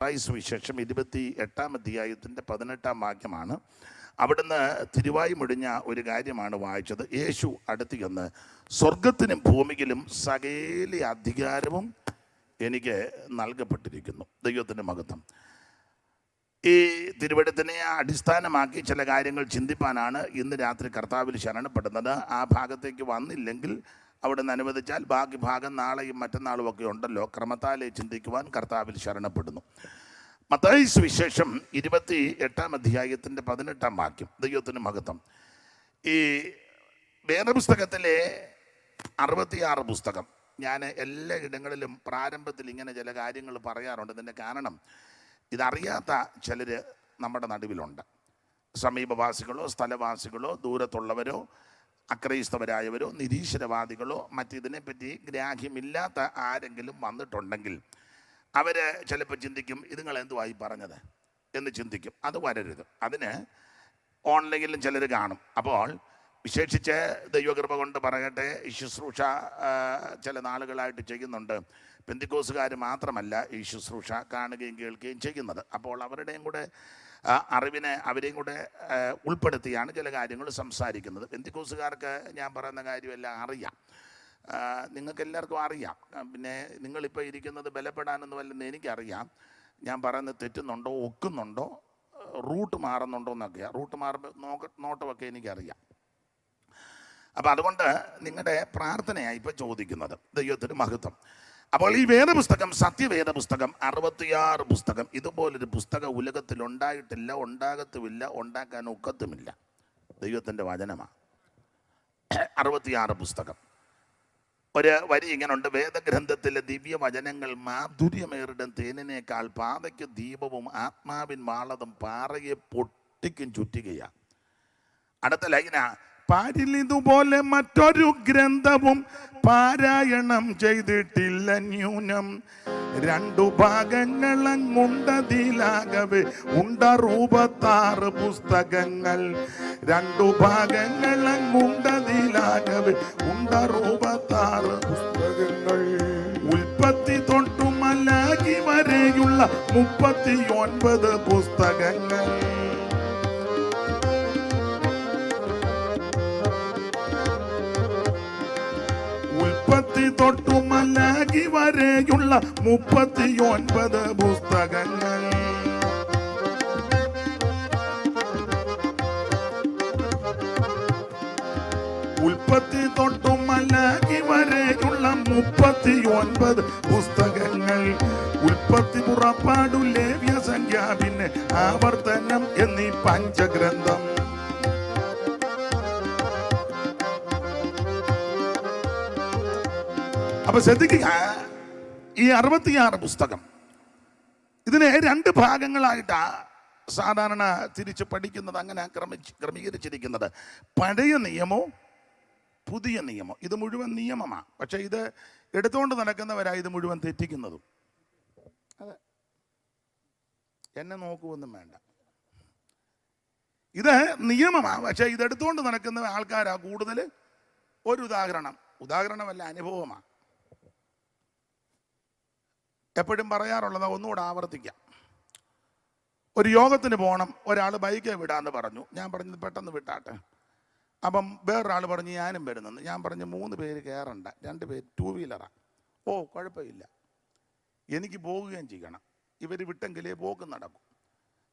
സുവിശേഷം 28 അധ്യായത്തിൻ്റെ 18 വാക്യമാണ്. അവിടുന്ന് തിരുവായി മുടിഞ്ഞ ഒരു കാര്യമാണ് വായിച്ചത്. യേശു അടുത്ത് ചെന്ന്, സ്വർഗത്തിനും ഭൂമിയിലും സകല അധികാരവും എനിക്ക് നൽകപ്പെട്ടിരിക്കുന്നു. ദൈവത്തിൻ്റെ മഹത്വം. ഈ തിരുവചനത്തിനെ അടിസ്ഥാനമാക്കി ചില കാര്യങ്ങൾ ചിന്തിപ്പാനാണ് ഇന്ന് രാത്രി കർത്താവിൽ ശരണപ്പെടുന്നത്. ആ ഭാഗത്തേക്ക് വന്നില്ലെങ്കിൽ അവിടുന്ന് അനുവദിച്ചാൽ ബാക്കി ഭാഗം നാളെയും മറ്റന്നാളും ഒക്കെ ഉണ്ടല്ലോ, ക്രമത്താലെ ചിന്തിക്കുവാൻ കർത്താവിൽ ശരണപ്പെടുന്നു. മത്തായി സുവിശേഷം 28 അധ്യായത്തിൻ്റെ 18 വാക്യം. ദൈവത്തിന് മഹത്വം. ഈ വേദപുസ്തകത്തിലെ 66 പുസ്തകം, ഞാൻ എല്ലാ ഇടങ്ങളിലും പ്രാരംഭത്തിൽ ഇങ്ങനെ ചില കാര്യങ്ങൾ പറയാറുണ്ട്. ഇതിൻ്റെ കാരണം ഇതറിയാത്ത ചിലർ നമ്മുടെ നടുവിലുണ്ട്. സമീപവാസികളോ സ്ഥലവാസികളോ ദൂരത്തുള്ളവരോ അക്രൈസ്തവരായവരോ നിരീശ്വരവാദികളോ മറ്റിതിനെപ്പറ്റി ഗ്രാഹ്യമില്ലാത്ത ആരെങ്കിലും വന്നിട്ടുണ്ടെങ്കിൽ അവർ ചിലപ്പോൾ ചിന്തിക്കും, ഇതുങ്ങൾ എന്തുവായി പറഞ്ഞത് എന്ന് ചിന്തിക്കും. അത് വരരുത്. അതിന് ഓൺലൈനിലും ചിലർ കാണും. അപ്പോൾ വിശേഷിച്ച് ദൈവകൃപ കൊണ്ട് പറയട്ടെ, ഈ ശുശ്രൂഷ ചില നാളുകളായിട്ട് ചെയ്യുന്നുണ്ട്. പെന്തിക്കോസുകാർ മാത്രമല്ല ഈ ശുശ്രൂഷ കാണുകയും കേൾക്കുകയും ചെയ്യുന്നത്. അപ്പോൾ അവരുടെയും കൂടെ അറിവിനെ അവരെയും കൂടെ ഉൾപ്പെടുത്തിയാണ് ചില കാര്യങ്ങൾ സംസാരിക്കുന്നത്. പെന്തിക്കോസുകാർക്ക് ഞാൻ പറയുന്ന കാര്യമെല്ലാം അറിയാം, നിങ്ങൾക്ക് എല്ലാവർക്കും അറിയാം. പിന്നെ നിങ്ങളിപ്പോൾ ഇരിക്കുന്നത് ബലപ്പെടാനൊന്നുമല്ലെന്ന് എനിക്കറിയാം. ഞാൻ പറയുന്നത് തെറ്റുന്നുണ്ടോ, ഒക്കുന്നുണ്ടോ, റൂട്ട് മാറുന്നുണ്ടോ എന്നൊക്കെയാണ്. റൂട്ട് മാറുമ്പോൾ നോട്ടമൊക്കെ എനിക്കറിയാം. അപ്പം അതുകൊണ്ട് നിങ്ങളുടെ പ്രാർത്ഥനയാണ് ഇപ്പം ചോദിക്കുന്നത്. ദൈവത്തിന് മഹത്വം. അപ്പോൾ ഈ വേദപുസ്തകം, സത്യവേദ പുസ്തകം 66 പുസ്തകം, ഇതുപോലൊരു പുസ്തകം ഉലകത്തിൽ ഉണ്ടായിട്ടില്ല, ഉണ്ടാകത്തുമില്ല, ഉണ്ടാക്കാൻ ഒക്കത്തുമില്ല. ദൈവത്തിൻ്റെ വചനമാണ്. 66 പുസ്തകം. ഒരു വരി ഇങ്ങനെയുണ്ട്: വേദഗ്രന്ഥത്തിലെ ദിവ്യവചനങ്ങൾ മാധുര്യമേറിടും തേനിനേക്കാൾ പാതയ്ക്ക് ദീപവും ആത്മാവിൻ മാളതും പാറയെ പൊട്ടിക്കും ചുറ്റുകയാണ്. അടുത്ത ലൈന: പാരിലിതുപോലെ മറ്റൊരു ഗ്രന്ഥവും പാരായണം ചെയ്തിട്ടില്ല ന്യൂനം. 2 ഭാഗങ്ങളങ്ങുണ്ടതിലാകവേ 66 പുസ്തകങ്ങൾ. 2 ഭാഗങ്ങളങ്ങുണ്ടതിലാകവേ 66 പുസ്തകങ്ങൾ. ഉൽപ്പത്തി തൊട്ടു മലാഖി വരെയുള്ള 39 പുസ്തകങ്ങൾ. ഉൽപ്പത്തി തൊട്ടു മലാഖി വരെയുള്ള 39 പുസ്തകങ്ങൾ. ഉൽപ്പത്തി തൊട്ടു മലാഖി വരെയുള്ള 39 പുസ്തകങ്ങൾ. ഉൽപ്പത്തി, പുറപ്പാടു, ലേവ്യ, സംഖ്യ, പിന്നെ ആവർത്തനം എന്നീ പഞ്ചഗ്രന്ഥം. അപ്പൊ ശ്രദ്ധിക്കുക, ഈ 66 പുസ്തകം ഇതിനെ 2 ഭാഗങ്ങളായിട്ടാ സാധാരണ തിരിച്ച് പഠിക്കുന്നത്, അങ്ങനെ ക്രമീകരിച്ചിരിക്കുന്നത്. പഴയ നിയമോ പുതിയ നിയമോ. ഇത് മുഴുവൻ നിയമമാണ്, പക്ഷെ ഇത് എടുത്തുകൊണ്ട് നടക്കുന്നവരാ ഇത് മുഴുവൻ തെറ്റിക്കുന്നതും. അതെ, എന്നെ നോക്കുവൊന്നും വേണ്ട. ഇത് നിയമമാണ്, പക്ഷെ ഇതെടുത്തുകൊണ്ട് നടക്കുന്ന ആൾക്കാരാ കൂടുതൽ. ഒരു ഉദാഹരണമല്ല, അനുഭവമാണ്. എപ്പോഴും പറയാറുള്ളത് ഒന്നുകൂടെ ആവർത്തിക്കാം. ഒരു യോഗത്തിന് പോകണം, ഒരാൾ ബൈക്ക് വിടാന്ന് പറഞ്ഞു. ഞാൻ പറഞ്ഞത് പെട്ടെന്ന് വിട്ടാട്ടെ. അപ്പം വേറൊരാൾ പറഞ്ഞു ഞാനും വരുന്നെന്ന്. ഞാൻ പറഞ്ഞു 3 പേര് കയറണ്ട, 2 പേര് 2 വീലറാണ്. ഓ കുഴപ്പമില്ല, എനിക്ക് പോകുകയും ചെയ്യണം, ഇവർ വിട്ടെങ്കിലേ പോക്ക് നടക്കും.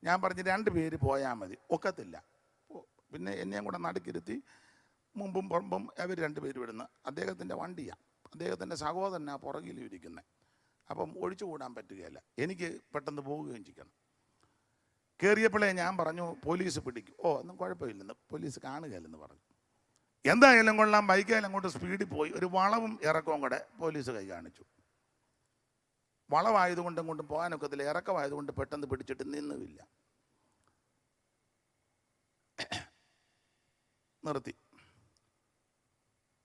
ഞാൻ പറഞ്ഞു 2 പേര് പോയാൽ മതി. ഒക്കത്തില്ല. പിന്നെ എന്നെയും കൂടെ നടുക്കിരുത്തി മുമ്പും പുറമ്പും അവർ 2 പേര് വിടുന്നു. അദ്ദേഹത്തിൻ്റെ വണ്ടിയാണ്, അദ്ദേഹത്തിൻ്റെ സഹോദരനാണ് പുറകിൽ ഇരിക്കുന്നത്. അപ്പം ഒഴിച്ചുകൂടാൻ പറ്റുകയില്ല, എനിക്ക് പെട്ടെന്ന് പോവുകയും ചെയ്യണം. കയറിയപ്പോഴേ ഞാൻ പറഞ്ഞു പോലീസ് പിടിക്കും. ഓ ഒന്നും കുഴപ്പമില്ലെന്ന്, പോലീസ് കാണുകയില്ലെന്ന് പറഞ്ഞു. എന്തായാലും കൊള്ളാം, ബൈക്കായാലും അങ്ങോട്ട് സ്പീഡിൽ പോയി. ഒരു വളവും ഇറക്കവും കൂടെ പോലീസ് കൈ കാണിച്ചു. വളവായതുകൊണ്ടും കൊണ്ടും പോകാനൊക്കത്തില്ല, ഇറക്കമായതുകൊണ്ട് പെട്ടെന്ന് പിടിച്ചിട്ട് നിന്നുമില്ല.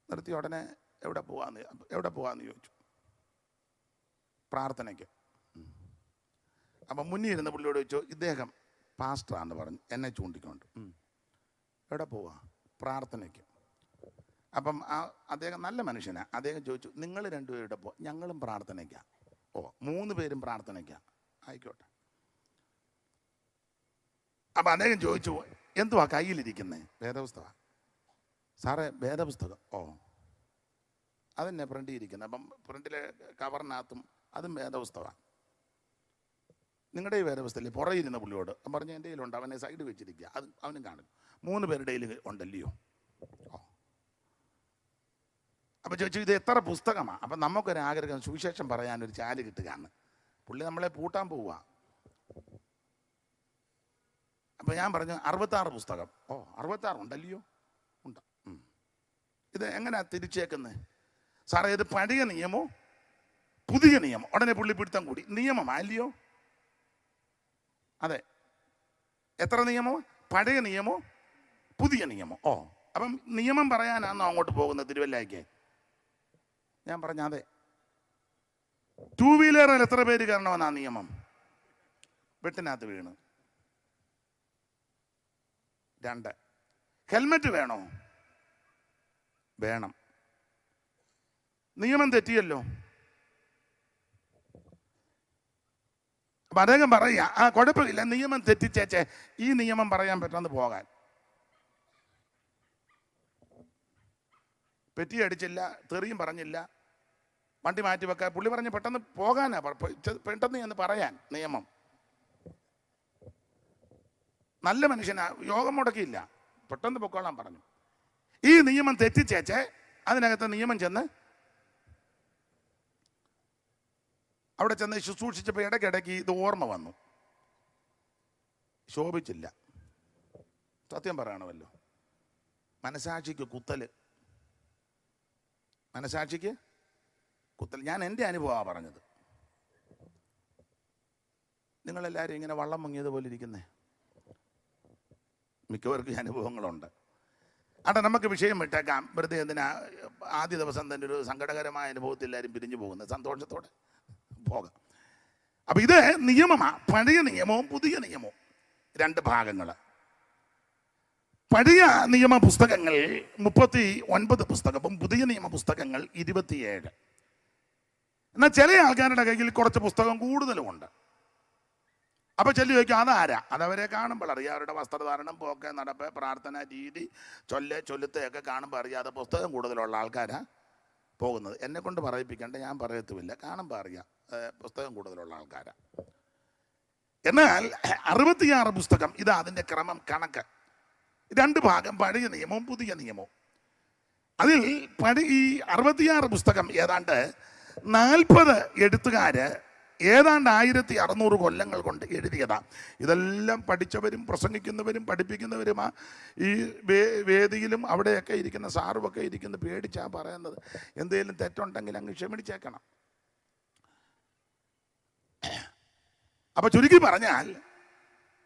നിർത്തി ഉടനെ എവിടെ പോവാന്ന് ചോദിച്ചു. പ്രാർത്ഥനയ്ക്ക്. അപ്പം മുന്നിൽ ഇരുന്ന പുള്ളിയോട് ചോദിച്ചു, ഇദ്ദേഹം പാസ്റ്ററാന്ന് പറഞ്ഞു, എന്നെ ചൂണ്ടിക്കൊണ്ട്. എവിടെ പോവാ? പ്രാർത്ഥനയ്ക്ക്. അപ്പം അദ്ദേഹം നല്ല മനുഷ്യനാണ്. അദ്ദേഹം ചോദിച്ചു, നിങ്ങൾ 2 പേരുടെ ഞങ്ങളും പ്രാർത്ഥനയ്ക്കാണ്. ഓ 3 പേരും പ്രാർത്ഥനയ്ക്കാണ്, ആയിക്കോട്ടെ. അപ്പം അദ്ദേഹം ചോദിച്ചു, എന്തുവാ കയ്യിലിരിക്കുന്നത്? വേദപുസ്തകം. സാറേ വേദപുസ്തകം. ഓ, അതെന്നെ ഫ്രണ്ടിൽ ഇരിക്കുന്നത്. അപ്പം ഫ്രണ്ടിലെ കവറിനകത്തും അതും വേദപുസ്തകമാണ്. നിങ്ങളുടെ ഈ വേദപുസ്തകല്ലേ പുറയിരുന്ന പുള്ളിയോട് പറഞ്ഞ് എൻ്റെ കയ്യിലുണ്ട്, അവനെ സൈഡ് വെച്ചിരിക്കുക, അത് അവനും കാണും. 3 പേരുടെ കയ്യിൽ ഉണ്ടല്ലയോ? ഓ, അപ്പം ചോദിച്ചു ഇത് എത്ര പുസ്തകമാണ്? അപ്പം നമുക്കൊരാഗ്രഹം സുവിശേഷം പറയാനൊരു ചാല് കിട്ടുകയാണ്. പുള്ളി നമ്മളെ പൂട്ടാൻ പോവുക. അപ്പം ഞാൻ പറഞ്ഞു 66 പുസ്തകം. ഓ, 66 ഉണ്ടല്ലയോ? ഉണ്ട്. ഇത് എങ്ങനെയാ തിരിച്ചേക്കുന്നത്? സാറേ ഇത് പഴയ നിയമോ പുതിയ നിയമം? ഉടനെ പുള്ളി പിടുത്തം കൂടി. നിയമമാ അല്ലയോ? അതെ. എത്ര നിയമോ? പഴയ നിയമോ പുതിയ നിയമോ? ഓ, അപ്പം നിയമം പറയാനാണോ അങ്ങോട്ട് പോകുന്നത് തിരുവല്ലയ്ക്ക്? ഞാൻ പറഞ്ഞ അതെ. 2 വീലറിൽ എത്ര പേര് കയറണമെന്നാ നിയമം? വെട്ടിനകത്ത് വീണ്. 2. ഹെൽമെറ്റ് വേണോ? വേണം. നിയമം തെറ്റിയല്ലോ. അപ്പം അദ്ദേഹം പറയുക, ആ കുഴപ്പമില്ല, നിയമം തെറ്റിച്ചേച്ചേ, ഈ നിയമം പറയാൻ പറ്റുമെന്ന് പോകാൻ. പെറ്റി അടിച്ചില്ല, തെറിയും പറഞ്ഞില്ല, വണ്ടി മാറ്റി വെക്കാൻ. പുള്ളി പറഞ്ഞ് പെട്ടെന്ന് പോകാനാ, പെട്ടെന്ന് എന്ന് പറയാൻ നിയമം. നല്ല മനുഷ്യനാ, യോഗം മുടക്കിയില്ല, പെട്ടെന്ന് പൊക്കോളാൻ പറഞ്ഞു. ഈ നിയമം തെറ്റിച്ചേച്ചേ അതിനകത്ത് നിയമം ചെന്ന് അവിടെ ചെന്ന് ശുശ്രൂഷിച്ചപ്പോൾ ഇടയ്ക്കിടയ്ക്ക് ഇത് ഓർമ്മ വന്നു. ശോഭിച്ചില്ല. സത്യം പറയണമല്ലോ. മനസാക്ഷിക്ക് കുത്തല്. മനസാക്ഷിക്ക് കുത്തൽ. ഞാൻ എൻ്റെ അനുഭവമാണ് പറഞ്ഞത്. നിങ്ങളെല്ലാവരും ഇങ്ങനെ വള്ളം മുങ്ങിയതുപോലെ ഇരിക്കുന്നേ. മിക്കവർക്കും അനുഭവങ്ങളുണ്ട്. അവിടെ നമുക്ക് വിഷയം വിട്ടേക്കാം. വെറുതെ എന്തിനാ ആദ്യ ദിവസം തന്നെ ഒരു സങ്കടകരമായ അനുഭവത്തിൽ എല്ലാവരും പിരിഞ്ഞു പോകുന്നത്? സന്തോഷത്തോടെ പോകാം. അപ്പം ഇത് നിയമമാണ്. പഴയ നിയമവും പുതിയ നിയമവും 2 ഭാഗങ്ങൾ. പഴയ നിയമ പുസ്തകങ്ങൾ 39 പുസ്തകവും പുതിയ നിയമ പുസ്തകങ്ങൾ 27. എന്നാൽ ചില ആൾക്കാരുടെ കയ്യിൽ കുറച്ച് പുസ്തകം കൂടുതലുമുണ്ട്. അപ്പോൾ ചെല്ലു ചോദിക്കും അതാരാ? അതവരെ കാണുമ്പോൾ അറിയാം. അവരുടെ വസ്ത്രധാരണം, പോക്ക്, നടപ്പ്, പ്രാർത്ഥന രീതി, ചൊല്ലുത്തൊക്കെ കാണുമ്പോൾ അറിയാതെ പുസ്തകം കൂടുതലുള്ള ആൾക്കാരാ പോകുന്നത്. എന്നെ കൊണ്ട് പറയിപ്പിക്കേണ്ട, ഞാൻ പറയത്തുമില്ല. കാണുമ്പോൾ അറിയാം പുസ്തകം കൂടുതലുള്ള ആൾക്കാരാ. എന്നാൽ 66 പുസ്തകം, ഇതാ അതിൻ്റെ ക്രമം, കണക്ക്. 2 ഭാഗം, പഴയ നിയമവും പുതിയ നിയമവും. അതിൽ ഈ 66 പുസ്തകം ഏതാണ്ട് 40 എഴുത്തുകാര് ഏതാണ്ട് 1600 കൊല്ലങ്ങൾ കൊണ്ട് എഴുതിയതാ. ഇതെല്ലാം പഠിച്ചവരും പ്രസംഗിക്കുന്നവരും പഠിപ്പിക്കുന്നവരുമാ. ഈ വേദിയിലും അവിടെയൊക്കെ ഇരിക്കുന്ന സാറുമൊക്കെ ഇരിക്കുന്ന പേടിച്ചാ പറയുന്നത്. എന്തെങ്കിലും തെറ്റുണ്ടെങ്കിൽ അങ്ങ് ക്ഷമിച്ചേക്കണം. അപ്പൊ ചുരുക്കി പറഞ്ഞാൽ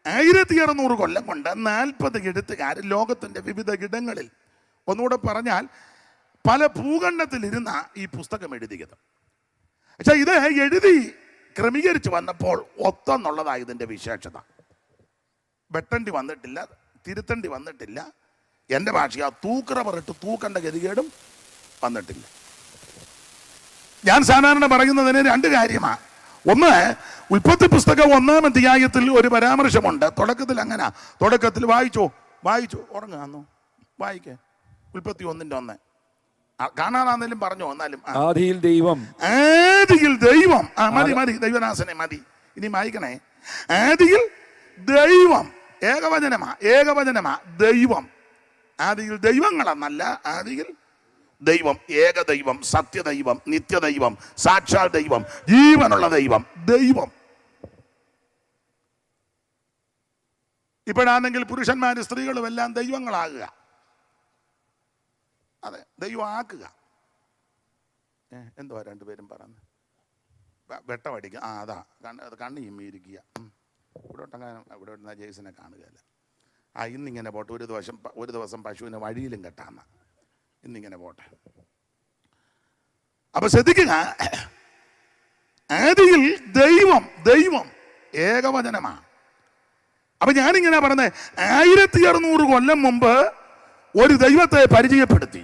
1600 കൊല്ലം കൊണ്ട് 40 എഴുത്തുകാർ ലോകത്തിന്റെ വിവിധ ഇടങ്ങളിൽ, ഒന്നുകൂടെ പറഞ്ഞാൽ പല ഭൂഖണ്ഡത്തിലിരുന്ന ഈ പുസ്തകം എഴുതിയത്. പക്ഷെ ഇത് എഴുതി ക്രമീകരിച്ച് വന്നപ്പോൾ ഒത്തെന്നുള്ളതാണ് ഇതിൻ്റെ വിശേഷത. വെട്ടണ്ടി വന്നിട്ടില്ല, തിരുത്തണ്ടി വന്നിട്ടില്ല. എൻ്റെ ഭാഷ തൂക്കറ തൂക്കണ്ട ഗതികേടും വന്നിട്ടില്ല. ഞാൻ സാധാരണ പറയുന്നതിന് 2 കാര്യമാണ്. ഒന്ന്, ഉൽപ്പത്തി പുസ്തകം 1-ാം അധ്യായത്തിൽ ഒരു പരാമർശമുണ്ട്. തുടക്കത്തിൽ അങ്ങനെ, തുടക്കത്തിൽ വായിച്ചോ ഉറങ്ങാന്നോ, വായിക്കേ. ഉൽപ്പത്തി 1:1 കാണാനാന്നേലും പറഞ്ഞോ. എന്നാലും ആദിയിൽ ദൈവം മതി ദൈവദാസനെ മതി. ഇനി വായിക്കണേ. ആദിയിൽ ദൈവം, ഏകവചനമാ ദൈവം. ആദിയിൽ ദൈവങ്ങളെന്നല്ല, ആദിയിൽ ദൈവം, ഏകദൈവം, സത്യദൈവം, നിത്യദൈവം, സാക്ഷാൽ ദൈവം, ജീവനുള്ള ദൈവം. ഇപ്പോഴാണെങ്കിൽ പുരുഷന്മാരും സ്ത്രീകളും എല്ലാം ദൈവങ്ങളാകുക. അതെ, ദൈവം ആക്കുക. എന്തുവാ 2 പേരും പറഞ്ഞു? വെട്ടമടിക്കുക. അതാ കണ്ണ് ചിമ്മിയിരിക്കുക. ഇവിടെ ജെയ്സിനെ കാണുകയല്ല. ഇന്നിങ്ങനെ പോട്ടെ, ഒരു ദിവസം പശുവിനെ വഴിയിലും കെട്ടാന്ന. ഇന്നിങ്ങനെ പോട്ടെ. അപ്പൊ ശ്രദ്ധിക്കുക, ആദിയിൽ ദൈവം ഏകവചനമാണ്. അപ്പൊ ഞാനിങ്ങനെ പറഞ്ഞത് 1600 കൊല്ലം മുമ്പ് ഒരു ദൈവത്തെ പരിചയപ്പെടുത്തി.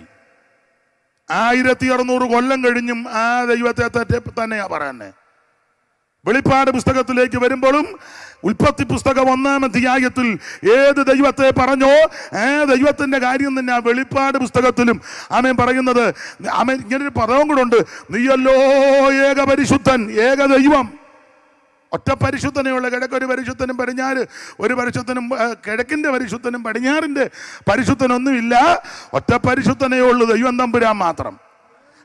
1600 കൊല്ലം കഴിഞ്ഞും ആ ദൈവത്തെ തന്നെയാ പറയുന്നത്. വെളിപ്പാട് പുസ്തകത്തിലേക്ക് വരുമ്പോഴും ഉൽപ്പത്തി പുസ്തകം 1-ാം അധ്യായത്തിൽ ഏത് ദൈവത്തെ പറഞ്ഞോ ദൈവത്തിന്റെ കാര്യം തന്നെ ആ വെളിപ്പാട് പുസ്തകത്തിലും ആമേൻ പറയുന്നത്. ആമേൻ ഇങ്ങനൊരു പദവും കൂടെ ഉണ്ട്, നീയല്ലോ ഏക പരിശുദ്ധൻ, ഏക ദൈവം. ഒറ്റ പരിശുദ്ധനെയുള്ള കിഴക്കൊരു പരിശുദ്ധനും പടിഞ്ഞാറ് ഒരു പരിശുദ്ധനും, കിഴക്കിന്റെ പരിശുദ്ധനും പടിഞ്ഞാറിന്റെ പരിശുദ്ധനൊന്നുമില്ല. ഒറ്റ പരിശുദ്ധനേ ഉള്ളൂ, ദൈവം തമ്പുരാൻ മാത്രം.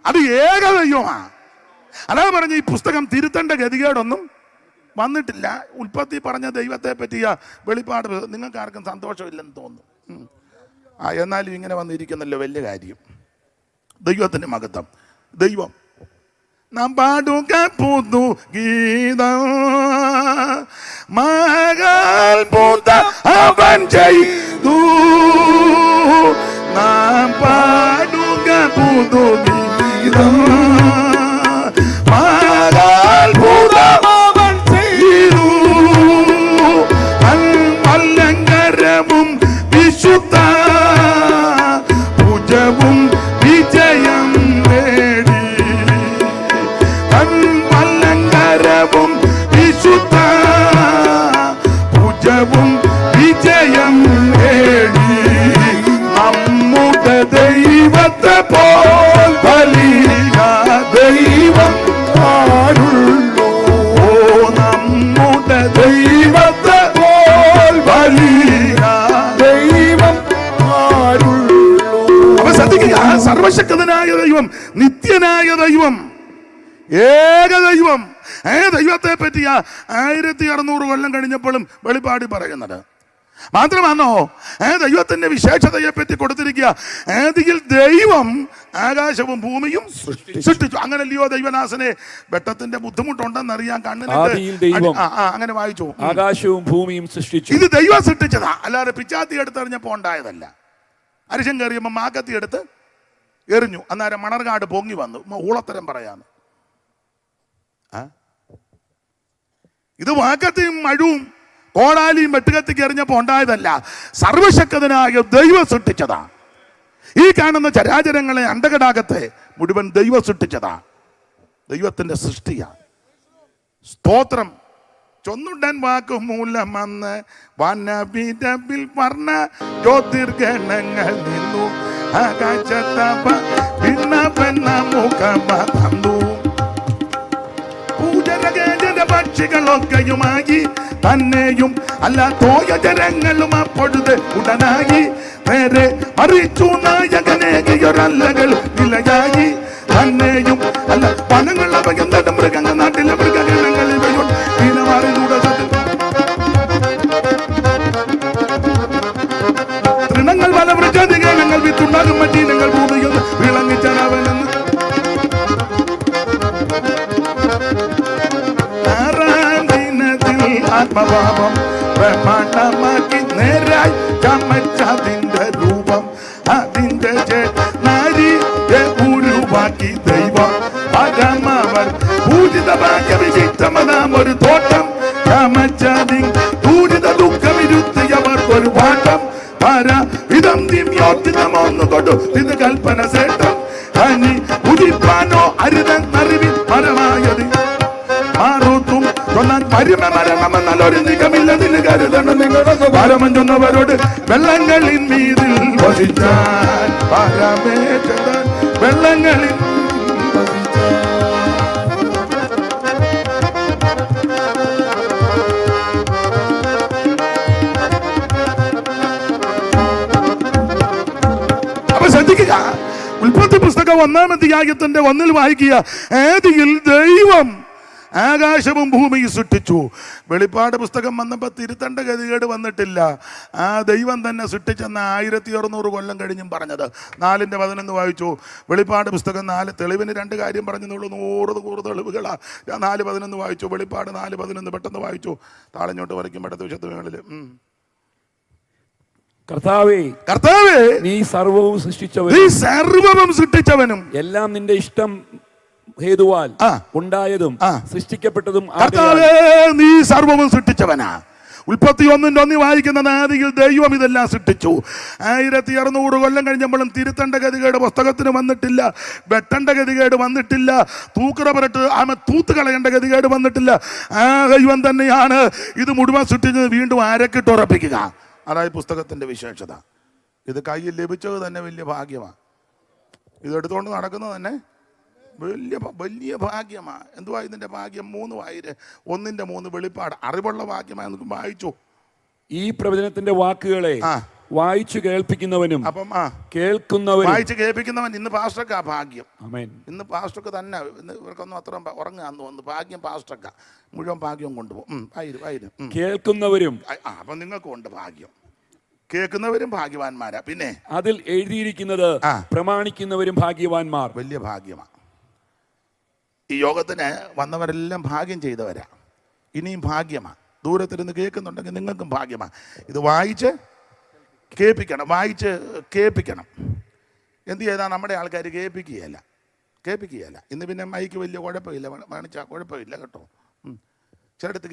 അത് ഏക ദൈവമാണ്. അതാ പറഞ്ഞ ഈ പുസ്തകം തിരുത്തേണ്ട ഗതികേടൊന്നും വന്നിട്ടില്ല. ഉൽപ്പത്തി പറഞ്ഞ ദൈവത്തെ പറ്റിയ വെളിപ്പാട് നിങ്ങൾക്ക് ആർക്കും സന്തോഷമില്ലെന്ന് തോന്നുന്നു. എന്നാലും ഇങ്ങനെ വന്നിരിക്കുന്നല്ലോ വലിയ കാര്യം. ദൈവത്തിന്റെ മഹത്വം. ദൈവം നാം പാടുക പുതു ഗീതം, മകൾ പൂത്ത അവൻ ചെയ്തു. നാം പാടുക പുതു ഗീതം, മകൾ പൂത്ത അവൻ ചെയ്തു. അല്ലങ്കരവും വിശുദ്ധ ഭുജവും വിജയം നേടി. അല്ലങ്കരവും വിശുദ്ധ ഭുജവും വിജയം നേടി. നമ്മുടെ ദൈവത്തെ പോൽ വലിയ ദൈവം ആരുള്ളൂ. നമ്മുടെ ദൈവത്തെ പോൽ വലിയ ദൈവം ആരുള്ളൂ. അപ്പൊ ശ്രദ്ധിക്കുക, സർവശക്തനായ ദൈവം, നിത്യനായ ദൈവം, ഏക ദൈവം. ദൈവത്തെ പറ്റിയ 1600 കൊല്ലം കഴിഞ്ഞപ്പോഴും വെളിപ്പാടി പറയുന്നത് മാത്രമാണോ? ദൈവത്തിന്റെ വിശേഷതയെ പറ്റി കൊടുത്തിരിക്കുക. ആദിയിൽ ദൈവം ആകാശവും ഭൂമിയും സൃഷ്ടിച്ചു. അങ്ങനല്ലയോ ദൈവനാഥനെ വെട്ടത്തിന്റെ ബുദ്ധിമുട്ടുണ്ടെന്നറിയാൻ കണ്ണിന് അങ്ങനെ വായിച്ചു. ആകാശവും ഭൂമിയും സൃഷ്ടിച്ചു. ഇത് ദൈവം സൃഷ്ടിച്ചതാ, അല്ലാതെ പിച്ചാത്തി എടുത്തെറിഞ്ഞപ്പോ ഉണ്ടായതല്ല. അരിശം കയറിയപ്പോ മാക്കത്തി എടുത്ത് എറിഞ്ഞു, അന്നേരം മണർകാട് പൊങ്ങി വന്നു. ഊളത്തരം പറയാന്ന്. ഇത് വാക്കത്തിയും മഴവും കോടാലിയും വെട്ടുകത്തിക്ക് എറിഞ്ഞപ്പോ ഉണ്ടായതല്ല, സർവശക്തനായ ദൈവം സൃഷ്ടിച്ചതാ. ഈ കാണുന്ന ചരാചരങ്ങളെ അണ്ടകടാകത്തെ മുഴുവൻ ദൈവം സൃഷ്ടിച്ചതാ, ദൈവത്തിന്റെ സൃഷ്ടിയാ. സ്തോത്രം. ചൊന്നുടൻ വാക്കുമൂലം വന്ന് വനവിരവിൽ വർണ്ണ ജ്യോതിർഗണങ്ങൾ നിന്നു. ആകാശത്തപ ഭിന്നപ്പെന്ന മുഖമ തന്നു. പക്ഷികളൊക്കെയുമായി തന്നെയും അല്ല തോയജരങ്ങളും അപ്പൊഴുത് ഉടനായി നേരെ മറിച്ചു നായകനേകിയൊരല്ലകൾ നിലയായി. തന്നെയും അല്ല വനങ്ങൾ അവയെന്ന മൃഗങ്ങൾ നാട്ടിലെ മൃഗഗണങ്ങൾ ഇവയും തൃണങ്ങൾ പല മൃഗാധികങ്ങൾ വിത്തുണ്ടാകും മറ്റീനങ്ങൾ ഭൂമിയിൽ വിളങ്ങിച്ചനവനെന്ന്. ആത്മഭാവം പ്രമാണമാക്കി നേരായി ചമച്ചതിന്റെ രൂപം. അതിന്റെ നാരിയെ ഉരുവാക്കി ദൈവം പരമവർ പൂജിത ഭാഗ്യ വിചിത്രമതാം ഒരു തോട്ടം. ചമച്ചതി പൂജിത ദുഃഖമിരുത്തിയവർ ഒരു പാട്ടം. പരവിധം ദിവ്യോത്തിതമൊന്നു കൊണ്ടു ഇത് കൽപ്പന ശ്രേഷ്ഠം. കനി ഉദിപ്പാനോ അരുതെന്നറിവിൽ പരമായത് മാറുത്തും മരണമെന്നൊരു നിഗമില്ലതിന് കരുതണം. നിങ്ങളുടെ ഭാരമഞ്ചൊന്നവരോട് വെള്ളങ്ങളിൽ മീതിൽ വസിച്ചാൻ പരമേശ്വരൻ വെള്ളങ്ങളിൽ. അപ്പൊ ശ്രദ്ധിക്കുക, ഉൽപ്പത്തി പുസ്തകം 1-ാം അധ്യായത്തിന്റെ 1-ൽ വായിക്കുക. ആദിയിൽ ദൈവം ആകാശവും ഭൂമിയും സൃഷ്ടിച്ചു. വെളിപ്പാട് പുസ്തകം വന്നപ്പോൾ തിരുത്തേണ്ട ഗതികേട് വന്നിട്ടില്ല. ആ ദൈവം തന്നെ സൃഷ്ടിച്ചെന്ന 1600 കൊല്ലം കഴിഞ്ഞും പറഞ്ഞത്. 4:11 വായിച്ചു. വെളിപ്പാട് പുസ്തകം 4 തെളിവിന് 2 കാര്യം പറഞ്ഞെന്നുള്ളൂ, 100 തെളിവുകളാ. 4:11 വായിച്ചു. വെളിപ്പാട് 4:11 പെട്ടെന്ന് വായിച്ചു. താളഞ്ഞോട്ട് വരയ്ക്കും ഇടത്ത് വിശത്തുകളിൽ. കർത്താവേ, കർത്താവേ, നീ സർവവും സൃഷ്ടിച്ചവനും എല്ലാം നിന്റെ ഇഷ്ടം ഹേതുവാൽ ഉണ്ടായതും സൃഷ്ടിക്കപ്പെട്ടതും. കർത്താവേ, നീ സർവവും സൃഷ്ടിച്ചവനാ. ഉൽപ്പത്തി 1:1 വായിക്കുന്ന ആദിയിൽ ദൈവം ഇതെല്ലാം സൃഷ്ടിച്ചു. 1600 കൊല്ലം കഴിഞ്ഞപ്പോഴും തിരുത്തേണ്ട ഗതികേട് പുസ്തകത്തിന് വന്നിട്ടില്ല, വെട്ടേണ്ട ഗതികേട് വന്നിട്ടില്ല, തൂക്കറ തൂത്ത് കളയേണ്ട ഗതികേട് വന്നിട്ടില്ല. ആ ദൈവം തന്നെയാണ് ഇത് മുഴുവൻ സൃഷ്ടിച്ചത്. വീണ്ടും അരക്കിട്ട് ഉറപ്പിക്കുക, അതായത് പുസ്തകത്തിന്റെ വിശേഷത. ഇത് കയ്യിൽ ലഭിച്ചത് തന്നെ വലിയ ഭാഗ്യമാണ്. ഇതെടുത്തുകൊണ്ട് നടക്കുന്നത് തന്നെ വലിയ ഭാഗ്യമാണ്. എന്തുവാ ഇതിന്റെ ഭാഗ്യം? 3 വായിര് 1:3 വെളിപ്പാട്. അറിവുള്ള ഭാഗ്യമായി നമുക്ക് വായിച്ചു. ഈ പ്രവചനത്തിന്റെ വാക്കുകളെ വായിച്ചു കേൾപ്പിക്കുന്നവനും കേൾക്കുന്നവനും വായിച്ചു കേൾപ്പിക്കുന്നവൻ. ഇന്ന് പാസ്റ്റർക്ക് ആ ഭാഗ്യം. ആമേൻ. ഇന്ന് പാസ്റ്റർക്ക് തന്നെ. ഇന്ന് ഇവർക്കൊന്നും അത്ര ഉറങ്ങാന്ന് തോന്നുന്നു. ഭാഗ്യം പാസ്റ്റർക്ക മുഴുവൻ ഭാഗ്യം കൊണ്ടുപോകും. വായിര് കേൾക്കുന്നവരും. അപ്പൊ നിങ്ങൾക്കും ഉണ്ട് ഭാഗ്യം. കേൾക്കുന്നവരും ഭാഗ്യവാന്മാരാ. പിന്നെ അതിൽ എഴുതിയിരിക്കുന്നത് പ്രമാണിക്കുന്നവരും ഭാഗ്യവാന്മാർ. വലിയ ഭാഗ്യമാണ്. ഈ യോഗത്തിന് വന്നവരെല്ലാം ഭാഗ്യം ചെയ്തവരാ. ഇനിയും ഭാഗ്യമാണ്. ദൂരത്തിരുന്ന് കേൾക്കുന്നുണ്ടെങ്കിൽ നിങ്ങൾക്കും ഭാഗ്യമാണ്. ഇത് വായിച്ച് കേൾപ്പിക്കണം. എന്ത് ചെയ്താൽ നമ്മുടെ ആൾക്കാർ കേൾപ്പിക്കുകയല്ല. ഇന്ന് പിന്നെ മൈക്ക് വലിയ കുഴപ്പമില്ല, കാണിച്ചാൽ കുഴപ്പമില്ല കേട്ടോ. ചിലടത്ത്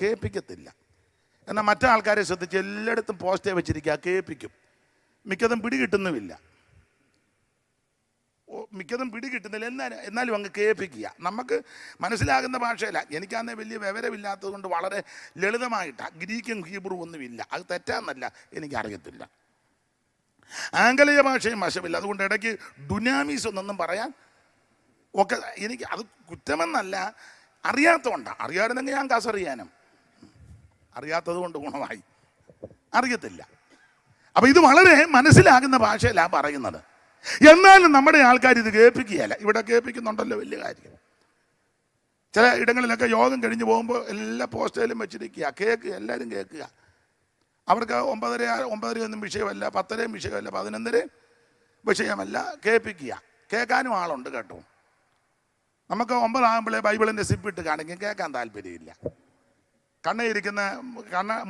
കേൾപ്പിക്കത്തില്ല. എന്നാൽ മറ്റേ ആൾക്കാരെ ശ്രദ്ധിച്ച് എല്ലായിടത്തും പോസ്റ്റേ വെച്ചിരിക്കുക, കേൾപ്പിക്കും. മിക്കതും പിടികിട്ടുന്നില്ല. എന്നാലും അങ്ങ് കേൾപ്പിക്കുക. നമുക്ക് മനസ്സിലാകുന്ന ഭാഷയല്ല. എനിക്കന്ന് വലിയ വിവരമില്ലാത്തത് കൊണ്ട് വളരെ ലളിതമായിട്ടാണ്. ഗ്രീക്കും ഹീബ്രു ഒന്നുമില്ല. അത് തെറ്റാന്നല്ല, എനിക്കറിയത്തില്ല. ആംഗലേയ ഭാഷയും വശമില്ല. അതുകൊണ്ട് ഇടയ്ക്ക് ഡുനാമീസ് ഒന്നൊന്നും പറയാൻ ഒക്കെ എനിക്ക് അത് കുറ്റമെന്നല്ല, അറിയാത്തതുകൊണ്ടാണ്. അറിയാമായിരുന്നെങ്കിൽ ഞാൻ കസറിയാനും. അറിയാത്തത് കൊണ്ട് ഗുണമായി. അറിയത്തില്ല. അപ്പം ഇത് വളരെ മനസ്സിലാകുന്ന ഭാഷയിലാണ് പറയുന്നത്. എന്നാലും നമ്മുടെ ആൾക്കാർ ഇത് കേൾപ്പിക്കുകയല്ല. ഇവിടെ കേൾപ്പിക്കുന്നുണ്ടല്ലോ, വലിയ കാര്യം. ചില ഇടങ്ങളിലൊക്കെ യോഗം കഴിഞ്ഞ് പോകുമ്പോൾ എല്ലാ പോസ്റ്റേലും വെച്ചിരിക്കുക, കേൾക്കുക, എല്ലാവരും കേൾക്കുക. അവർക്ക് 9:30 ഒന്നും വിഷയമല്ല, 10 വിഷയമല്ല, 11 വിഷയമല്ല, കേൾപ്പിക്കുക. കേൾക്കാനും ആളുണ്ട് കേട്ടോ. നമുക്ക് 9 ആകുമ്പോഴേ ബൈബിളിൻ്റെ സിപ്പിട്ട് കാണിക്കും, കേൾക്കാൻ താല്പര്യമില്ല.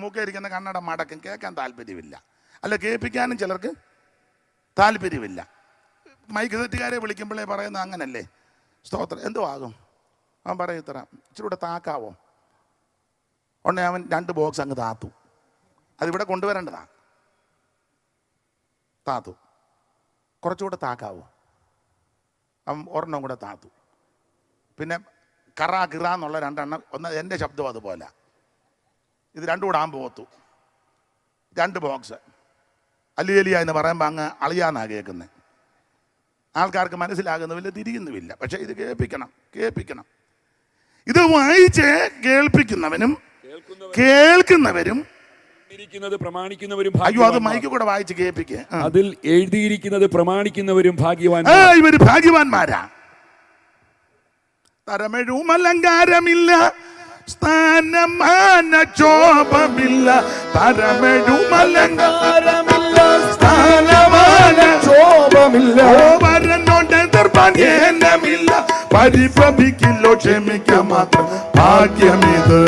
മൂക്കയിരിക്കുന്ന കണ്ണട മടക്കും, കേൾക്കാൻ താല്പര്യമില്ല. അല്ല, കേൾപ്പിക്കാനും ചിലർക്ക് താല്പര്യമില്ല. മൈക്ക് സെറ്റുകാരെ വിളിക്കുമ്പോഴേ പറയുന്നത് അങ്ങനല്ലേ, സ്തോത്രം എന്തോ ആകും. അവൻ പറയും ഇത്ര ഇച്ചിരി കൂടെ താക്കാവോ. ഉടനെ അവൻ 2 ബോക്സ് അങ്ങ് താത്തു. അതിവിടെ കൊണ്ടുവരേണ്ടതാ. താത്തു. കുറച്ചുകൂടെ താക്കാവോ. അവൻ ഒരെണ്ണം കൂടെ താത്തു. പിന്നെ കിറ എന്നുള്ള 2 എണ്ണം. ഒന്ന് എൻ്റെ ശബ്ദം അതുപോലെ. ഇത് 2 കൂടെ ആകുമ്പോൾ പോത്തു. 2 ബോക്സ്. അലിയലിയ എന്ന് പറയുമ്പോൾ അങ്ങ് അളിയാന്നാ കേൾക്കുന്നത്. ആൾക്കാർക്ക് മനസ്സിലാകുന്നുമില്ല, തിരിയുന്നുമില്ല. പക്ഷെ ഇത് കേൾപ്പിക്കണം. ഇത് വായിച്ച് കേൾപ്പിക്കുന്നവനും കേൾക്കുന്നവരും. അയ്യോ, അത് മൈക്ക് കൂടെ വായിച്ച് കേൾപ്പിക്കുക. അതിൽ എഴുതിയിരിക്കുന്നത് പ്രമാണിക്കുന്നവരും ഭാഗ്യവാന്മാർ. ഇവര് ഭാഗ്യവാന്മാരാ. തരമെഴും അലങ്കാരമില്ല, സ്ഥാനമാന ശോഭമില്ല. തരമെഴും അലങ്കാരമില്ല, സ്ഥാനമാന ശോഭമില്ല. വരനോട് നിർബന്ധമില്ല, പരിഭ്രമിക്കില്ലോ, ക്ഷമിക്ക മാത്രം. ഭാഗ്യമിത്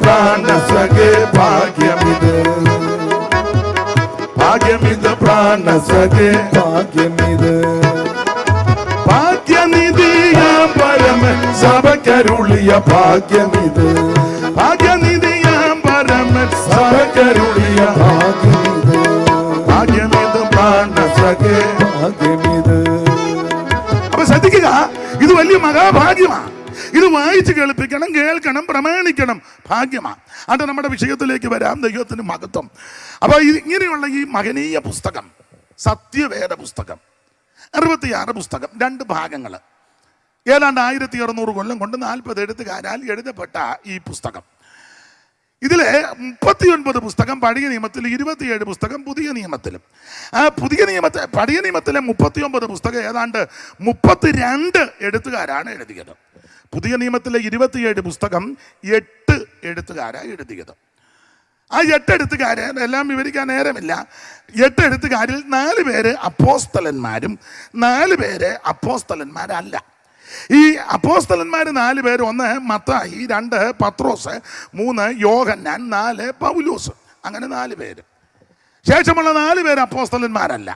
പ്രാണസഖേ, ഭാഗ്യമിത് പ്രാണസഖേ, ഭാഗ്യമിത്. ഭാഗ്യനിധിയാം പരമൻ സഭക്കരുളിയ ഭാഗ്യമിത്. ഭാഗ്യനിധിയാം പരമൻ സഭക്കരുളിയ ഭാഗ്യമിത്. പ്രാണസഖേ, ഭാഗ്യമിത്. അപ്പൊ ശ്രദ്ധിക്കുക, ഇത് വലിയ മഹാഭാഗ്യമാണ്. ഇത് വായിച്ച് കേൾപ്പിക്കണം, കേൾക്കണം, പ്രമാണിക്കണം. ഭാഗ്യമാണ്. അത് നമ്മുടെ വിഷയത്തിലേക്ക് വരാം. ദൈവത്തിന് മഹത്വം. അപ്പൊ ഇങ്ങനെയുള്ള ഈ മഹനീയ പുസ്തകം, സത്യവേദ പുസ്തകം, 66 പുസ്തകം, 2 ഭാഗങ്ങൾ, ഏതാണ്ട് 1600 കൊല്ലം കൊണ്ട് 40 എഴുത്തുകാരാൽ എഴുതപ്പെട്ട ഈ പുസ്തകം. ഇതിലെ 39 പുസ്തകം പഴയ നിയമത്തിൽ, 27 പുസ്തകം പുതിയ നിയമത്തിലും. പഴയ നിയമത്തിലെ 39 പുസ്തകം ഏതാണ്ട് 32 എഴുത്തുകാരാണ് എഴുതിയത്. പുതിയ നിയമത്തിലെ 27 പുസ്തകം 8 എഴുത്തുകാരാണ് എഴുതിയത്. ആ 8 എഴുത്തുകാരെ എല്ലാം വിവരിക്കാൻ നേരമില്ല. 8 എഴുത്തുകാരിൽ 4 പേര് അപ്പോസ്തലന്മാരും 4 പേര് അപ്പോസ്തലന്മാരല്ല. ഈ അപ്പോസ്തലന്മാർ 4 പേര്, 1 മത്തായി, 2 പത്രോസ്, 3 യോഹന്നാൻ, 4 പൗലോസ്. അങ്ങനെ 4 പേര്. ശേഷമുള്ള 4 പേര് അപ്പോസ്തലന്മാരല്ല.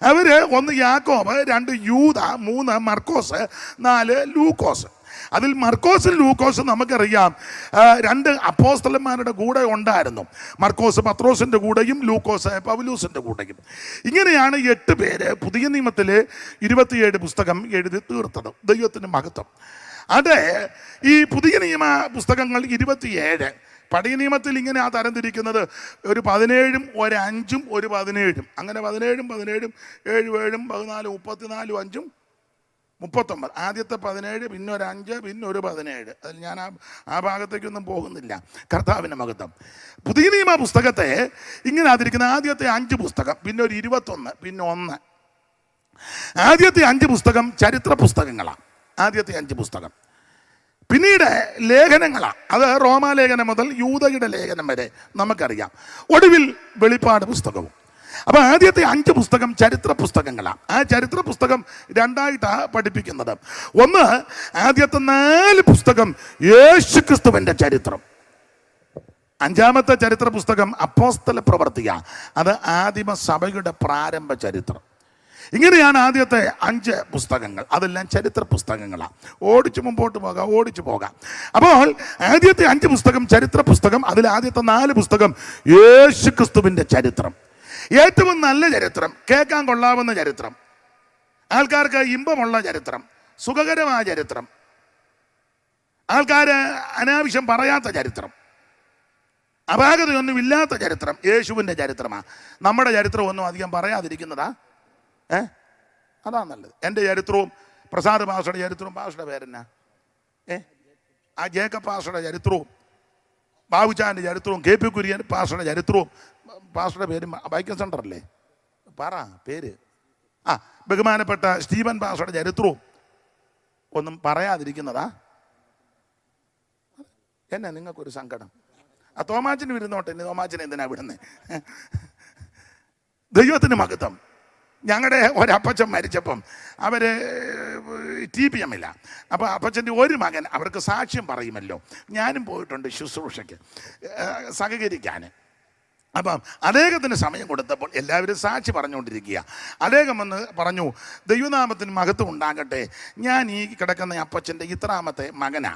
അവര് 1 യാക്കോബ്, 2 യൂദ, 3 മർക്കോസ്, 4 ലൂക്കോസ്. അതിൽ മർക്കോസും ലൂക്കോസും നമുക്കറിയാം രണ്ട് അപ്പോസ്തലന്മാരുടെ കൂടെ ഉണ്ടായിരുന്നു. മർക്കോസ് പത്രോസിൻ്റെ കൂടെയും ലൂക്കോസ് പൗലൂസിൻ്റെ കൂടെയും. ഇങ്ങനെയാണ് 8 പേര് പുതിയ നിയമത്തിലെ 27 പുസ്തകം എഴുതി തീർത്തത്. ദൈവത്തിന് മഹത്വം. അത് ഈ പുതിയ നിയമ പുസ്തകങ്ങൾ 27. പഴയ നിയമത്തിൽ ഇങ്ങനെ ആ തരംതിരിക്കുന്നത് ഒരു 17, ഒരു 5, ഒരു 17. അങ്ങനെ 17, 17, 7, 7, 14, 34, 5, 39. ആദ്യത്തെ 17, പിന്നെ ഒരു 5, പിന്നെ ഒരു 17. അതിൽ ഞാൻ ആ ഭാഗത്തേക്കൊന്നും പോകുന്നില്ല. കർത്താവിൻ്റെ മഹത്വം. പുതിയ നിയമ പുസ്തകത്തെ ഇങ്ങനെ ആദരിക്കുന്ന ആദ്യത്തെ 5 പുസ്തകം, പിന്നെ ഒരു 21, പിന്നെ 1. ആദ്യത്തെ 5 പുസ്തകം ചരിത്ര പുസ്തകങ്ങളാണ്. ആദ്യത്തെ 5 പുസ്തകം. പിന്നീട് ലേഖനങ്ങളാണ്. അത് റോമാലേഖനം മുതൽ യൂദയുടെ ലേഖനം വരെ നമുക്കറിയാം. ഒടുവിൽ വെളിപ്പാട് പുസ്തകവും. അപ്പൊ ആദ്യത്തെ 5 പുസ്തകം ചരിത്ര പുസ്തകങ്ങളാണ്. ആ ചരിത്ര പുസ്തകം 2ആയിട്ടാണ് പഠിപ്പിക്കുന്നത്. ഒന്ന്, ആദ്യത്തെ 4 പുസ്തകം യേശുക്രിസ്തുവിന്റെ ചരിത്രം. 5ാമത്തെ ചരിത്ര പുസ്തകം അപ്പോസ്തല പ്രവൃത്തിയാണ്. അത് ആദിമ സഭയുടെ പ്രാരംഭ ചരിത്രം. ഇങ്ങനെയാണ് ആദ്യത്തെ 5 പുസ്തകങ്ങൾ. അതെല്ലാം ചരിത്ര പുസ്തകങ്ങളാണ്. ഓടിച്ചു മുമ്പോട്ട് പോകാം. അപ്പോൾ ആദ്യത്തെ 5 പുസ്തകം ചരിത്ര പുസ്തകം. അതിൽ ആദ്യത്തെ 4 പുസ്തകം യേശുക്രിസ്തുവിന്റെ ചരിത്രം. ഏറ്റവും നല്ല ചരിത്രം, കേൾക്കാൻ കൊള്ളാവുന്ന ചരിത്രം, ആൾക്കാർക്ക് ഇമ്പമുള്ള ചരിത്രം, സുഖകരമായ ചരിത്രം, ആൾക്കാര് അനാവശ്യം പറയാത്ത ചരിത്രം, അപാകതയൊന്നും ഇല്ലാത്ത ചരിത്രം യേശുവിൻ്റെ ചരിത്രമാണ്. നമ്മുടെ ചരിത്രം ഒന്നും അധികം പറയാതിരിക്കുന്നതാ. അതാ നല്ലത്. എൻ്റെ ചരിത്രവും പ്രസാദ് പാഷയുടെ ചരിത്രവും, പാഷയുടെ പേരെന്നാ, ആ ജേക്കബ് പാഷയുടെ ചരിത്രവും, ബാബുചാൻ്റെ ചരിത്രവും, KP കുര്യൻ പാഷയുടെ ചരിത്രവും, പാഷയുടെ പേര് വൈക്കം സെൻ്ററല്ലേ, പറ പേര്, ബഹുമാനപ്പെട്ട സ്റ്റീവൻ പാഷയുടെ ചരിത്രവും ഒന്നും പറയാതിരിക്കുന്നതാ. എന്നാ നിങ്ങൾക്കൊരു സങ്കടം? ആ തോമാച്ചിന് വരുന്നോട്ടെ, തോമാച്ചിനെ എന്തിനാ വിടുന്നേ? ദൈവത്തിന് ഞങ്ങളുടെ ഒരപ്പച്ചൻ മരിച്ചപ്പം അവർ TPM ഇല്ല. അപ്പോൾ അപ്പച്ചൻ്റെ ഒരു മകൻ അവർക്ക് സാക്ഷ്യം പറയുമല്ലോ. ഞാനും പോയിട്ടുണ്ട് ശുശ്രൂഷയ്ക്ക് സഹകരിക്കാൻ. അപ്പം അദ്ദേഹത്തിന് സമയം കൊടുത്തപ്പോൾ എല്ലാവരും സാക്ഷി പറഞ്ഞുകൊണ്ടിരിക്കുക. അദ്ദേഹം വന്ന് പറഞ്ഞു, ദൈവനാമത്തിന് മഹത്വം ഉണ്ടാകട്ടെ, ഞാൻ ഈ കിടക്കുന്ന അപ്പച്ചൻ്റെ ഇത്രാമത്തെ മകനാ.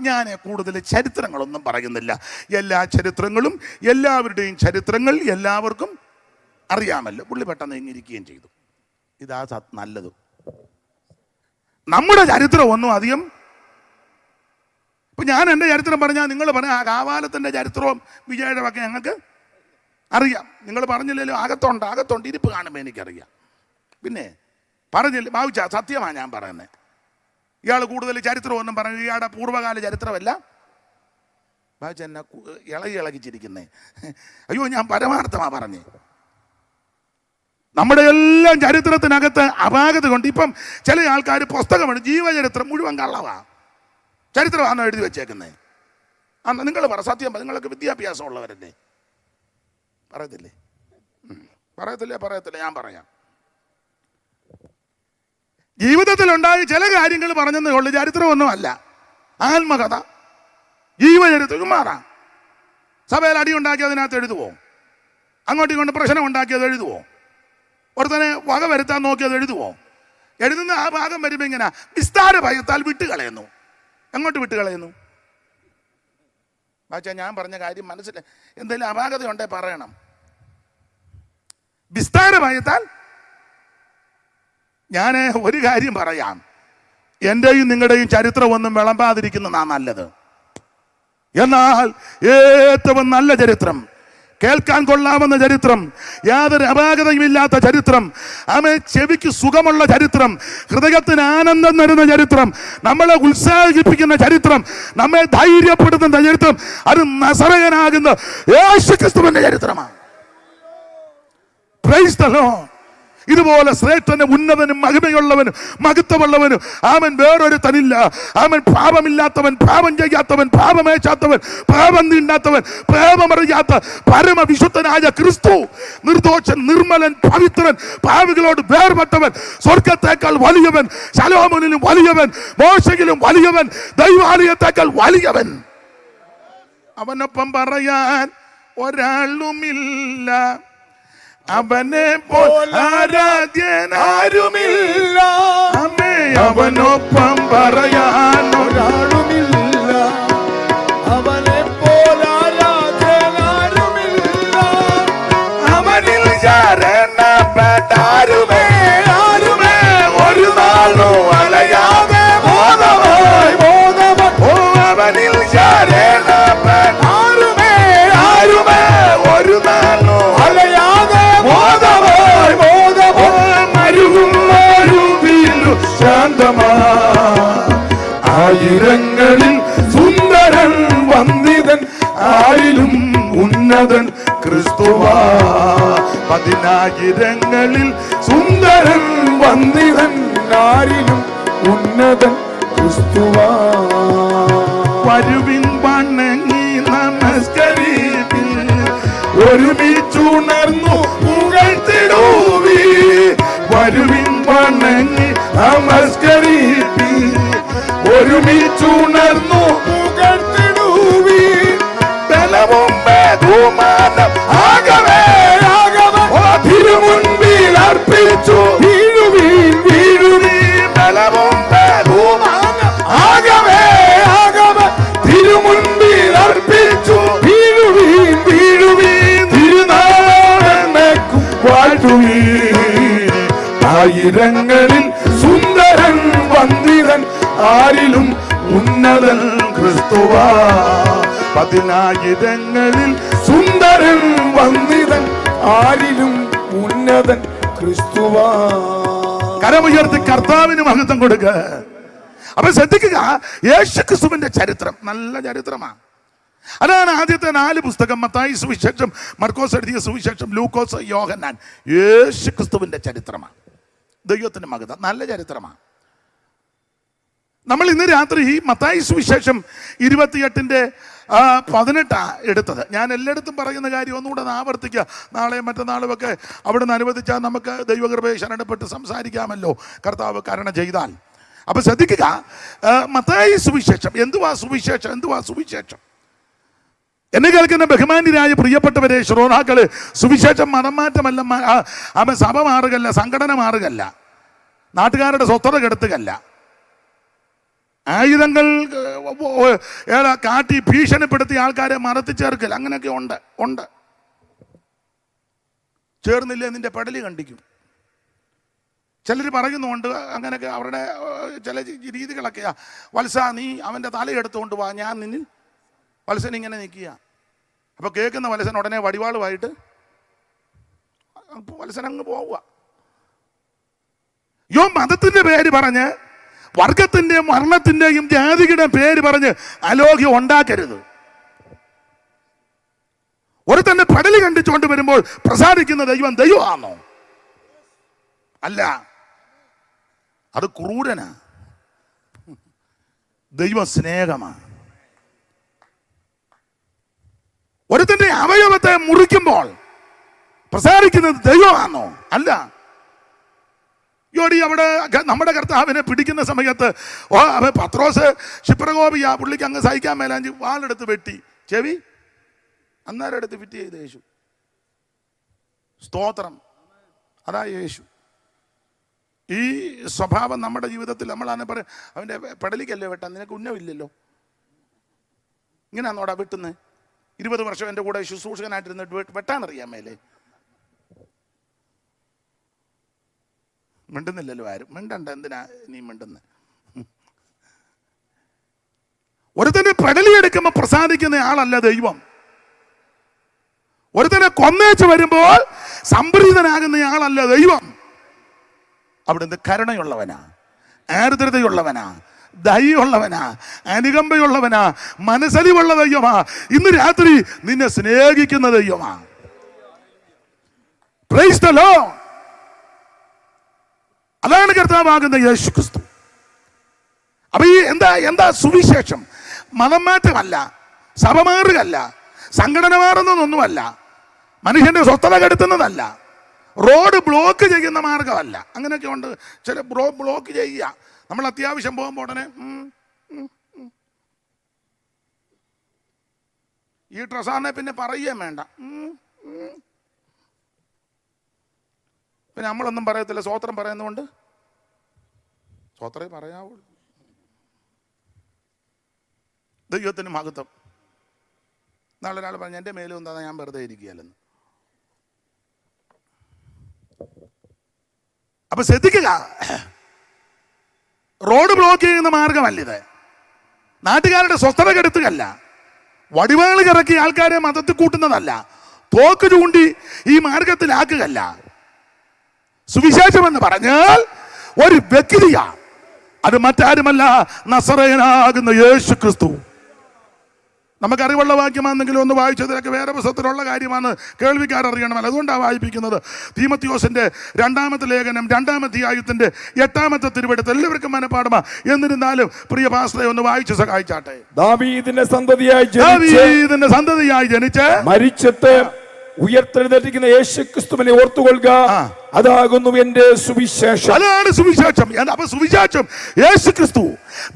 ഞാൻ കൂടുതൽ ചരിത്രങ്ങളൊന്നും പറയുന്നില്ല. എല്ലാ ചരിത്രങ്ങളും, എല്ലാവരുടെയും ചരിത്രങ്ങൾ എല്ലാവർക്കും അറിയാമല്ലോ. പുള്ളി പെട്ടെന്ന് ഇങ്ങിരിക്കുകയും ചെയ്തു. ഇതാ നല്ലത്. നമ്മുടെ ചരിത്രം ഒന്നും അധികം, ഇപ്പം ഞാൻ എൻ്റെ ചരിത്രം പറഞ്ഞാൽ നിങ്ങൾ പറഞ്ഞ ആ കാവാലത്തിൻ്റെ ചരിത്രവും വിജയുടെ ഒക്കെ ഞങ്ങൾക്ക് അറിയാം. നിങ്ങൾ പറഞ്ഞില്ലല്ലോ, അകത്തുണ്ട് ഇരിപ്പ് കാണുമ്പോൾ എനിക്കറിയാം. പിന്നെ പറഞ്ഞില്ല ബാബുച്ച, സത്യമാണ് ഞാൻ പറയുന്നത്. ഇയാൾ കൂടുതൽ ചരിത്രമൊന്നും പറഞ്ഞു, ഇയാളുടെ പൂർവ്വകാല ചരിത്രമല്ല. ബാബുച്ച എന്നെ ഇളകിച്ചിരിക്കുന്നേ. അയ്യോ, ഞാൻ പരമാർത്ഥമാണ് പറഞ്ഞേ. നമ്മുടെ എല്ലാം ചരിത്രത്തിനകത്ത് അപാകത കൊണ്ട് ഇപ്പം ചില ആൾക്കാർ പുസ്തകമാണ്, ജീവചരിത്രം മുഴുവൻ കള്ളവാ, ചരിത്രമാണോ എഴുതി വെച്ചേക്കുന്നത്? നിങ്ങൾ പറ, സത്യം പറ. നിങ്ങൾക്ക് വിദ്യാഭ്യാസം ഉള്ളവരല്ലേ? പറയത്തില്ലേ? പറയത്തില്ല, ഞാൻ പറയാം. ജീവിതത്തിലുണ്ടായ ചില കാര്യങ്ങൾ പറഞ്ഞെന്നേ ഉള്ളു, ചരിത്രമൊന്നുമല്ല. ആത്മകഥ, ജീവചരിത്രം മാറാം. സഭയിൽ അടി ഉണ്ടാക്കി അതിനകത്ത് എഴുതുവോ? അങ്ങോട്ടും ഇങ്ങോട്ട് പ്രശ്നം ഉണ്ടാക്കിയത് എഴുതുവോ? ഒരുത്തനെ വക വരുത്താൻ നോക്കിയത് എഴുതുവോ? എഴുതുന്ന ആ ഭാഗം വരുമ്പോൾ ഇങ്ങനെ വിസ്താര ഭയത്താൽ വിട്ടുകളയുന്നു. എങ്ങോട്ട് വിട്ടുകളയുന്നു? പക്ഷേ ഞാൻ പറഞ്ഞ കാര്യം മനസ്സിലായി. എന്തെങ്കിലും അപാകത ഉണ്ടേ പറയണം. വിസ്താര ഭയത്താൽ ഞാൻ ഒരു കാര്യം പറയാം, എൻ്റെയും നിങ്ങളുടെയും ചരിത്രം ഒന്നും വിളമ്പാതിരിക്കുന്നതാണ് നല്ലത്. എന്നാൽ ഏറ്റവും നല്ല ചരിത്രം, കേൾക്കാൻ കൊള്ളാവുന്ന ചരിത്രം, യാതൊരു അപാകതയുമില്ലാത്ത ചരിത്രം, ചെവിക്ക് സുഖമുള്ള ചരിത്രം, ഹൃദയത്തിന് ആനന്ദം തരുന്ന ചരിത്രം, നമ്മളെ ഉത്സാഹിപ്പിക്കുന്ന ചരിത്രം, നമ്മെ ധൈര്യപ്പെടുത്തുന്ന ചരിത്രം, അത് നസറയനാകുന്ന യേശുക്രിസ്തുവിന്റെ ചരിത്രമാണ്. Praise the Lord. ഇതുപോലെ ശ്രേഷ്ഠനും ഉന്നതനും മഹിമയുള്ളവനും മഹത്വമുള്ളവനും അവൻ വേറൊരുത്തനില്ല. അവൻ പാപമില്ലാത്തവൻ, പാപം ചെയ്യാത്തവൻ, പാപമേച്ചാത്തവൻ, പാപം തീണ്ടാത്തവൻ, പാപമറിയാത്ത പരമവിശുദ്ധനായ ക്രിസ്തു, നിർദോഷൻ, നിർമ്മലൻ, പവിത്രൻ, പാപികളോട് വേർപെട്ടവൻ, സ്വർഗത്തേക്കാൾ വലിയവൻ, ശലോമോനിലും വലിയവൻ, മോശയിലും വലിയവൻ, ദൈവാലയത്തേക്കാൾ വലിയവൻ. അവനൊപ്പം പറയാൻ ഒരാളുമില്ല. അവനെ പോൽ ആരാധ്യനാരുമില്ല, അമ്മേ അവനൊപ്പം പറയാൻ ഒരാളുമില്ല. അവനെ പോൽ ആരാധ്യനാരുമില്ല, അവനിൽ ശരണപ്പെട്ടാരുമേ ആരുമേ ഒരു നാളും അലയാതെ ബോധമായി ഓ അവനിൽ ശരണപ്പെട്ടാരുമേ ആരുമേ ഒരു നാളും അലയാതെ ബോധമായി മരുകും ശാന്തമാ ആയിരങ്ങളിൽ സുന്ദരൻ വന്ദിതൻ ആരിലും ഉന്നതൻ ക്രിസ്തുവാ. പതിനായിരങ്ങളിൽ സുന്ദരൻ വന്ദിതൻ ആരിലും ഉന്നതൻ ക്രിസ്തുവാ. വരുവിൻ വണങ്ങി നമസ്കരിപ്പിൻ, ഒരുമിച്ചുണർന്നു പുകഴ്ത്തിടുവീ. വരുവിൻ വണങ്ങി നമസ്കരിപ്പിൻ, ഒരുമിച്ചുണർന്നു പുകഴ്ത്തിടുവീ. ബലവും ബഹുമാനം ആകവേ തിരുമുൻപിൽ അർപ്പിച്ചു വീഴുവീൻ വീഴുവീൻ. ബലവും ബഹുമാനം ആകവേ തിരുമുൻപിൽ അർപ്പിച്ചു വീഴുവീൻ വീഴുവീൻ. തിരുനാമം വാഴ്ത്തുവീൻ. ആയിരങ്ങളിൽ സുന്ദരൻ വന്ദിതൻ ആരിലും ഉന്നതൻ ക്രിസ്തുവാ. പതിനായിരങ്ങളിൽ സുന്ദരൻ വന്ദിതൻ ആരിലും ഉന്നതൻ ക്രിസ്തുവാ. കരമുയർത്തി കർത്താവിന് മഹത്വം കൊടുക്കുക. അപ്പൊ ശ്രദ്ധിക്കുക, യേശുക്രിസ്തുവിന്റെ ചരിത്രം നല്ല ചരിത്രമാണ്. അതാണ് ആദ്യത്തെ 4 പുസ്തകം, മത്തായി സുവിശേഷം, മർക്കോസ് എഴുതിയ സുവിശേഷം, ലൂക്കോസ്, യോഹന്നാൻ. യേശുക്രിസ്തുവിന്റെ ചരിത്രമാണ്. ദൈവത്തിന്റെ മഹത്വം നല്ല ചരിത്രമാണ്. നമ്മൾ ഇന്ന് രാത്രി മത്തായി സുവിശേഷം 28:18 എടുത്തത്. ഞാൻ എല്ലായിടത്തും പറയുന്ന കാര്യം ഒന്നുകൂടെ ആവർത്തിക്കുക. നാളെയും മറ്റന്നാളും ഒക്കെ അവിടുന്ന് അനുവദിച്ചാൽ നമുക്ക് ദൈവകൃപയെ ശരണപ്പെട്ട് സംസാരിക്കാമല്ലോ, കർത്താവ് കരുണ ചെയ്താൽ. അപ്പൊ ശ്രദ്ധിക്കുക, മത്തായി സുവിശേഷം എന്തുവാ സുവിശേഷം? എന്തുവാ സുവിശേഷം? എന്നെ കേൾക്കുന്ന ബഹുമാന്യരായ പ്രിയപ്പെട്ടവരെ, ശ്രോതാക്കള്, സുവിശേഷം മതം മാറ്റമല്ല, സഭ മാറുകല്ല, സംഘടന മാറുകല്ല, നാട്ടുകാരുടെ സ്വത്തത കെടുത്തുകല്ല, ആയുധങ്ങൾ കാട്ടി ഭീഷണിപ്പെടുത്തിയ ആൾക്കാരെ മറത്തി ചേർക്കൽ. അങ്ങനെയൊക്കെ ഉണ്ട്. ചേർന്നില്ലേ നിന്റെ പെടലി കണ്ടിക്കും. ചിലർ പറയുന്നുണ്ട് അങ്ങനെയൊക്കെ, അവരുടെ ചില രീതികളൊക്കെയാ. വത്സ, നീ അവൻ്റെ തലയെടുത്തുകൊണ്ട് വാ, ഞാൻ നിന്നിൽ. വത്സൻ ഇങ്ങനെ നിൽക്കുക. അപ്പൊ കേൾക്കുന്ന വത്സൻ ഉടനെ വടിവാളുമായിട്ട് വത്സൻ അങ്ങ് പോവുക. മതത്തിന്റെ പേര് പറഞ്ഞ്, വർഗത്തിന്റെയും വർണ്ണത്തിന്റെയും ജാതിയുടെ പേര് പറഞ്ഞ് അലോഗ്യം ഉണ്ടാക്കരുത്. ഒരു തന്നെ പടലി കണ്ടിച്ചുകൊണ്ട് വരുമ്പോൾ പ്രസാദിക്കുന്ന ദൈവമാണോ? അല്ല, അത് ക്രൂരനാ. ദൈവ സ്നേഹമാണ്. ഒരുത്തന്റെ അവയവത്തെ മുറിക്കുമ്പോൾ പ്രസാദിക്കുന്നത് ദൈവമാണോ? അല്ല. അവിടെ നമ്മുടെ കർത്താവിനെ പിടിക്കുന്ന സമയത്ത് പത്രോസ് ക്ഷിപ്രകോപിയാ, പുള്ളിക്ക് അങ്ങ് സഹിക്കാൻ മേലാഞ്ചി വാളെടുത്ത് വെട്ടി ചെവി അന്നേരം എടുത്ത് ഫിറ്റ് ചെയ്ത് യേശു. സ്തോത്രം. അതാ യേശു. ഈ സ്വഭാവം നമ്മുടെ ജീവിതത്തിൽ നമ്മളാണ് പറയാം, അവൻ്റെ പെടലിക്കല്ലേ വെട്ടാൻ, നിനക്ക് ഉന്നമില്ലല്ലോ, ഇങ്ങനെയാണോടാ വെട്ടുന്നത്? 20 വർഷം എൻ്റെ കൂടെ ശുശ്രൂഷകനായിട്ടിരുന്നിട്ട് വെട്ടാനറിയാൻ മേലേ? മിണ്ടുന്നില്ലല്ലോ ആരും. മിണ്ടണ്ട, എന്തിനാ നീ മിണ്ടുന്നത്? ഒരുത്തനെ പെടലിയെടുക്കുമ്പോൾ പ്രസാദിക്കുന്ന ആളല്ല ദൈവം. ഒരുത്തനെ കൊന്നേച്ച് വരുമ്പോൾ സംപ്രീതനാകുന്ന ആളല്ല ദൈവം. അവിടുന്ന് കരുണയുള്ളവനാ, ആർദ്രതയുള്ളവനാ, ദയുള്ളവനാ, അനുകമ്പയുള്ളവനാ, മനസ്സലിവുള്ള ദൈവമാ. ഇന്ന് രാത്രി നിന്നെ സ്നേഹിക്കുന്ന ദൈവമാ. Praise the Lord. അതാണ് കർത്താവാകുന്ന യേശുക്രിസ്തു. അപ്പൊ ഈ എന്താ സുവിശേഷം? മതം മാറ്റമല്ല, സഭ മാറുകയല്ല, സംഘടന മാറുന്നതൊന്നുമല്ല, മനുഷ്യന്റെ സ്വസ്ഥത കെടുത്തുന്നതല്ല, റോഡ് ബ്ലോക്ക് ചെയ്യുന്ന മാർഗമല്ല. അങ്ങനെയൊക്കെ ഉണ്ട്. ചില ബ്ലോക്ക് ചെയ്യുക. നമ്മൾ അത്യാവശ്യം പോകുമ്പോൾ ഉടനെ ഈ ട്രസാറിനെ പിന്നെ പറയുകയും വേണ്ട. പിന്നെ നമ്മളൊന്നും പറയത്തില്ല, സ്വോത്രം പറയുന്നതുകൊണ്ട് സ്വോത്രേ പറയാവുള്ളൂ. ദൈവത്തിന് മഹത്വം. നാളെ ഒരാൾ പറഞ്ഞു എൻ്റെ മേലും എന്താ ഞാൻ വെറുതെ ഇരിക്കുകയല്ലെന്ന്. അപ്പൊ ശ്രദ്ധിക്കുക, റോഡ് ബ്ലോക്ക് ചെയ്യുന്ന മാർഗമല്ലിത്. നാട്ടുകാരുടെ സ്വസ്ഥത കെടുത്തുകയല്ല, വടിവാള് കിറക്കി ആൾക്കാരെ മതത്തിൽ കൂട്ടുന്നതല്ല, തോക്ക് ചൂണ്ടി ഈ മാർഗത്തിലാക്കുകയല്ല. സുവിശേഷം എന്ന് പറഞ്ഞാൽ ഒരു വ്യക്തിയാ, അത് മറ്റാരുമല്ല, നസറേയനാകുന്ന യേശു ക്രിസ്തു. നമുക്ക് അറിവുള്ള വാക്യമാണെങ്കിലും ഒന്ന് വായിച്ചതിലൊക്കെ വേറെ പുസ്തകത്തിലുള്ള കാര്യമാണ്, കേൾവിക്കാരറിയണമല്ലോ. അതുകൊണ്ടാണ് വായിപ്പിക്കുന്നത്. തീമോഥെയോസിന്റെ 2-ാമത്തെ ലേഖനം 2-ാം അധ്യായത്തിന്റെ 8-ാമത്തെ തിരുവെടുത്ത് എല്ലാവർക്കും മനപ്പാടമാ. എന്നിരുന്നാലും പ്രിയ പാസ്റ്ററെ ഒന്ന് വായിച്ച് സഹായിച്ചാട്ടെ. ദാവീദിന്റെ സന്തതിയായി ജനിച്ച് മരിച്ചിട്ട് ഉയർത്തെഴുന്നേൽക്കുന്ന യേശുക്രിസ്തുവിനെ ഓർത്തുകൊള്ളുക, അതാകുന്നു എന്റെ സുവിശേഷം. അതാണ് സുവിശേഷം. അപ്പൊ സുവിശേഷം യേശു ക്രിസ്തു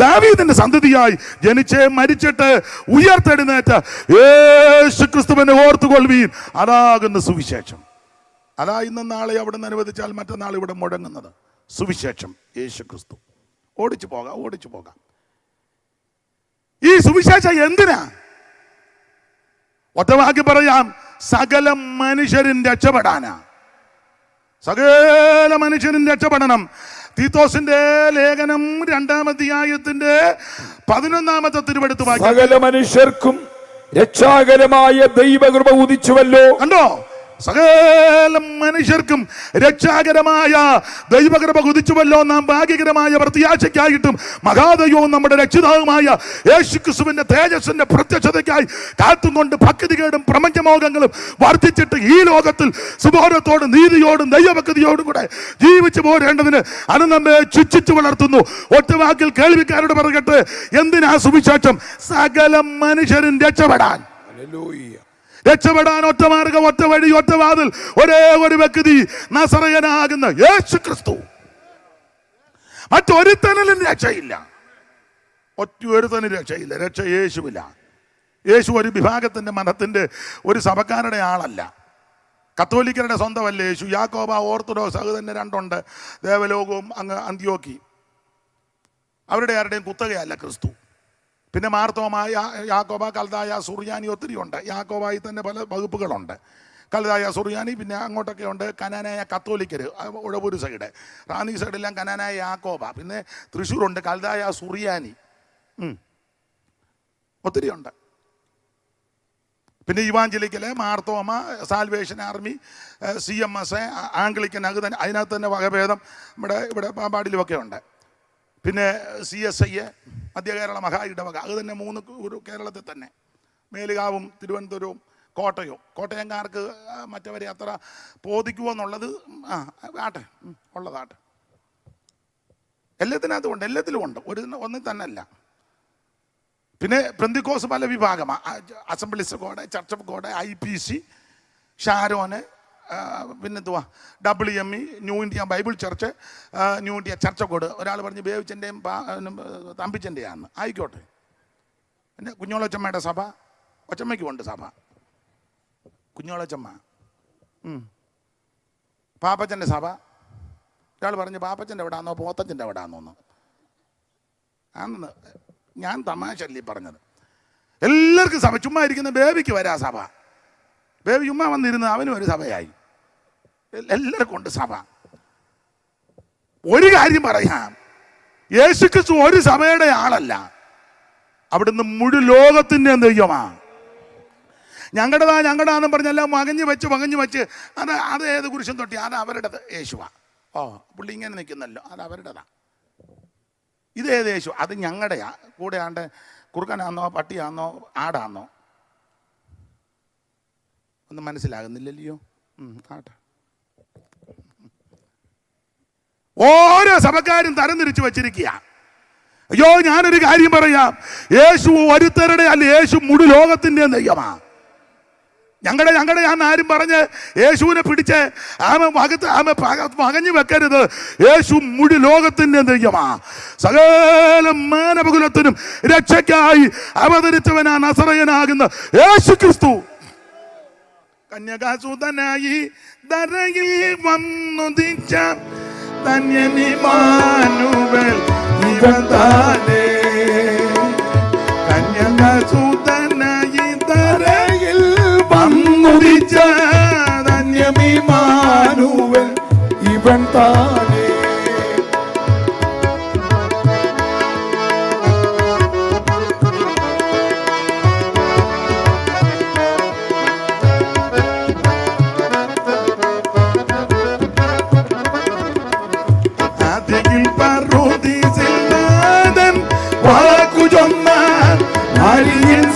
ദാവീദിന്റെ സന്തതിയായി ജനിച്ച് മരിച്ചിട്ട് ഉയർത്തെഴുന്നേറ്റ യേശു ക്രിസ്തുവിനെ ഓർത്തുകൊള്ളുവീൻ, അതാകുന്നു സുവിശേഷം. അതാ ഇന്നും നാളെ അവിടെ നിന്ന് അനുവദിച്ചാൽ മറ്റന്നാൾ ഇവിടെ മുഴങ്ങുന്നത് സുവിശേഷം യേശു ക്രിസ്തു. ഓടിച്ചു പോകാം. ഈ സുവിശേഷം എന്തിനാ? ഒറ്റവാക്കി പറയാം, സകല മനുഷ്യരും രക്ഷപ്പെടാനാ. സകല മനുഷ്യരും രക്ഷപ്പെടണം. തീത്തോസിന്റെ ലേഖനം 2-ാം അധ്യായത്തിന്റെ 11-ാമത്തെ തിരുവെടുത്ത് വായിക്കാം. സകല മനുഷ്യർക്കും രക്ഷാകരമായ ദൈവകൃപ ഉദിച്ചുവല്ലോ. കണ്ടോ? സകല മനുഷ്യർക്കും രക്ഷാകരമായ ദൈവകൃപ കുതിച്ചുവല്ലോ. നാം ഭാഗ്യകരമായ പ്രത്യാശയ്ക്കായിട്ടും മഹാദൈവവും നമ്മുടെ രക്ഷിതാവുമായ യേശുക്രിസ്തുവിന്റെ തേജസ്സിന്റെ പ്രത്യക്ഷതയ്ക്കായി കാത്തുകൊണ്ട് ഭക്തികേടും പ്രപഞ്ചമോഹങ്ങളും വർദ്ധിച്ചിട്ട് ഈ ലോകത്തിൽ സുബോധത്തോടും നീതിയോടും ദൈവഭക്തിയോടും കൂടെ ജീവിച്ചു പോരേണ്ടതിന് അത് നമ്മെ ചുറ്റിച്ചു വളർത്തുന്നു. ഒറ്റവാക്കിൽ കേൾവിക്കാരോട് പറയട്ടെ, എന്തിനാ സുവിശേഷം? സകല മനുഷ്യരും രക്ഷപ്പെടാൻ. രക്ഷപ്പെടാൻ ഒറ്റ മാർഗം, ഒറ്റ വഴി, ഒറ്റ വാതിൽ, ഒരേ ഒരു വ്യക്തി, നസറയനാകുന്ന യേശു ക്രിസ്തു. മറ്റൊരുത്തനും രക്ഷയില്ല. ഒറ്റൊരുത്തനും രക്ഷയില്ല. രക്ഷ യേശുവില്ല. യേശു ഒരു വിഭാഗത്തിന്റെ മതത്തിന്റെ ഒരു സഭക്കാരുടെ ആളല്ല. കത്തോലിക്കരുടെ സ്വന്തമല്ല യേശു. യാക്കോബ, ഓർത്തഡോക്സ്, അത് തന്നെ രണ്ടുണ്ട്. ദേവലോകവും അങ്ങ് അന്ത്യോക്കി, അവരുടെ ആരുടെയും കുത്തകയല്ല ക്രിസ്തു. പിന്നെ മാർത്തോമായ, യാക്കോബ, കൽദായ, സുറിയാനി ഒത്തിരി ഉണ്ട്. യാക്കോബായി തന്നെ പല വകുപ്പുകളുണ്ട്. കൽദായ, സുറിയാനി, പിന്നെ അങ്ങോട്ടൊക്കെ ഉണ്ട് കനാനായ കത്തോലിക്കർ, ഉഴവൂർ സൈഡ്, റാന്നി സൈഡെല്ലാം കനാനായ യാക്കോബ. പിന്നെ തൃശ്ശൂരുണ്ട് കൽദായ, സുറിയാനി, ഒത്തിരി ഉണ്ട്. പിന്നെ evangelical, Marthoma, Salvation Army, CMS, Anglican, അതിനകത്ത് തന്നെ വകഭേദം ഇവിടെ പാമ്പാടിലുമൊക്കെ ഉണ്ട്. പിന്നെ CSI, മധ്യ കേരള മഹാ ഇടവക, അത് തന്നെ 3 ഒരു കേരളത്തിൽ തന്നെ. മേലുകാവും തിരുവനന്തപുരവും കോട്ടയംകാർക്ക് മറ്റവരെ അത്ര ബോധിക്കുമോ എന്നുള്ളത് ആട്ടെ, ഉള്ളതാട്ടെ. എല്ലാത്തിനകത്തും ഉണ്ട്, എല്ലാത്തിലും ഉണ്ട്, ഒന്നും തന്നെ അല്ല. പിന്നെ പെന്തിക്കോസ് പല വിഭാഗമാണ്. Assemblies of God, church of God, IPC, ഷാരോന്, പിന്നെന്തുവാ WME, new India Bible church, new India church of God. ഒരാൾ പറഞ്ഞ് ബേവിച്ചൻ്റെയും തമ്പിച്ചൻ്റെയാന്ന്. ആയിക്കോട്ടെ. പിന്നെ കുഞ്ഞോളച്ചമ്മയുടെ സഭ, ഒച്ചമ്മയ്ക്കുമുണ്ട് സഭ, കുഞ്ഞോളച്ചമ്മ. പാപ്പച്ചൻ്റെ സഭ. ഒരാൾ പറഞ്ഞ് പാപ്പച്ചൻ്റെ എവിടാന്നോ പോത്തച്ചൻ്റെ എവിടാന്നോന്ന്. ആണെന്ന് ഞാൻ തമാശല്ലേ പറഞ്ഞത്. എല്ലാവർക്കും സഭ. ചുമ്മാ ഇരിക്കുന്ന ബേബിക്ക് വരാ സഭ. ബേബി ചുമ്മാ വന്നിരുന്ന് അവനും ഒരു സഭയായി. എല്ലാവർക്കും ഉണ്ട് സഭ. ഒരു കാര്യം പറയാം, യേശുക്രിസ്തു ഒരു സഭയുടെ ആളല്ല. അവിടുന്ന് മുഴു ലോകത്തിൻ്റെ ദൈവമാ. ഞങ്ങളുടെതാന്നും പറഞ്ഞെല്ലാം വകഞ്ഞു വെച്ച് അത് ഏത് കുരിശും തൊട്ടി അത് അവരുടേത് യേശുവാ. പുള്ളി ഇങ്ങനെ നിൽക്കുന്നല്ലോ, അത് അവരുടേതാ. ഇതേത് യേശു? അത് ഞങ്ങളുടെയാ. കൂടെ ആണ്ട് കുറുക്കനാന്നോ പട്ടിയാന്നോ ആടാന്നോ ഒന്നും മനസ്സിലാകുന്നില്ലല്ലോ. ആട്ടെ. ഓരോ സഭക്കാരും തരംതിരിച്ചു വച്ചിരിക്കുക. അയ്യോ, ഞാനൊരു കാര്യം പറയാം, യേശു ഒരുത്തരുടെ അല്ല, യേശു മുഴു ലോകത്തിൻ്റെ ദൈവമാ. ഞങ്ങളുടെ ആരും പറഞ്ഞ് യേശുവിനെ പിടിച്ച് മകഞ്ഞു വെക്കരുത്. യേശു മുഴു ലോകത്തിൻ്റെ ദൈവമാ. സകല മാനവകുലത്തിനും രക്ഷയ്ക്കായി അവതരിച്ചവനാ നസറയനാകുന്ന യേശു ക്രിസ്തു. കന്യകാസുതനായി ധരയിൽ വന്നുദിച്ച ധന്യനിമാനുവൽ ഇവൻ താനേ. കന്യകാസുതനായി ധരയിൽ വന്നുദിച്ച ധന്യനിമാനുവൽ ഇവൻ താനേ.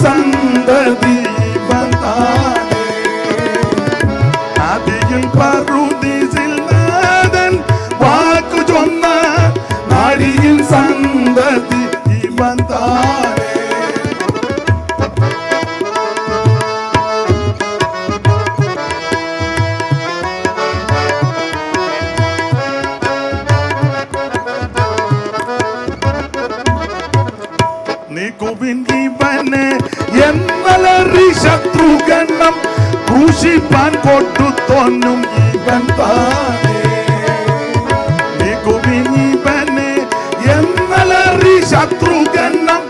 സന്തതി വന്താനേ. ആദിയിൽ പറുദീസിൽ നാഥൻ വാക്കു ചൊന്ന നാരിയിൽ സന്തതി വന്താനേ. നീക്കുവിൻ ഇവനെ എന്നലറി ശത്രുഗണം ക്രൂശിപ്പാൻ കൊടുത്തോന്നും ഇവൻ താനേ. നീക്കുവിൻ ഇവനെ എന്നലറി ശത്രുഗണം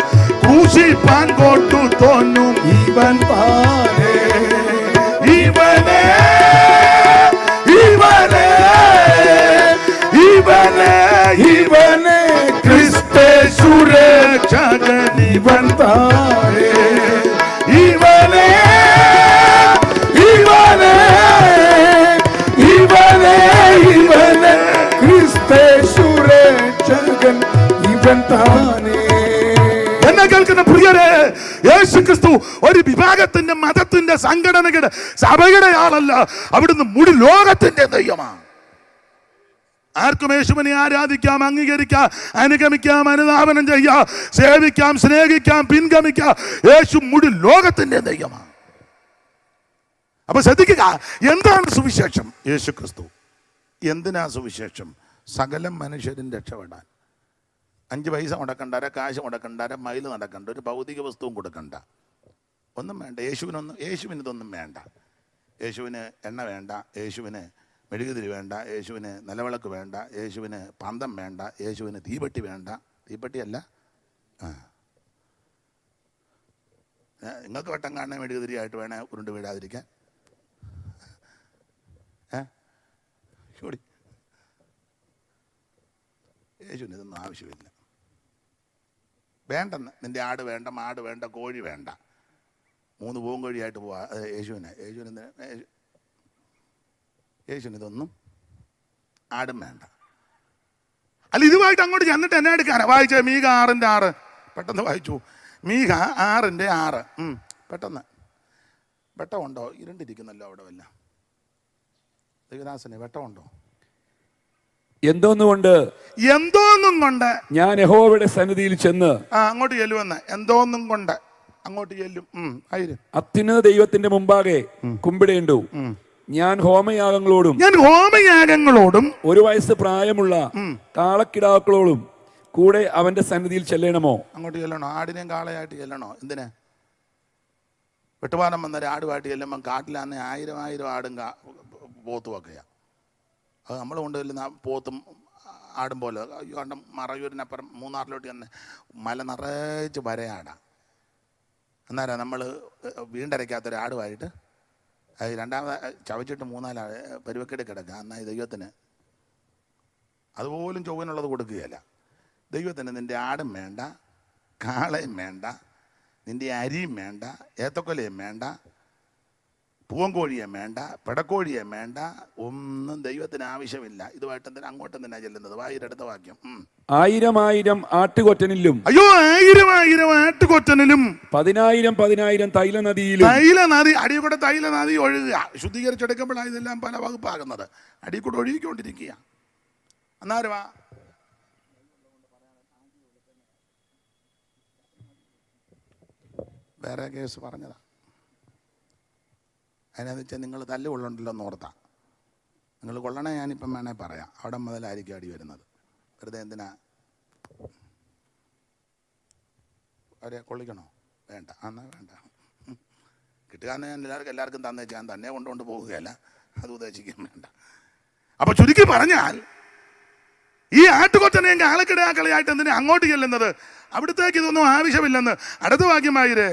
ക്രൂശിപ്പാൻ കൊടുത്തോന്നും ഇവൻ താനേ. ഇവനെ ഇവനെ ഇവനെ ഇവനെ ക്രിസ്തേശു രക്ഷകൻ ഇവൻ താനേ. ഇവനെ ഇവനെ ഇവനെ ഇവനെ ക്രിസ്തേശു രക്ഷകൻ ഇവൻ താനേ. എന്നെ കേൾക്കുന്ന പ്രിയരെ, യേശു ക്രിസ്തു ഒരു വിഭാഗത്തിന്റെ മതത്തിന്റെ സംഘടനയുടെ സഭയുടെ ആളല്ല. അവിടുന്ന് മുഴു ലോകത്തിന്റെ ദൈവമാണ്. ആർക്കും യേശുവിനെ ആരാധിക്കാം, അംഗീകരിക്കാം, അനുഗമിക്കാം, അനുധാവനം ചെയ്യാം, സേവിക്കാം, സ്നേഹിക്കാം, പിൻഗമിക്കാം. യേശു മുഴു ലോകത്തിന്റെ ദൈവമാണ്. അപ്പൊ ശ്രദ്ധിക്കുക, എന്താണ് സുവിശേഷം? യേശു ക്രിസ്തു. എന്തിനാ സുവിശേഷം? സകലം മനുഷ്യരും രക്ഷപ്പെടാൻ. 5 പൈസ മുടക്കണ്ട, കാശ് മുടക്കണ്ട, മൈൽ നടക്കണ്ട, ഒരു ഭൗതിക വസ്തുവും കൊടുക്കണ്ട, ഒന്നും വേണ്ട. യേശുവിന് ഇതൊന്നും വേണ്ട. യേശുവിന് എണ്ണ വേണ്ട, യേശുവിന് മെഴുകുതിരി വേണ്ട, യേശുവിന് നിലവിളക്ക് വേണ്ട, യേശുവിന് പന്തം വേണ്ട, യേശുവിന് തീപ്പെട്ടി വേണ്ട. തീപ്പെട്ടിയല്ല, നിങ്ങൾക്ക് വട്ടം കാണുന്ന മെഴുകുതിരിയായിട്ട് വേണേ ഉരുണ്ട് വീഴാതിരിക്കാൻ. യേശുവിന് ഇതൊന്നും ആവശ്യമില്ല. വേണ്ടെന്ന്. നിന്റെ ആട് വേണ്ട, മാട് വേണ്ട, കോഴി വേണ്ട, 3 പൂങ്കോഴിയായിട്ട് പോവാ. യേശുവിന് ഇതൊന്നും ആടും വേണ്ട. അല്ല, ഇതുമായിട്ട് അങ്ങോട്ട് ചെന്നിട്ട് എന്നെ എടുക്കാനാ? വായിച്ച മീക 6:6 പെട്ടെന്ന് വായിച്ചു. മീക 6:6 പെട്ടെന്ന്. വെട്ടമുണ്ടോ? ഇരുണ്ടിരിക്കുന്നല്ലോ അവിടെ വല്ല. ദേവദാസനെ വെട്ടമുണ്ടോ? എന്തോന്നും കൊണ്ട് ഞാൻ യഹോവയുടെ സന്നിധിയിൽ ചെന്ന് അങ്ങോട്ട് ചെല്ലുവെന്ന്. എന്തോന്നും കൊണ്ട് അങ്ങോട്ട് ചെല്ലും. അത്യുന്നത ദൈവത്തിന്റെ മുമ്പാകെ കുമ്പിടേണ്ടു. ഞാൻ ഹോമയാഗങ്ങളോടും 1 വയസ്സ് പ്രായമുള്ള കാളക്കിടാക്കളോടും കൂടെ അവന്റെ സന്നിധിയിൽ ചെല്ലണമോ? അങ്ങോട്ട് ചെല്ലണോ? ആടിനെയും കാളയായിട്ട് ചെല്ലണോ? എന്തിനാ? വെട്ടുപാലം വന്നൊരു ആടുമായിട്ട് ചെല്ലുമ്പം കാട്ടിലാന്ന് 1000 ആടും പോത്തും ഒക്കെയാണ്. അത് നമ്മൾ കൊണ്ടുവരുന്ന പോത്തും ആടും പോലെ കണ്ട മറയൂരിനപ്പുറം മൂന്നാറിലോട്ട് തന്നെ മല നിറച്ച് വരയാടാം. അന്നേരം നമ്മൾ വീണ്ടരയ്ക്കാത്തൊരു ആടുമായിട്ട് അത് രണ്ടാമത് ചവച്ചിട്ട് 3-4 പരുവക്കെട് കിടക്കുക. എന്നാൽ ദൈവത്തിന് അതുപോലും ചൊവ്വനുള്ളത് കൊടുക്കുകയല്ല. ദൈവത്തിന് നിൻ്റെ ആടും വേണ്ട, കാളയും വേണ്ട, നിൻ്റെ അരിയും വേണ്ട, ഏത്തക്കൊലയും വേണ്ട, പൂവൻകോഴിയെ വേണ്ട, പെടക്കോഴിയെ വേണ്ട, ഒന്നും ദൈവത്തിന് ആവശ്യമില്ല. ഇതുമായിട്ട് എന്തിനാ അങ്ങോട്ടും തന്നെ ചെല്ലുന്നത്? വായിരടുത്ത വാക്യം. 1000 ആട്ടുകൊറ്റനിലും 1000 ആട്ടുകൊറ്റനിലും 10,000 തൈലനദിയിലും. തൈലനദി, അടിയിൽ കൂടെ തൈലനദി ഒഴുകുക. ശുദ്ധീകരിച്ചെടുക്കുമ്പോഴാണ് ഇതെല്ലാം പല വകുപ്പാകുന്നത്. അടിയിൽ കൂടെ ഒഴുകിക്കൊണ്ടിരിക്കുക. അന്നാരുവാ വേറെ കേസ് പറഞ്ഞതാ. അതിനെന്ന് വെച്ചാൽ നിങ്ങൾ തല്ലുകൊള്ളുണ്ടല്ലോ എന്ന് ഓർത്താ. നിങ്ങൾ കൊള്ളണേ ഞാനിപ്പം വേണേ പറയാം. അവിടെ മുതലായിരിക്കും അടി വരുന്നത്. വെറുതെ എന്തിനാ അവരെ കൊള്ളിക്കണോ? വേണ്ട, എന്നാൽ വേണ്ട. കിട്ടുകാന്ന് ഞാൻ എല്ലാവർക്കും തന്നെ ഞാൻ തന്നെ കൊണ്ടുകൊണ്ട് പോകുകയല്ല, അത് ഉദ്ദേശിക്കാൻ വേണ്ട. അപ്പൊ ചുരുക്കി പറഞ്ഞാൽ ഈ ആട്ടുകൊറ്റനെയും കാളക്കിടയാക്കളയായിട്ട് എന്തിനാ അങ്ങോട്ട് ചെല്ലുന്നത്? അവിടത്തേക്ക് ഇതൊന്നും ആവശ്യമില്ലെന്ന്. അടുത്ത വാക്യമായിരേ,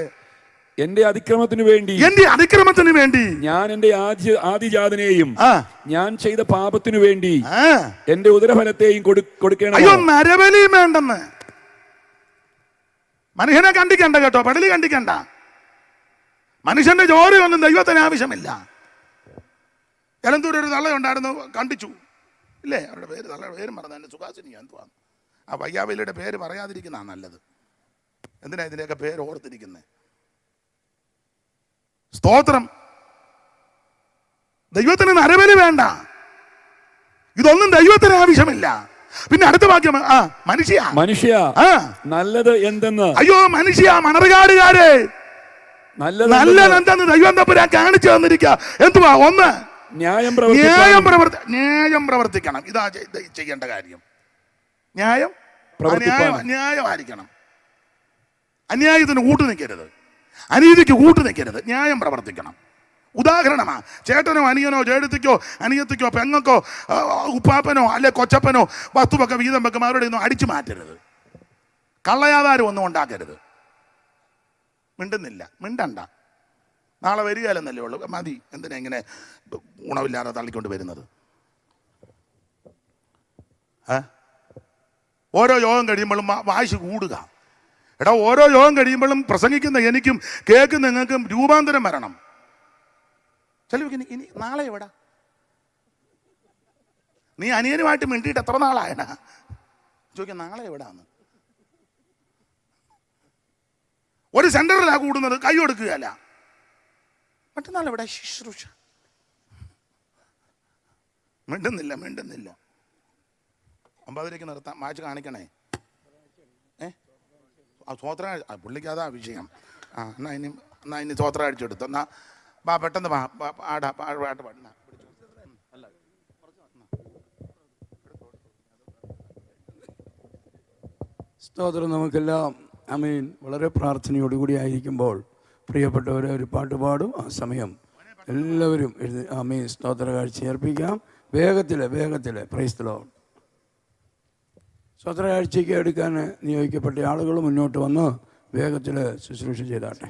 എന്റെ അതിക്രമത്തിന് വേണ്ടി, എന്റെ അതിക്രമത്തിന് വേണ്ടി ഞാൻ എന്റെ ആദിജാതനെയും ഞാൻ ചെയ്ത പാപത്തിനു വേണ്ടി എന്റെ ഉദരഫലത്തെയും കൊടുക്കണം. അയ്യോ, നരബലിയും വേണ്ടെന്ന്. മനുഷ്യനെ കണ്ടിക്കണ്ട കേട്ടോ, പടലി കണ്ടിക്കണ്ട. മനുഷ്യന്റെ ജോലിയൊന്നും ദൈവത്തിന് ആവശ്യമില്ല. എലന്തൂർ ഒരു തള്ളയുണ്ടായിരുന്നു, കണ്ടിച്ചു ഇല്ലേ? അവരുടെ പേര് തള്ളയുടെ പേര് മറന്നു, എന്നെ സുഖാസിനി എന്തുവാ. ആ വയ്യാവലിയുടെ പേര് പറയാതിരിക്കുന്നതാണ് നല്ലത്. എന്തിനാ ഇതിൻ്റെയൊക്കെ പേര് ഓർത്തിരിക്കുന്നത്? സ്തോത്രം. ദൈവത്തിന് നരബലി വേണ്ട, ഇതൊന്നും ദൈവത്തിന് ആവശ്യമില്ല. പിന്നെ അടുത്ത വാക്യം, മനുഷ്യ നല്ലത് എന്തെന്ന്, അയ്യോ മനുഷ്യ മണറുകാടുകാരെ, നല്ലതെന്തെന്ന് ദൈവം തമ്പുരാൻ കാണിച്ചു തന്നിരിക്കുക. എന്തുവാ? ഒന്ന്, ന്യായം പ്രവർത്തിക്കണം. ഇതാ ചെയ്യേണ്ട കാര്യം. ന്യായമായിരിക്കണം. അന്യായത്തിന് കൂട്ടു നിൽക്കരുത്, അനീതിക്ക് കൂട്ടു നിൽക്കരുത്, ന്യായം പ്രവർത്തിക്കണം. ഉദാഹരണമാ, ചേട്ടനോ അനിയനോ ചേട്ടത്തിക്കോ അനിയത്തിക്കോ പെങ്ങക്കോ ഉപ്പാപ്പനോ അല്ലെ കൊച്ചപ്പനോ വസ്തുവൊക്കെ വീതം വെക്കും, അവരുടെ ഒന്നും അടിച്ചു മാറ്റരുത്. കള്ളയാധാരം ഒന്നും ഉണ്ടാക്കരുത്. മിണ്ടണ്ട. നാളെ വരികയല്ലെന്നല്ലേ ഉള്ളൂ, മതി. എന്തിനാ ഇങ്ങനെ ഗുണമില്ലാതെ തള്ളിക്കൊണ്ട് വരുന്നത്? ഓരോ യോഗം കഴിയുമ്പോഴും വാശി കൂടുക. എടാ, ഓരോ യോഗം കഴിയുമ്പോഴും പ്രസംഗിക്കുന്ന എനിക്കും കേൾക്കുന്ന നിങ്ങൾക്കും രൂപാന്തരം വരണം. ചിലർക്ക് ഇനി നാളെ എവിടാ? നീ അനിയനുമായിട്ട് മിണ്ടിയിട്ട് എത്ര നാളായടാ? ചോദിക്കാം, നാളെ എവിടാന്ന്. ഒരു സെന്ററിലാ കൂടുന്നത്, കൈ കൊടുക്കുകയല്ല. മറ്റന്നാൾ എവിടെ ശുശ്രൂഷ? മിണ്ടുന്നില്ല. 9:00 നിർത്താം. മാച്ച് കാണിക്കണേ. സ്വോത്ര പുള്ളിക്ക് അതാ വിഷയം. എന്നാ ഇനി സ്വോത്ര അടിച്ചെടുത്തു. എന്നാ വാ, പെട്ടെന്ന് വാ, പാട്ട് പാടുന്ന. സ്തോത്രം. നമുക്കെല്ലാം ആമേൻ. വളരെ പ്രാർത്ഥനയോടുകൂടി ആയിരിക്കുമ്പോൾ പ്രിയപ്പെട്ടവരെ ഒരു പാട്ട് പാടും. ആ സമയം എല്ലാവരും ആമേൻ സ്തോത്ര കാഴ്ച അർപ്പിക്കാം. വേഗത്തിൽ പ്രൈസ് ദി ലോർഡ്. സ്തോത്ര കാഴ്ചയ്ക്ക് എടുക്കാൻ നിയോഗിക്കപ്പെട്ട ആളുകൾ മുന്നോട്ട് വന്ന് വേഗത്തിൽ ശുശ്രൂഷ ചെയ്താട്ടെ.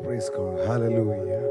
Praise God. Hallelujah. Praise God. Hallelujah.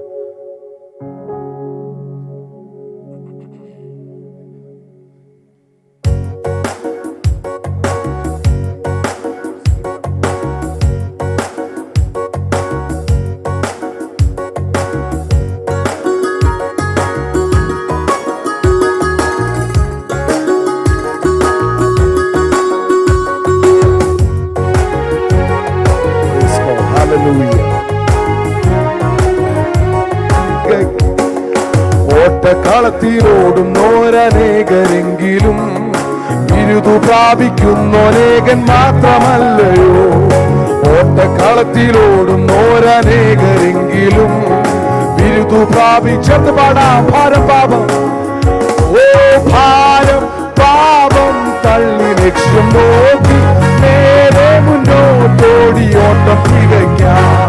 ഓട്ടക്കളത്തിലോടുന്നോരനേകരെങ്കിലും ബിരുദു പ്രാപിക്കുന്നോരേകൻ മാത്രമല്ലയോ. ഓട്ടക്കളത്തിലോടുന്നോരനേകരെങ്കിലും ബിരുദു പ്രാപിച്ചത് പാടാം. ഭാരം പാപം, ഓ ഭാരം പാപം തള്ളി ലക്ഷ്യം നോക്കി നേരെ മുന്നോട്ടോടി ഓട്ടം തികയ്ക്കാം.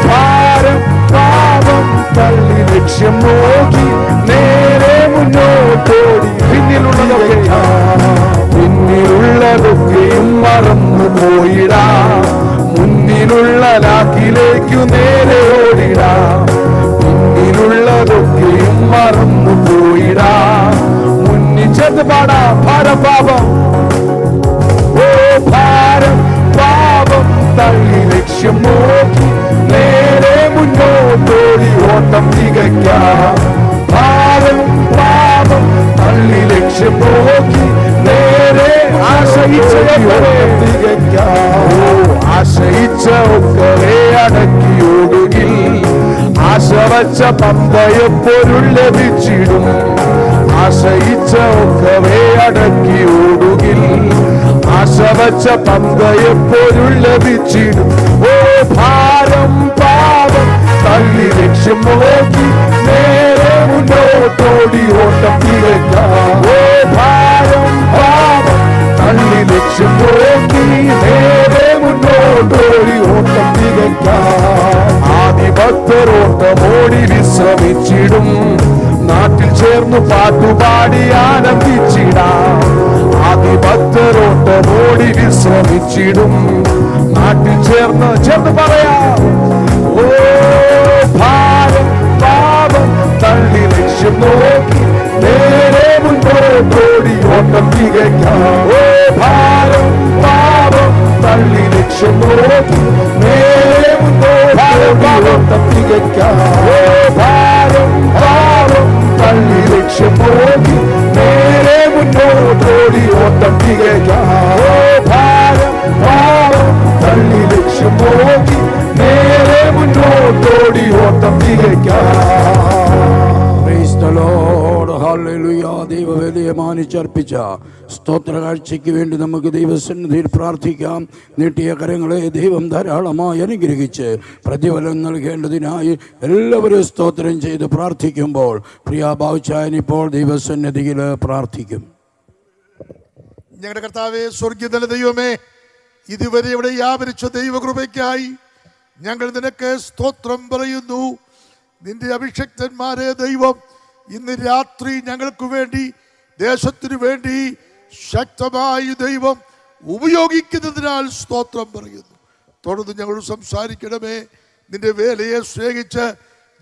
ഭാരം പാപം തള്ളി ലക്ഷ്യം നോക്കി നേരെ മുന്നോട്ടോടി പിന്നിലുള്ളതൊക്കെയും മറന്നു പോയിടാം. മുന്നിലുള്ള ലാക്കിലേക്കു നേരെ ഓടിടാം. പിന്നിലുള്ളതൊക്കെയും മറന്നു പോയിടാം. മുന്നിച്ചത് പാടാം. ഭാരം പാപം, ഓ ഭാരം പാപം തള്ളി ലക്ഷ്യം നോക്കി നേരെ മുന്നോട്ടോടി ഓട്ടം തികയ്ക്കാം. ഭാരം പാപം തള്ളി ലക്ഷ്യം നോക്കി നേരെ ആശയിച്ച ഓട്ടം തികയ്ക്കാം. ആശയിച്ച ഒക്കവേ അടക്കിയോടുകിൽ ആശ വച്ച പന്തയപ്പൊരുൾ ലഭിച്ചിടും. ആശയിച്ച ഒക്കവേ അടക്കിയോടുകിൽ ആശ വച്ച പന്ത എപ്പോഴും ലഭിച്ചിടും. ഓ ഭാരം പാപം തള്ളി ലക്ഷ്യം നോക്കി നേരെ മുന്നോട്ടോടി ഓട്ടം തികയ്ക്കാം. ഓ ഭാരം പാപം തള്ളി ലക്ഷ്യം നോക്കി നേരെ മുന്നോട്ടോടി ഓട്ടം തികയ്ക്കാം. ആദിഭക്തരോട്ടമോടി വിശ്രമിച്ചിടും. നാട്ടിൽ ചേർന്നു പാട്ടുപാടി ആനന്ദിച്ചിടാം. ആദിഭക്തരോട്ടമോടി വിശ്രമിച്ചിടും. നാട്ടിൽ ചേർന്ന് പറയാം. ഓ ഭാരം പാപം തള്ളി ലക്ഷ്യം നോക്കി നേരെ മുന്നോട്ടോടി ഓട്ടം തികയ്ക്കാം. ഓ ഭാരം പാപം തള്ളി ലക്ഷ്യം നോക്കി നേരെ മുന്നോട്ടോടി ഓട്ടം തികയ്ക്കാം. ഓ ഭാരം പാപം തള്ളി ലക്ഷ്യം നോക്കി നേരെ മുന്നോട്ടോടി ഓട്ടം തികയ്ക്കാം. ഓ ഭാരം പാപം തള്ളി ലക്ഷ്യം നോക്കി നേരെ മുന്നോട്ടോടി ഓട്ടം തികയ്ക്കാം. ദൈവവേദിയെ മാനിച്ചർപ്പിച്ച സ്തോത്ര കാഴ്ചയ്ക്ക് വേണ്ടി നമുക്ക് ദൈവസന്നിധിയിൽ പ്രാർത്ഥിക്കാം. നീട്ടിയ കരങ്ങളെ ദൈവം ധാരാളമായി അനുഗ്രഹിച്ച് പ്രതിഫലം നൽകേണ്ടതിനായി എല്ലാവരും സ്തോത്രം ചെയ്ത് പ്രാർത്ഥിക്കുമ്പോൾ പ്രിയ ബാവുച്ചായൻ ഇപ്പോൾ ദൈവസന്നിധിയിൽ പ്രാർത്ഥിക്കും. ഞങ്ങളുടെ കർത്താവേ, സ്വർഗീയ ദൈവമേ, ഇതുവരെ ഇവിടെ വ്യാപരിച്ച ദൈവകൃപയ്ക്കായി ഞങ്ങൾ നിനക്ക് സ്തോത്രം പറയുന്നു. നിന്റെ അഭിഷക്തന്മാരെ ദൈവം ഇന്ന് രാത്രി ഞങ്ങൾക്ക് വേണ്ടി, ദേശത്തിനു വേണ്ടി ശക്തമായി ദൈവം ഉപയോഗിക്കുന്നതിനാൽ സ്തോത്രം പറയുന്നു. തുടർന്ന് ഞങ്ങൾ സംസാരിക്കണമേ. നിന്റെ വേലയെ സ്നേഹിച്ച്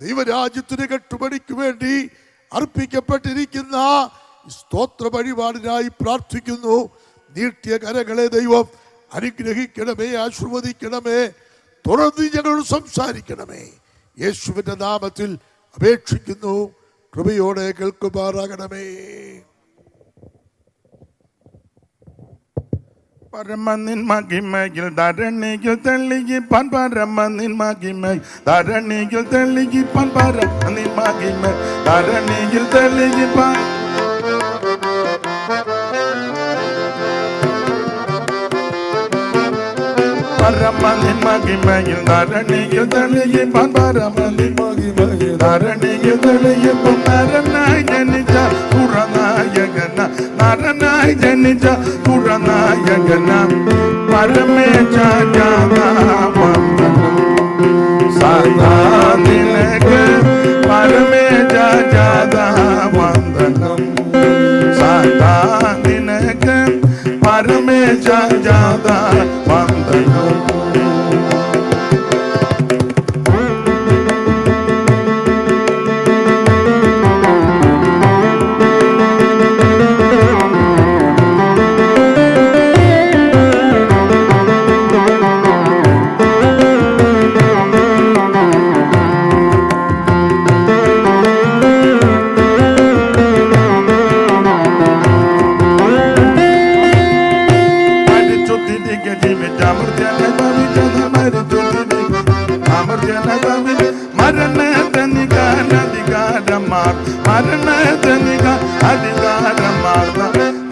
ദൈവരാജ്യത്തിന് കെട്ടുപണിക്ക് വേണ്ടി അർപ്പിക്കപ്പെട്ടിരിക്കുന്ന സ്തോത്ര വഴിപാടിനായി പ്രാർത്ഥിക്കുന്നു. നീട്ടിയ കരങ്ങളെ ദൈവം അനുഗ്രഹിക്കണമേ, ആശീർവദിക്കണമേ. തുടർന്ന് ഞങ്ങളോട് സംസാരിക്കണമേ. യേശുവിന്റെ നാമത്തിൽ അപേക്ഷിക്കുന്നു. കൃപയോടെ കേൾക്കുമാറാകണമേ. പരമനിൻ മഹിമയിൽ ധരണിയിൽ തെളിയിപ്പാൻ, പരമനിൻ മഹിമയിൽ ധരണിയിൽ തെളിയിപ്പാൻ, പരമനിൻ മഹിമയിൽ ധരണിയിൽ തെളിയിപ്പാൻ. പരമനിൻ മഹിമയിൽ ധരണിയിൽ തെളിയിപ്പാൻ, പരമനിൻ മഹിമയിൽ ധരണിയിൽ തെളിയിപ്പാൻ. നരനായി ജനിച്ച പുറനായകന, നരനായി ജനിച്ച പുറനായകന, പരമേശ വന്ദനം സദാ നിനക്ക്, പരമേശ വന്ദനം സദാ നിനക്ക്, പരമേശ വന്ദനം.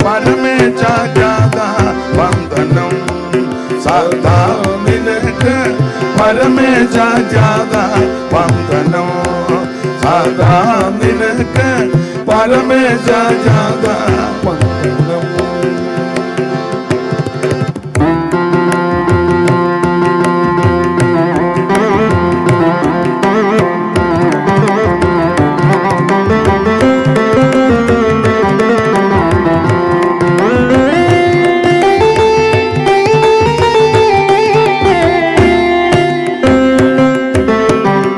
പരമേശ വന്ദനം സദാ നിനക്ക്, പരമേശ വന്ദനം സദാ നിനക്ക്, പരമേശ വന്ദനം.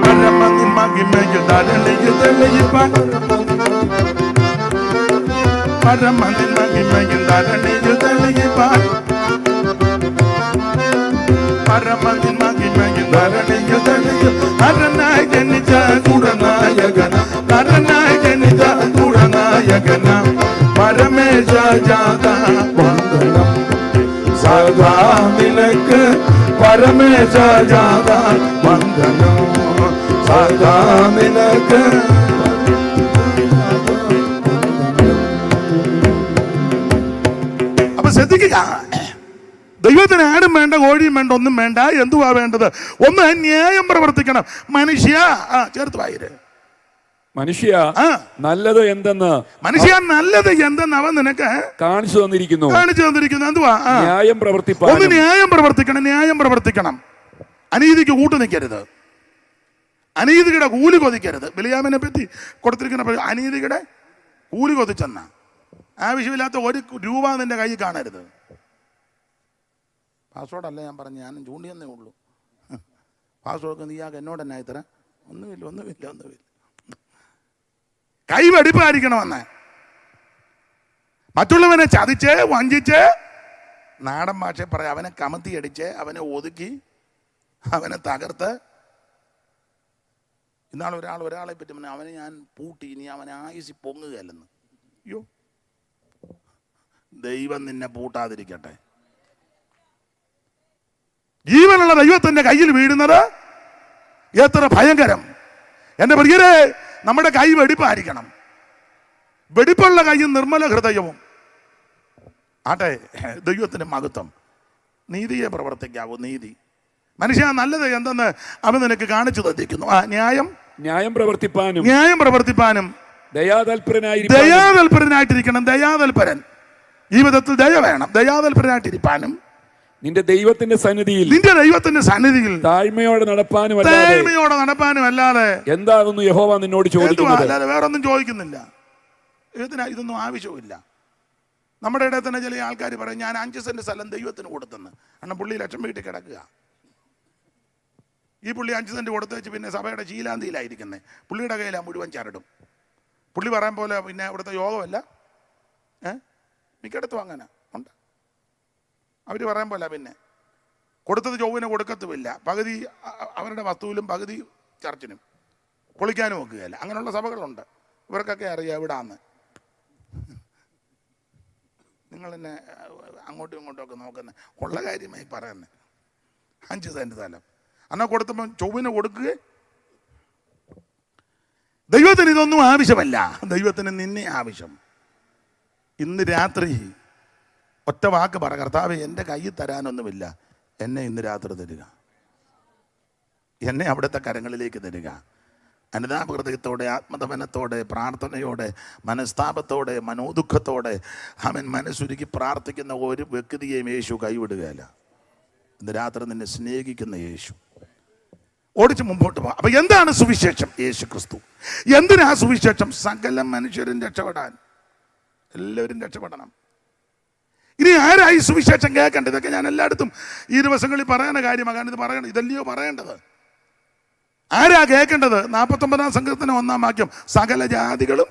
പരമനിൻ മഹിമയിൽ ധരണിയിൽ തെളിയിപ്പാൻ, പരമനിൻ മഹിമയിൽ ധരണിയിൽ തെളിയിപ്പാൻ. നരനായി ജനിച്ച ഗുണനായകന, നരനായി ജനിച്ച ഗുണനായകന, പരമേശ വന്ദനം സദാ നിനക്ക്, പരമേശ വന്ദനം സദാ നിനക്ക്. അപ്പൊ ശ്രദ്ധിക്കുക, ദൈവത്തിന് ആടും വേണ്ട, കോഴിയും വേണ്ട, ഒന്നും വേണ്ട. എന്തുവാ വേണ്ടത്? ഒന്ന് ന്യായം പ്രവർത്തിക്കണം. മനുഷ്യ ചേർത്ത് വായിര്. മനുഷ്യ നല്ലത് എന്തെന്ന് നല്ലത് എന്തെന്ന് അവൻ നിനക്ക് കാണിച്ചു തന്നിരിക്കുന്നു. എന്തുവാ? ന്യായം പ്രവർത്തിപ്പാൻ. ഒന്ന് ന്യായം പ്രവർത്തിക്കണം, ന്യായം പ്രവർത്തിക്കണം. അനീതിക്ക് കൂട്ടു നിൽക്കരുത്, അനീതിയുടെ കൂലി കൊതിക്കരുത്. ബിലിയാമിനെ പറ്റി കൊടുത്തിരിക്കുന്ന അനീതിയുടെ കൂലി കൊതിച്ചെന്ന. ആവശ്യമില്ലാത്ത ഒരു രൂപ നിന്റെ കയ്യിൽ കാണരുത്. പാസ്വേഡല്ല ഞാൻ പറഞ്ഞു, ഞാനും ചൂണ്ടിയെന്നേ ഉള്ളൂ. പാസ്വേഡ് നീയാക്ക് എന്നോട് തന്നെ ആയിത്തരാം. ഒന്നുമില്ല. കൈവെടിപ്പായിരിക്കണമെന്ന്. മറ്റുള്ളവനെ ചതിച്ച് വഞ്ചിച്ച്, നാടൻ ഭാഷ പറയാം, അവനെ കമത്തിയടിച്ച്, അവനെ ഒതുക്കി, അവനെ തകർത്ത്. ഇന്നാൾ ഒരാളെ പറ്റി അവനെ ഞാൻ പൂട്ടി, ഇനി അവനെ ആയുസി പൊങ്ങുകയല്ലെന്ന്. അയ്യോ, ദൈവം നിന്നെ പൂട്ടാതിരിക്കട്ടെ. ജീവനുള്ള ദൈവത്തിന്റെ കയ്യിൽ വീഴുന്നത് എത്ര ഭയങ്കരം! എൻ്റെ പ്രിയരെ, നമ്മുടെ കൈ വെടിപ്പായിരിക്കണം. വെടിപ്പുള്ള കൈയും നിർമ്മല ഹൃദയവും ആട്ടെ ദൈവത്തിന്റെ മഹത്വം. നീതിയെ പ്രവർത്തിക്കാവൂ. നീതി. മനുഷ്യ നല്ലത് എന്തെന്ന് അവൻ നിനക്ക് കാണിച്ചു തന്നിരിക്കുന്നു. ന്യായം പ്രവർത്തിപ്പാനും ദയാതൽപരനായിട്ടിരിക്കണം. ദയാതൽപരൻ. ജീവിതത്തിൽ ദയ വേണം. ദയാതൽപരനായിട്ടിരിക്കാനും നിന്റെ ദൈവത്തിന്റെ സന്നിധിയിൽ താഴ്മയോടെ നടപ്പാനും അല്ലാതെ എന്താണെന്ന് യഹോവ നിന്നോട് ചോദിക്കുന്നത്. അല്ലാതെ വേറൊന്നും ചോദിക്കുന്നില്ല. ഇതൊന്നും ആവശ്യമില്ല. നമ്മുടെ ഇടയിൽ തന്നെ ചില ആൾക്കാർ പറയും, ഞാൻ 5 സെന്റ് സ്ഥലം ദൈവത്തിന് കൊടുത്തെന്ന്. കാരണം പുള്ളി ലക്ഷം വീട്ടിൽ കിടക്കുക. ഈ പുള്ളി 5 സെന്റ് കൊടുത്തു വെച്ച് പിന്നെ സഭയുടെ ശീലാന്തിയിലായിരിക്കുന്നത്. പുള്ളിയുടെ കയ്യിലാണ് മുഴുവൻ ചരടും. പുള്ളി പറയാൻ പോലെ പിന്നെ അവിടുത്തെ യോഗമല്ല. മിക്കയിടത്തും അങ്ങനെ ഉണ്ട്. അവർ പറയാൻ പോലെ പിന്നെ കൊടുത്തത് ചൊവ്വിനെ കൊടുക്കത്തുമില്ല. പകുതി അവരുടെ വസ്തുവിലും പകുതി ചർച്ചിനും പൊളിക്കാനും ഒക്കുകയില്ല. അങ്ങനെയുള്ള സഭകളുണ്ട്. ഇവർക്കൊക്കെ അറിയാം എവിടാന്ന്. നിങ്ങൾ തന്നെ അങ്ങോട്ടും ഇങ്ങോട്ടും ഒക്കെ നോക്കുന്നത് ഉള്ള കാര്യമായി പറയുന്നത്. 5 സെന്റ് സ്ഥലം എന്നാൽ കൊടുത്തപ്പോൾ ചൊവ്വിനെ കൊടുക്കുക. ദൈവത്തിന് ഇതൊന്നും ആവശ്യമല്ല. ദൈവത്തിന് നിന്നെ ആവശ്യം. ഇന്ന് രാത്രി ഒറ്റ വാക്ക് പറ, കർത്താവേ എൻ്റെ കയ്യിൽ തരാനൊന്നുമില്ല, എന്നെ ഇന്ന് രാത്രി തരിക. എന്നെ അവിടുത്തെ കരങ്ങളിലേക്ക് തരിക. അനുതാപഹൃദയത്തോടെ, ആത്മതപനത്തോടെ, പ്രാർത്ഥനയോടെ, മനസ്താപത്തോടെ, മനോദുഃഖത്തോടെ അവൻ മനസ്സുരുക്കി പ്രാർത്ഥിക്കുന്ന ഒരു വ്യക്തിയെയും യേശു കൈവിടുകയല്ല. ഇന്ന് രാത്രി നിന്നെ സ്നേഹിക്കുന്ന യേശു. ഓടിച്ച് മുമ്പോട്ട് പോകാം. അപ്പൊ എന്താണ് സുവിശേഷം? യേശു ക്രിസ്തു. എന്തിനാ സുവിശേഷം? സകല മനുഷ്യരും രക്ഷപ്പെടാൻ. എല്ലാവരും രക്ഷപ്പെടണം. ഇനി ആരായി സുവിശേഷം കേൾക്കേണ്ടത്? ഇതൊക്കെ ഞാൻ എല്ലായിടത്തും ഈ ദിവസങ്ങളിൽ പറയുന്ന കാര്യമാണ്. കാരണം ഇത് പറയണം, ഇതല്ലയോ പറയേണ്ടത്. ആരാ കേൾക്കേണ്ടത്? 49-ാം സങ്കീർത്തനം 1-ാം വാക്യം, സകല ജാതികളും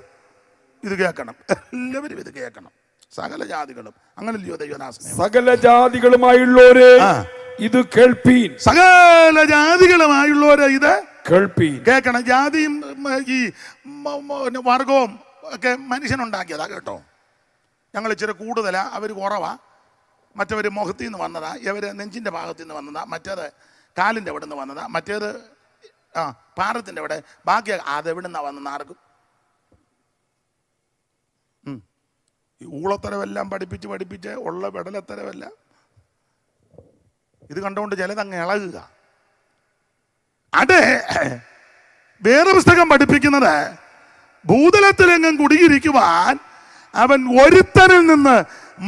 ഇത് കേൾക്കണം. എല്ലാവരും ഇത് കേൾക്കണം. സകല ജാതികളും. അങ്ങനല്ലയോ ദൈവനാസനം? സകല ജാതികളുമായുള്ളവരെ ഇത് കേൾപ്പീൻ. സകല ജാതികളുമായുള്ളവരെ ഇത് കേൾക്കണം. ജാതിയും ഈ വർഗവും ഒക്കെ മനുഷ്യനുണ്ടാക്കിയതാ കേട്ടോ. ഞങ്ങൾ ഇച്ചിരി കൂടുതലാ, അവർ കുറവാ. മറ്റവർ മുഖത്തിൽ നിന്ന് വന്നതാ, ഇവർ നെഞ്ചിൻ്റെ ഭാഗത്തു നിന്ന് വന്നതാ, മറ്റേത് കാലിൻ്റെ അവിടെ നിന്ന് വന്നതാ, മറ്റേത് പാറത്തിൻ്റെ അവിടെ, ബാക്കി അതെവിടെ നിന്നാ വന്നെന്ന് ആർക്കും. ഈ ഊളത്തരവെല്ലാം പഠിപ്പിച്ച് ഉള്ള വെടലത്തരവല്ല. ഇത് കണ്ടുകൊണ്ട് ചിലതങ്ങ് ഇളകുക. അതെ, വേറെ പുസ്തകം പഠിപ്പിക്കുന്നത് ഭൂതലത്തിലെങ്ങും കുടിയിരിക്കുവാൻ അവൻ ഒരുത്തനിൽ നിന്ന്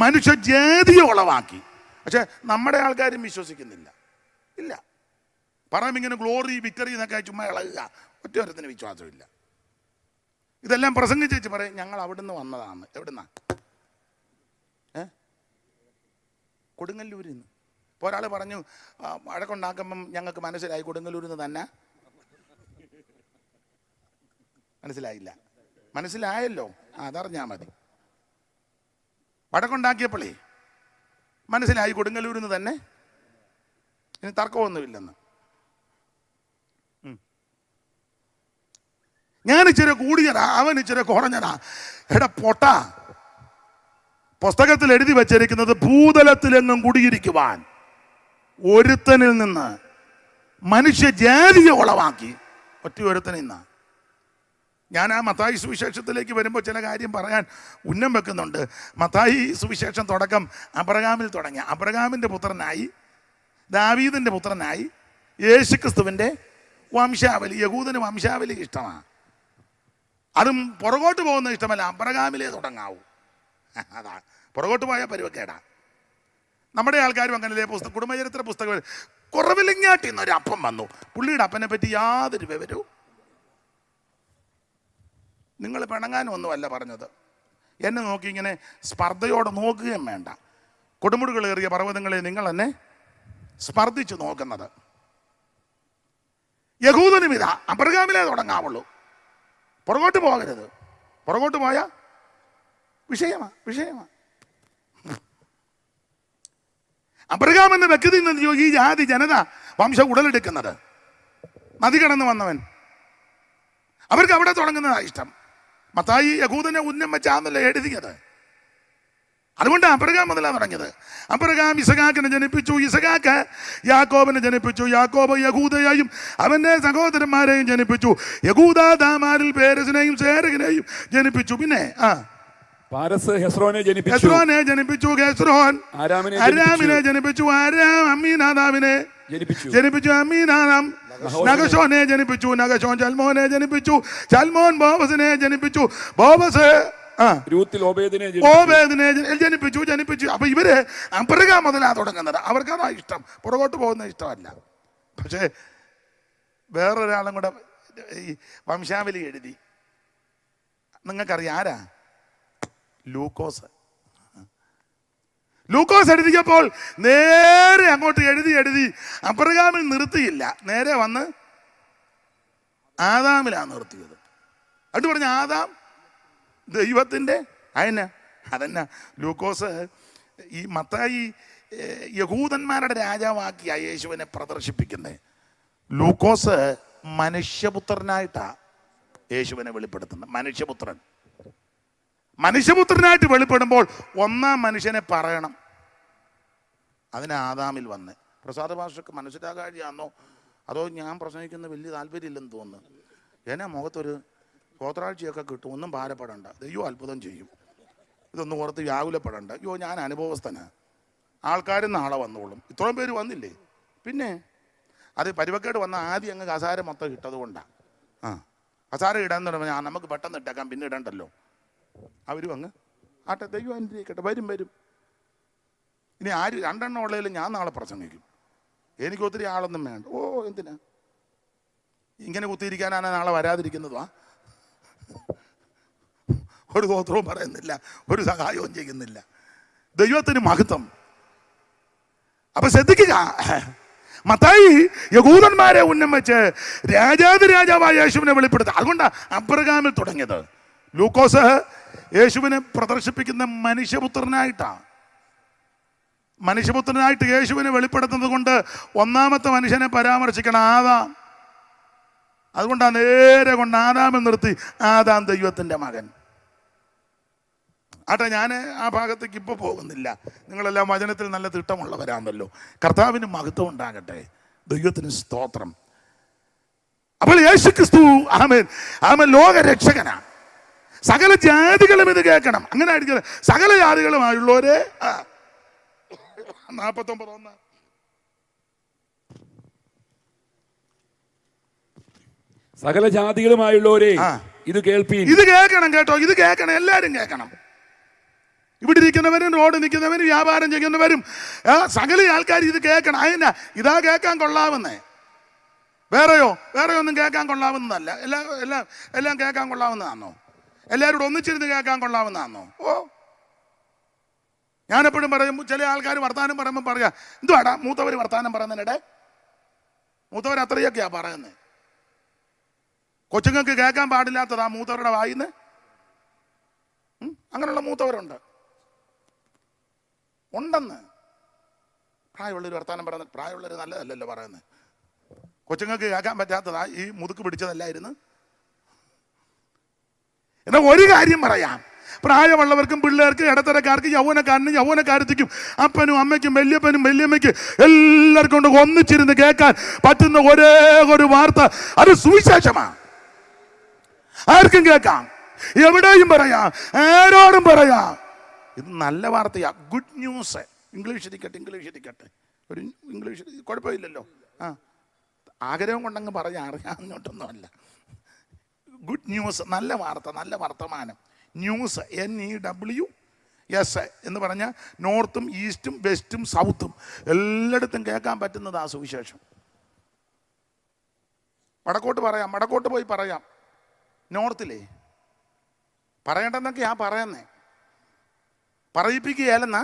മനുഷ്യജാതിയെ ഉളവാക്കി. പക്ഷെ നമ്മുടെ ആൾക്കാരും വിശ്വസിക്കുന്നില്ല. ഇല്ല, പറയാം ഇങ്ങനെ ഗ്ലോറി വിക്ടറി എന്നൊക്കെ ചുമ്മാ ഇളകുക. ഒറ്റൊരുത്തിന് വിശ്വാസമില്ല. ഇതെല്ലാം പ്രസംഗിച്ച് പറയും ഞങ്ങൾ അവിടുന്ന് വന്നതാണ്. എവിടുന്നാ? കൊടുങ്ങല്ലൂരിൽ നിന്ന്. ഇപ്പോൾ ഒരാൾ പറഞ്ഞു വഴക്കുണ്ടാക്കുമ്പം ഞങ്ങൾക്ക് മനസ്സിലായി കൊടുങ്ങല്ലൂരിൽ നിന്ന് തന്നെ. മനസ്സിലായില്ല? മനസ്സിലായല്ലോ, അതറിഞ്ഞാൽ മതി. വടക്കുണ്ടാക്കിയപ്പോഴേ മനസ്സിലായി കൊടുങ്ങല്ലൂരിൽ നിന്ന് തന്നെ. ഇനി തർക്കമൊന്നുമില്ലെന്ന്. ഞാൻ ഇച്ചിരി കൂടിയതാ, അവൻ ഇച്ചിരി കുറഞ്ഞതാ. എടാ പൊട്ട, പുസ്തകത്തിൽ എഴുതി വച്ചിരിക്കുന്നത് ഭൂതലത്തിലെങ്ങും കുടിയിരിക്കുവാൻ ഒരുത്തനിൽ നിന്ന് മനുഷ്യജാതിയെ ഉളവാക്കി. ഒറ്റ ഒരുത്തനിൽ നിന്നാ. ഞാൻ ആ മത്തായി സുവിശേഷത്തിലേക്ക് വരുമ്പോൾ ചില കാര്യം പറയാൻ ഉന്നം വെക്കുന്നുണ്ട്. മത്തായി സുവിശേഷം തുടക്കം അബ്രഹാമിൽ തുടങ്ങി. അബ്രഹാമിൻ്റെ പുത്രനായി, ദാവീദിൻ്റെ പുത്രനായി, യേശുക്രിസ്തുവിൻ്റെ വംശാവലി. യഹൂദന് വംശാവലി ഇഷ്ടമാണ്, അതും പുറകോട്ട് പോകുന്ന ഇഷ്ടമല്ല. അബ്രഹാമിലേ തുടങ്ങാവൂ. അതാ പുറകോട്ട് പോയാൽ പരുവക്കേടാ. നമ്മുടെ ആൾക്കാരും അങ്ങനെ കുടുംബചരിത്ര പുസ്തകം കുറവിലിങ്ങാട്ടി എന്നൊരു അപ്പം വന്നു. പുള്ളിയുടെ അപ്പനെ പറ്റി യാതൊരു വിവരവും. നിങ്ങൾ പിണങ്ങാനൊന്നുമല്ല പറഞ്ഞത്, എന്നെ നോക്കി ഇങ്ങനെ സ്പർദ്ധയോടെ നോക്കുകയും വേണ്ട. കൊടുമുടികളേറിയ പർവ്വതങ്ങളെ നിങ്ങൾ എന്നെ സ്പർദ്ധിച്ചു നോക്കുന്നത്. യഹൂദനും ഇതാ അബ്രഹാമിലേ തുടങ്ങാവുള്ളൂ, പുറകോട്ട് പോകരുത്. പുറകോട്ട് പോയാൽ വിഷയമാ. അബ്രഹാം എന്ന വ്യക്തി ഈ ജാതി ജനത വംശം ഉടലെടുക്കുന്നത്. നദി കടന്നു വന്നവൻ, അവർക്ക് അവിടെ തുടങ്ങുന്നതാണ് ഇഷ്ടം. മത്തായി യഹൂദനെ ഉന്നം വെച്ചാന്നല്ലോ എഴുതിയത്. അതുകൊണ്ട് അബ്രഹാം മുതലാണ് തുടങ്ങിയത്. അബ്രഹാം ഇസഹാക്കിനെ ജനിപ്പിച്ചു, ഇസഹാക്ക് യാക്കോബിനെ ജനിപ്പിച്ചു, യാക്കോബ് യഹൂദയെയും അവന്റെ സഹോദരന്മാരെയും ജനിപ്പിച്ചു. യഹൂദ ദാമാരിൽ പേരസിനെയും സേരകിനെയും ജനിപ്പിച്ചു. പിന്നെ ഹെസ്രോനെ ജനിപ്പിച്ചു, ഹെസ്രോൻ അരാമിനെ ജനിപ്പിച്ചു, അരാം അമ്മീനാദാവിനെ ജനിപ്പിച്ചു, അമ്മീനാദാം നഗശോനെ ജനിപ്പിച്ചു, നഗശോൻ ചൽമോനെ ജനിപ്പിച്ചു, ചൽമോൻ ബോവസിനെ ജനിപ്പിച്ചു, ബോവസ് ഓബേദിനെ ജനിപ്പിച്ചു. അപ്പൊ ഇവര് അബ്രഹാം മുതലാ തുടങ്ങുന്നത്. അവർക്കതാ ഇഷ്ടം, പുറകോട്ട് പോകുന്ന ഇഷ്ടമല്ല. പക്ഷേ വേറൊരാളും കൂടെ ഈ വംശാവലി എഴുതി. നിങ്ങൾക്കറിയാം ആരാ? ലൂക്കോസ് എഴുതിയപ്പോൾ നേരെ അങ്ങോട്ട് എഴുതി അബ്രഹാമിൽ നിർത്തിയില്ല, നേരെ വന്ന് ആദാമിലാണ് നിർത്തിയത്. എന്നിട്ട് പറഞ്ഞ ആദാം ദൈവത്തിൻ്റെ അതന്നെ ലൂക്കോസ് ഈ മത്തായി യഹൂദന്മാരുടെ രാജാവാക്കിയ യേശുവിനെ പ്രദർശിപ്പിക്കുന്നത്. ലൂക്കോസ് മനുഷ്യപുത്രനായിട്ടാ യേശുവിനെ വെളിപ്പെടുത്തുന്നത്. മനുഷ്യപുത്രനായിട്ട് വെളിപ്പെടുമ്പോൾ ഒന്നാം മനുഷ്യനെ പറയണം. അതിന് ആദാമിൽ വന്ന് പ്രസാദ ഭാഷക്ക് മനസ്സിലാകാഴിയാണോ അതോ ഞാൻ പ്രസംഗിക്കുന്ന വലിയ താല്പര്യമില്ലെന്ന് തോന്നുന്നു. എന്നാ മുഖത്തൊരു സ്തോത്രാഴ്ചയൊക്കെ കിട്ടും, ഒന്നും ഭാരപ്പെടണ്ട, ദൈവം അത്ഭുതം ചെയ്യും, ഇതൊന്നും ഓർത്ത് വ്യാകുലപ്പെടണ്ട. അയ്യോ ഞാൻ അനുഭവസ്ഥനാ, ആൾക്കാരും നാളെ വന്നോളും. ഇത്രയും പേര് വന്നില്ലേ? പിന്നെ അത് പരുവക്കേട് വന്ന ആദ്യം അങ്ങ് കസാര മൊത്തം ഇട്ടത് കൊണ്ടാണ്. കസാര ഇടാന്ന് പറഞ്ഞാൽ നമുക്ക് പെട്ടെന്ന് ഇട്ടേക്കാം, പിന്നെ ഇടണ്ടല്ലോ. അവരും അങ്ങ് ആട്ടെ, ദൈവം അനുഗ്രഹിക്കട്ടെ, വരും. ഇനി ആര് രണ്ടെണ്ണം ഉള്ളതിൽ ഞാൻ നാളെ പ്രസംഗിക്കും, എനിക്ക് ഒത്തിരി ആളൊന്നും വേണ്ട. ഓ എന്തിനാ ഇങ്ങനെ കുത്തിയിരിക്കാനാണ് നാളെ വരാതിരിക്കുന്നതാ? ഒരു സ്തോത്രവും പറയുന്നില്ല, ഒരു സഹായവും ചെയ്യുന്നില്ല. ദൈവത്തിന് മഹത്വം. അപ്പൊ ശ്രദ്ധിക്കുക, മത്തായി യഹൂദന്മാരെ ഉന്നം വെച്ച് രാജാവായ യേശുവിനെ വെളിപ്പെടുത്തുക. അതുകൊണ്ടാണ് അബ്രഹാമിൽ തുടങ്ങിയത്. ലൂക്കോസ് യേശുവിനെ പ്രദർശിപ്പിക്കുന്ന മനുഷ്യപുത്രനായിട്ട് യേശുവിനെ വെളിപ്പെടുത്തുന്നത് കൊണ്ട് ഒന്നാമത്തെ മനുഷ്യനെ പരാമർശിക്കണം, ആദാം. അതുകൊണ്ടാണ് നേരെ കൊണ്ട് ആദാമിൽ നിർത്തി. ആദാം ദൈവത്തിൻ്റെ മകൻ. ആട്ടെ, ഞാൻ ആ ഭാഗത്തേക്ക് ഇപ്പോൾ പോകുന്നില്ല. നിങ്ങളെല്ലാം വചനത്തിൽ നല്ല തിട്ടമുള്ളവരാണല്ലോ. കർത്താവിന് മഹത്വം ഉണ്ടാകട്ടെ, ദൈവത്തിന് സ്തോത്രം. അപ്പോൾ യേശുക്രിസ്തു ആമേൻ ലോകരക്ഷകനാണ്. സകല ജാതികളും ഇത് കേൾക്കണം. അങ്ങനെ ആയിരിക്കും സകല ജാതികളുമായുള്ളവരെ 49:1 സകല ജാതികളുമായുള്ളവരെ ഇത് കേൾപ്പീൻ. ഇത് കേൾക്കണം കേട്ടോ, ഇത് കേൾക്കണം, എല്ലാവരും കേൾക്കണം. ഇവിടെ ഇരിക്കുന്നവരും റോഡ് നിൽക്കുന്നവരും വ്യാപാരം ചെയ്യുന്നവരും സകല ആൾക്കാർ ഇത് കേൾക്കണം. അതിനാ ഇതാ കേൾക്കാൻ കൊള്ളാവുന്നേ, വേറെ ഒന്നും കേൾക്കാൻ കൊള്ളാവുന്നതല്ല. എല്ലാം കേൾക്കാൻ കൊള്ളാവുന്നതാണോ? എല്ലാവരോടും ഒന്നിച്ചിരുന്ന് കേൾക്കാൻ കൊള്ളാവുന്നതാണോ? ഓ, ഞാനെപ്പോഴും പറയും, ചില ആൾക്കാർ വർത്താനം പറയുമ്പോൾ പറയാ, എന്തുവാടാ മൂത്തവർ വർത്താനം പറയുന്നതിനിടെ? മൂത്തവർ അത്രയൊക്കെയാ പറയുന്നത്. കൊച്ചുങ്ങൾക്ക് കേൾക്കാൻ പാടില്ലാത്തതാ മൂത്തവരുടെ വായിന്ന്. അങ്ങനെയുള്ള മൂത്തവരുണ്ട്, ഉണ്ടെന്ന്. പ്രായമുള്ളൊരു വർത്താനം പറയുന്നത് പ്രായമുള്ളവർ നല്ലതല്ലല്ലോ പറയുന്നത്. കൊച്ചുങ്ങൾക്ക് കേൾക്കാൻ പറ്റാത്തതാ ഈ മുതുക്ക് പിടിച്ചതല്ലായിരുന്നു. എന്നാൽ ഒരു കാര്യം പറയാം, പ്രായമുള്ളവർക്കും പിള്ളേർക്ക് ഇടത്തരക്കാർക്ക് യൗവനക്കാരനും യൗവനക്കാരത്തിക്കും അപ്പനും അമ്മയ്ക്കും വല്യപ്പനും വല്യമ്മയ്ക്ക് എല്ലാവർക്കും കൊണ്ട് ഒന്നിച്ചിരുന്ന് കേൾക്കാൻ പറ്റുന്ന ഒരേ ഒരു വാർത്ത അത് സുവിശേഷമാണ്. ആർക്കും കേൾക്കാം, എവിടെയും പറയാം, ആരോടും പറയാം. ഇത് നല്ല വാർത്തയാ, ഗുഡ് ന്യൂസ്. ഇംഗ്ലീഷ് ഇരിക്കട്ടെ. ഒരു ഇംഗ്ലീഷ് കുഴപ്പമില്ലല്ലോ. ആഗ്രഹം കൊണ്ടങ്ങ് പറയാം, അറിയാവുന്നോട്ടൊന്നുമല്ല. ഗുഡ് ന്യൂസ്, നല്ല വാർത്ത, നല്ല വർത്തമാനം. ന്യൂസ്, NEWS എന്ന് പറഞ്ഞാൽ നോർത്തും ഈസ്റ്റും വെസ്റ്റും സൗത്തും എല്ലായിടത്തും കേൾക്കാൻ പറ്റുന്നതാ സുവിശേഷം. വടക്കോട്ട് പറയാം, വടക്കോട്ട് പോയി പറയാം. നോർത്തിലേ പറയണ്ടെന്നൊക്കെ പറയുന്നേ, പറയിപ്പിക്കുകയല്ലെന്നാ.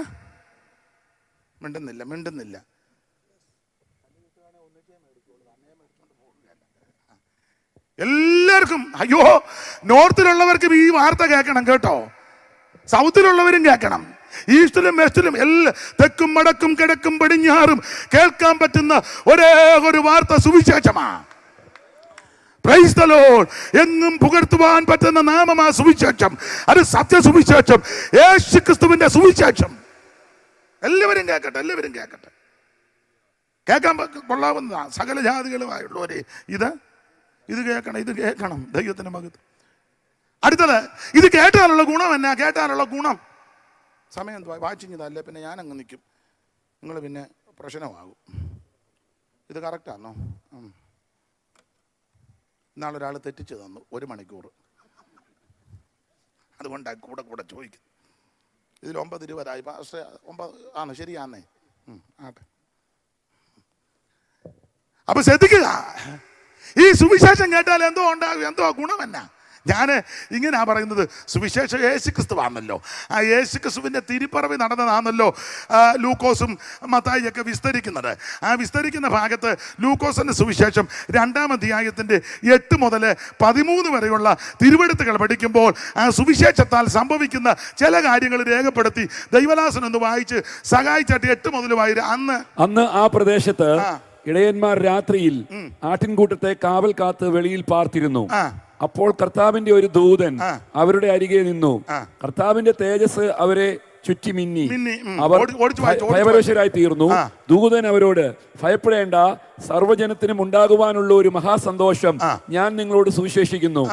മിണ്ടുന്നില്ല. എല്ലാവർക്കും അയ്യോ, നോർത്തിലുള്ളവർക്കും ഈ വാർത്ത കേൾക്കണം കേട്ടോ, സൗത്തിലുള്ളവരും കേൾക്കണം, ഈസ്റ്റിലും വെസ്റ്റിലും എല്ലാ തെക്കും വടക്കും കിഴക്കും പടിഞ്ഞാറും കേൾക്കാൻ പറ്റുന്ന ഒരേ ഒരു വാർത്ത സുവിശേഷമാ. Praise the Lord. എങ്ങും പുകഴ്ത്തുവാൻ പറ്റുന്ന നാമമാ സുവിശേഷം. അത് സത്യസുവിശേഷം, യേശുക്രിസ്തുവിന്റെ സുവിശേഷം. എല്ലാവരും കേൾക്കട്ടെ. കേൾക്കാൻ കൊള്ളാവുന്നതാ. സകല ജാതികളുമായുള്ളവരെ ഇത് കേൾക്കണം. ദൈവത്തിന്റെ മഹത്വം. അടുത്തത്, ഇത് കേട്ടാലുള്ള ഗുണം എന്നാ? കേട്ടാലുള്ള ഗുണം, സമയം വായിച്ചിങ്ങതല്ലേ, പിന്നെ ഞാനങ്ങ് നിൽക്കും, നിങ്ങൾ പിന്നെ പ്രശ്നമാകും. ഇത് കറക്റ്റാണോ? ഇന്നാളൊരാൾ തെറ്റിച്ച് തന്നു 1 മണിക്കൂർ. അതുകൊണ്ടാണ് കൂടെ ചോദിക്കും. ഇതിൽ 9:20 പാസ്റ്റർ 9 ആണ്, ശരിയാന്നേ? ആട്ടെ. അപ്പൊ ശ്രദ്ധിക്കുക, ഈ സുവിശേഷം കേട്ടാൽ എന്തോ ഉണ്ടാകും, എന്തോ ഗുണമെന്നാ? ഞാൻ ഇങ്ങനെയാ പറയുന്നത്. സുവിശേഷം യേശുക്രിസ്തുവാണല്ലോ. ആ യേശുക്രിസ്തുവിൻ്റെ തിരുപ്പിറവി നടന്നതാണല്ലോ ലൂക്കോസും മത്തായിയൊക്കെ വിസ്തരിക്കുന്നത്. ആ വിസ്തരിക്കുന്ന ഭാഗത്ത് ലൂക്കോസിൻ്റെ സുവിശേഷം 2-ാം അധ്യായത്തിൻ്റെ 8 മുതൽ 13 വരെയുള്ള തിരുവെഴുത്തുകൾ പഠിക്കുമ്പോൾ ആ സുവിശേഷത്താൽ സംഭവിക്കുന്ന ചില കാര്യങ്ങൾ രേഖപ്പെടുത്തി ദൈവദാസൻ ഒന്ന് വായിച്ച് സഹായിച്ചാട്ട് 8 മുതൽ വായിര്. അന്ന് ആ പ്രദേശത്ത് ഇടയന്മാർ രാത്രിയിൽ ആട്ടിൻകൂട്ടത്തെ കാവൽ കാത്ത് വെളിയിൽ പാർത്തിരുന്നു. അപ്പോൾ കർത്താവിന്റെ ഒരു ദൂതൻ അവരുടെ അരികെ നിന്നു. കർത്താവിന്റെ തേജസ് അവരെ ചുറ്റി മിന്നി. അവർ ഭയപരവശരായി തീർന്നു. ദൂതൻ അവരോട്, ഭയപ്പെടേണ്ട, സർവ്വജനത്തിനും ഉണ്ടാകുവാനുള്ള ഒരു മഹാസന്തോഷം ഞാൻ നിങ്ങളോട് സുവിശേഷിക്കുന്നു.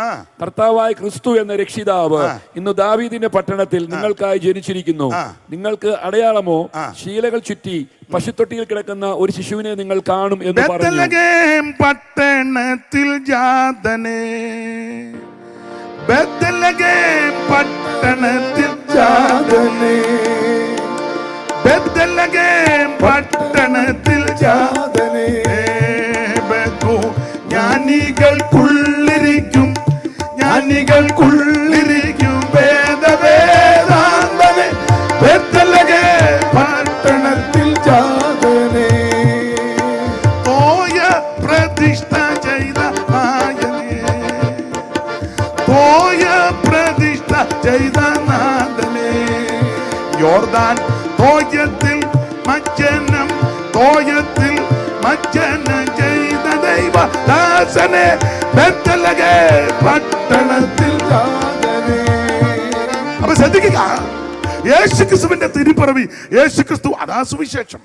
കർത്താവായ ക്രിസ്തു എന്ന രക്ഷിതാവ് ഇന്ന് ദാവീദിന്റെ പട്ടണത്തിൽ നിങ്ങൾക്കായി ജനിച്ചിരിക്കുന്നു. നിങ്ങൾക്ക് അടയാളമോ, ശീലകൾ ചുറ്റി പശുത്തൊട്ടിയിൽ കിടക്കുന്ന ഒരു ശിശുവിനെ നിങ്ങൾ കാണും എന്ന് പറഞ്ഞു. പട്ടണത്തിൽ ജാതനേ, ബേത്ലഹേം പട്ടണത്തിൽ ജാതനേ, ബേത്ലഹേം പട്ടണത്തിൽ ജാതനേ, ജ്ഞാനികൾക്കുള്ളിരിക്കും വേദവേദാന്തമേ, ബേത്ലഹേം പട്ടണത്തിൽ ജാതനേ, തോയ പ്രതിഷ്ഠ ചെയ്ത യോർദാൻ തോയത്തിൽ മജ്ജനം ചെയ്ത ദൈവദാസനെ, ബേത്ലഹേം പട്ടണത്തിൽ ജാതനേ. അപ്പൊ ശ്രദ്ധിക്കുക, യേശുക്രിസ്തുവിന്റെ തിരുപ്പിറവി, യേശുക്രിസ്തു, അതാ സുവിശേഷം.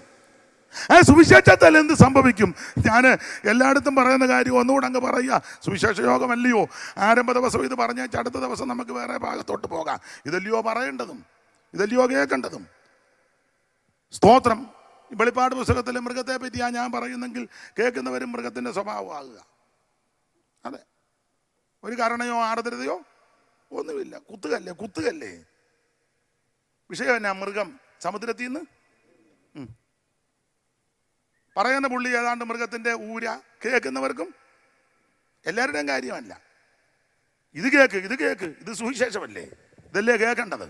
ആ സുവിശേഷത്താൽ എന്ത് സംഭവിക്കും? ഞാൻ എല്ലായിടത്തും പറയുന്ന കാര്യം ഒന്നുകൂടെ അങ്ങ് പറയുക. സുവിശേഷ യോഗമല്ലയോ? ആരംഭ ദിവസം ഇത് പറഞ്ഞാൽ അടുത്ത ദിവസം നമുക്ക് വേറെ ഭാഗത്തോട്ട് പോകാം. ഇതല്ലയോ പറയേണ്ടതും, ഇതല്ലയോ കേൾക്കേണ്ടതും. സ്തോത്രം. വെളിപ്പാട് പുസ്തകത്തിലെ മൃഗത്തെ പറ്റിയാ ഞാൻ പറയുന്നെങ്കിൽ കേൾക്കുന്നവരും മൃഗത്തിന്റെ സ്വഭാവമാകുക. അതെ, ഒരു കരുണയോ ആർദ്രതയോ ഒന്നുമില്ല. കുത്തുകല്ലേ. വിഷയം എന്നാ? മൃഗം സമുദ്രത്തിൽ നിന്ന് പറയുന്ന പുള്ളി ഏതാണ്ട് മൃഗത്തിന്റെ ഊര. കേൾക്കുന്നവർക്കും എല്ലാവരുടെയും കാര്യമല്ല. ഇത് കേക്ക്, ഇത് സുവിശേഷമല്ലേ? ഇതല്ലേ കേൾക്കേണ്ടത്?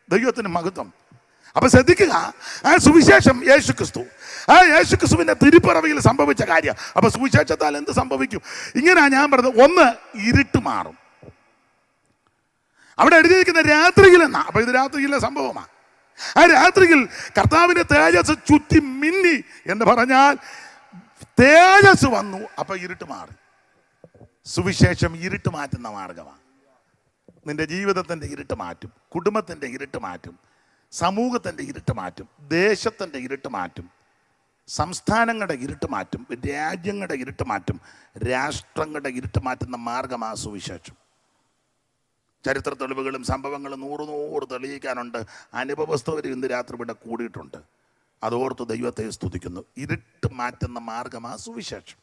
ദൈവത്തിന് മഹത്വം. അപ്പൊ ശ്രദ്ധിക്കുക, ആ സുവിശേഷം യേശുക്രിസ്തു, ആ യേശുക്രിസ്തുവിന്റെ തിരുപ്പിറവിയിൽ സംഭവിച്ച കാര്യം. അപ്പൊ സുവിശേഷത്താൽ എന്ത് സംഭവിക്കും? ഇങ്ങനെയാ ഞാൻ പറഞ്ഞത്. ഒന്ന്, ഇരുട്ട് മാറും. അവിടെ എഴുതിയിരിക്കുന്ന രാത്രിയിൽ എന്നാ. അപ്പൊ ഇത് രാത്രിയിലെ സംഭവമാണ്. ആ രാത്രിയിൽ കർത്താവിന്റെ തേജസ് ചുറ്റി മിന്നി എന്ന് പറഞ്ഞാൽ തേജസ് വന്നു. അപ്പൊ ഇരുട്ട് മാറി. സുവിശേഷം ഇരുട്ട് മാറ്റുന്ന മാർഗമാണ്. നിന്റെ ജീവിതത്തിന്റെ ഇരുട്ട് മാറ്റും, കുടുംബത്തിന്റെ ഇരുട്ട് മാറ്റും, സമൂഹത്തിന്റെ ഇരുട്ട് മാറ്റും, ദേശത്തിന്റെ ഇരുട്ട് മാറ്റും, സംസ്ഥാനങ്ങളുടെ ഇരുട്ട് മാറ്റും, രാജ്യങ്ങളുടെ ഇരുട്ട് മാറ്റും, രാഷ്ട്രങ്ങളുടെ ഇരുട്ട് മാറ്റുന്ന മാർഗമാണ് സുവിശേഷം. ചരിത്ര തെളിവുകളും സംഭവങ്ങളും 100 തെളിയിക്കാനുണ്ട്. അനുഭവസ്ഥവർ ഇന്ന് രാത്രി ഇവിടെ കൂടിയിട്ടുണ്ട്. അതോർത്ത് ദൈവത്തെ സ്തുതിക്കുന്നു. ഇരുട്ട് മാറ്റുന്ന മാർഗമാ സുവിശേഷം.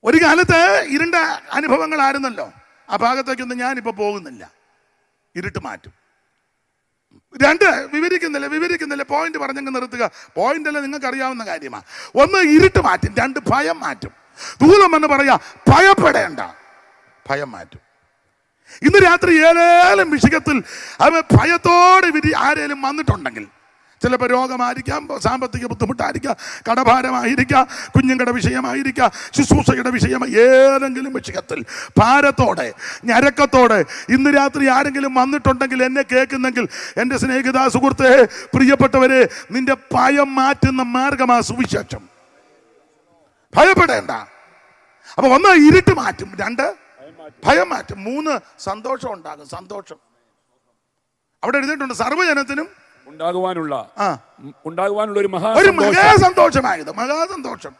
ഒരു കാലത്ത് ഇരുണ്ട അനുഭവങ്ങളായിരുന്നല്ലോ. ആ ഭാഗത്തേക്കൊന്നും ഞാനിപ്പോൾ പോകുന്നില്ല. ഇരുട്ട് മാറ്റും. 2 വിവരിക്കുന്നില്ല പോയിന്റ് പറഞ്ഞങ്ങ് നിർത്തുക. പോയിന്റ് അല്ല, നിങ്ങൾക്ക് അറിയാവുന്ന കാര്യമാണ്. 1 ഇരുട്ട് മാറ്റും, 2 ഭയം മാറ്റും. ദൂതം എന്ന് പറയാ ഭയപ്പെടേണ്ട, ഭയം മാറ്റും. ഇന്ന് രാത്രി ഏതേലും വിഷയത്തിൽ അവൻ ഭയത്തോടെ ആരേലും വന്നിട്ടുണ്ടെങ്കിൽ, ചിലപ്പോൾ രോഗമായിരിക്കാം, സാമ്പത്തിക ബുദ്ധിമുട്ടായിരിക്കാം, കടഭാരമായിരിക്കാം, കുഞ്ഞുങ്ങളുടെ വിഷയമായിരിക്കാം, ശുശ്രൂഷയുടെ വിഷയമായി, ഏതെങ്കിലും വിഷയത്തിൽ ഭാരത്തോടെ ഞരക്കത്തോടെ ഇന്ന് രാത്രി ആരെങ്കിലും വന്നിട്ടുണ്ടെങ്കിൽ, എന്നെ കേൾക്കുന്നെങ്കിൽ, എൻ്റെ സ്നേഹിത സുഹൃത്തെ, പ്രിയപ്പെട്ടവരെ, നിന്റെ ഭയം മാറ്റുന്ന മാർഗമാ സുവിശേഷം. ഭയപ്പെടേണ്ട. അപ്പൊ 1 ഇരുട്ട് മാറ്റും, 2 ഭയം മാറ്റും, 3 സന്തോഷം ഉണ്ടാകും. സന്തോഷം അവിടെ എഴുതിയിട്ടുണ്ട്. സർവ്വജനത്തിനും ഉണ്ടാകുവാനുള്ള ഒരു മഹാസന്തോഷമായത്. മഹാസന്തോഷം.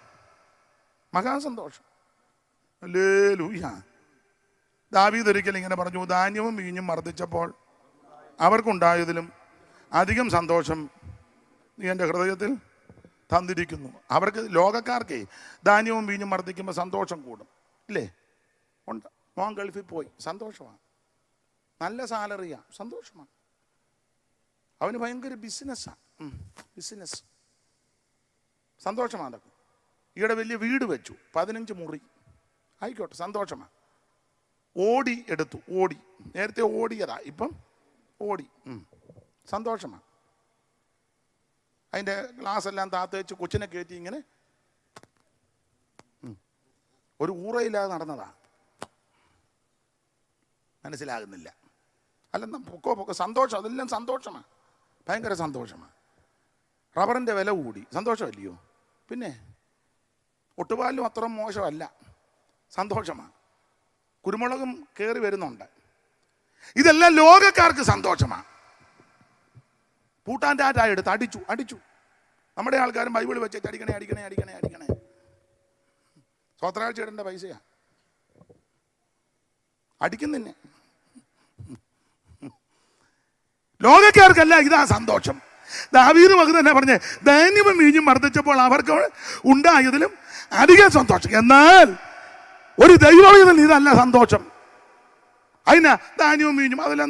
ഹല്ലേലൂയ. ദാവീദ് ഒരിക്കൽ ഇങ്ങനെ പറഞ്ഞു, ധാന്യവും വീഞ്ഞും വർദ്ധിച്ചപ്പോൾ അവർക്കുണ്ടായതിലും അധികം സന്തോഷം നീ എൻ്റെ ഹൃദയത്തിൽ തന്നിരിക്കുന്നു. അവർക്ക്, ലോകക്കാർക്കേ ധാന്യവും വീഞ്ഞും വർദ്ധിക്കുമ്പോൾ സന്തോഷം കൂടും, ഇല്ലേ? ഉണ്ട്. മോൻ ഗൾഫിൽ പോയി, സന്തോഷമാണ്. നല്ല സാലറിയാണ്, സന്തോഷമാണ്. അവന് ഭയങ്കര ബിസിനസ്സാണ്, ബിസിനസ്, സന്തോഷമാണ്. അതൊക്കെ ഈയിടെ വലിയ വീട് വെച്ചു, 15 മുറി, ആയിക്കോട്ടെ, സന്തോഷമാണ്. ഓടി എടുത്തു, ഓടി, നേരത്തെ ഓടിയതാ, ഇപ്പം ഓടി, സന്തോഷമാണ്. അതിൻ്റെ ഗ്ലാസ് എല്ലാം താത്ത് വെച്ച് കൊച്ചിനെ കയറ്റി ഇങ്ങനെ ഒരു ഊറയില്ലാതെ നടന്നതാ. മനസ്സിലാകുന്നില്ല. അല്ല, പൊക്കോ സന്തോഷം, അതെല്ലാം സന്തോഷമാണ്, ഭയങ്കര സന്തോഷമാണ്. റബ്ബറിൻ്റെ വില കൂടി, സന്തോഷമല്ലയോ? പിന്നെ ഒട്ടുപാലും അത്ര മോശമല്ല, സന്തോഷമാണ്. കുരുമുളകും കയറി വരുന്നുണ്ട്. ഇതെല്ലാം ലോകക്കാർക്ക് സന്തോഷമാണ്. പൂട്ടാൻ്റെ ആറ്റായി എടുത്ത് അടിച്ചു. നമ്മുടെ ആൾക്കാരും ബൈബിൾ വെച്ച് അടിക്കണേ. സ്വത്രാഴ്ച ഇടേണ്ട പൈസയാ, അടിക്കുന്നെ. ലോകക്കാർക്കല്ല ഇതാ സന്തോഷം. ദാവീദ് മകൻ തന്നെ പറഞ്ഞേ, ധാന്യവും വീഞ്ഞും വർദ്ധിച്ചപ്പോൾ അവർക്ക് ഉണ്ടായതിലും അധികം സന്തോഷം. എന്നാൽ ഒരു ദൈവവേദന ഇതല്ല സന്തോഷം. അതിനാ ധാന്യവും വീഞ്ഞും അതെല്ലാം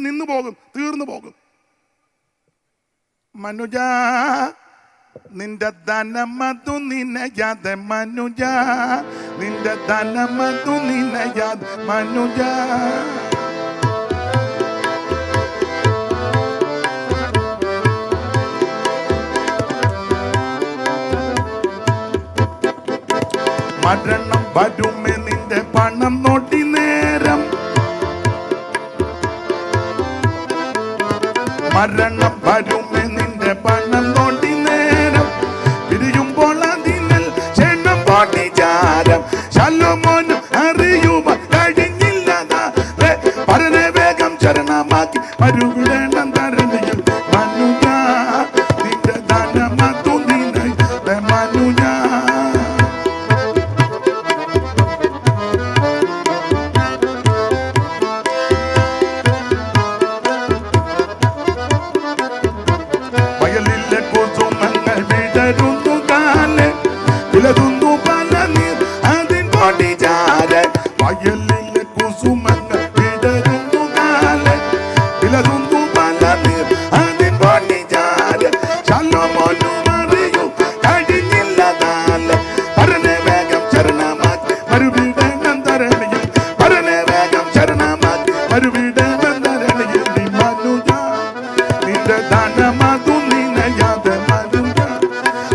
നിന്നു പോകും, തീർന്നു പോകും. മനുജ നിന്റെ ധനമതു നിനയാതെ മനുജ, നിന്റെ ധനമതു നിനയാതെ മനുജ. മരണം വരുമേ നിന്റെ പണം നോട്ടി നേരം, മരണം വരുമേ നിന്റെ പണം നോട്ടി നേരം, പിരിയുമ്പോൾ അതിനൽ ക്ഷണം പൊട്ടിച്ചാരം. ശലോമോനും അറിയുക കഴിഞ്ഞില്ലതാ, പരനെ വേഗം ചരണമാക്കി മരുവിടേണം തരണിയിൽ മനുജ, നിന്റെ ധനമതു നിനയാതെ മനുജ.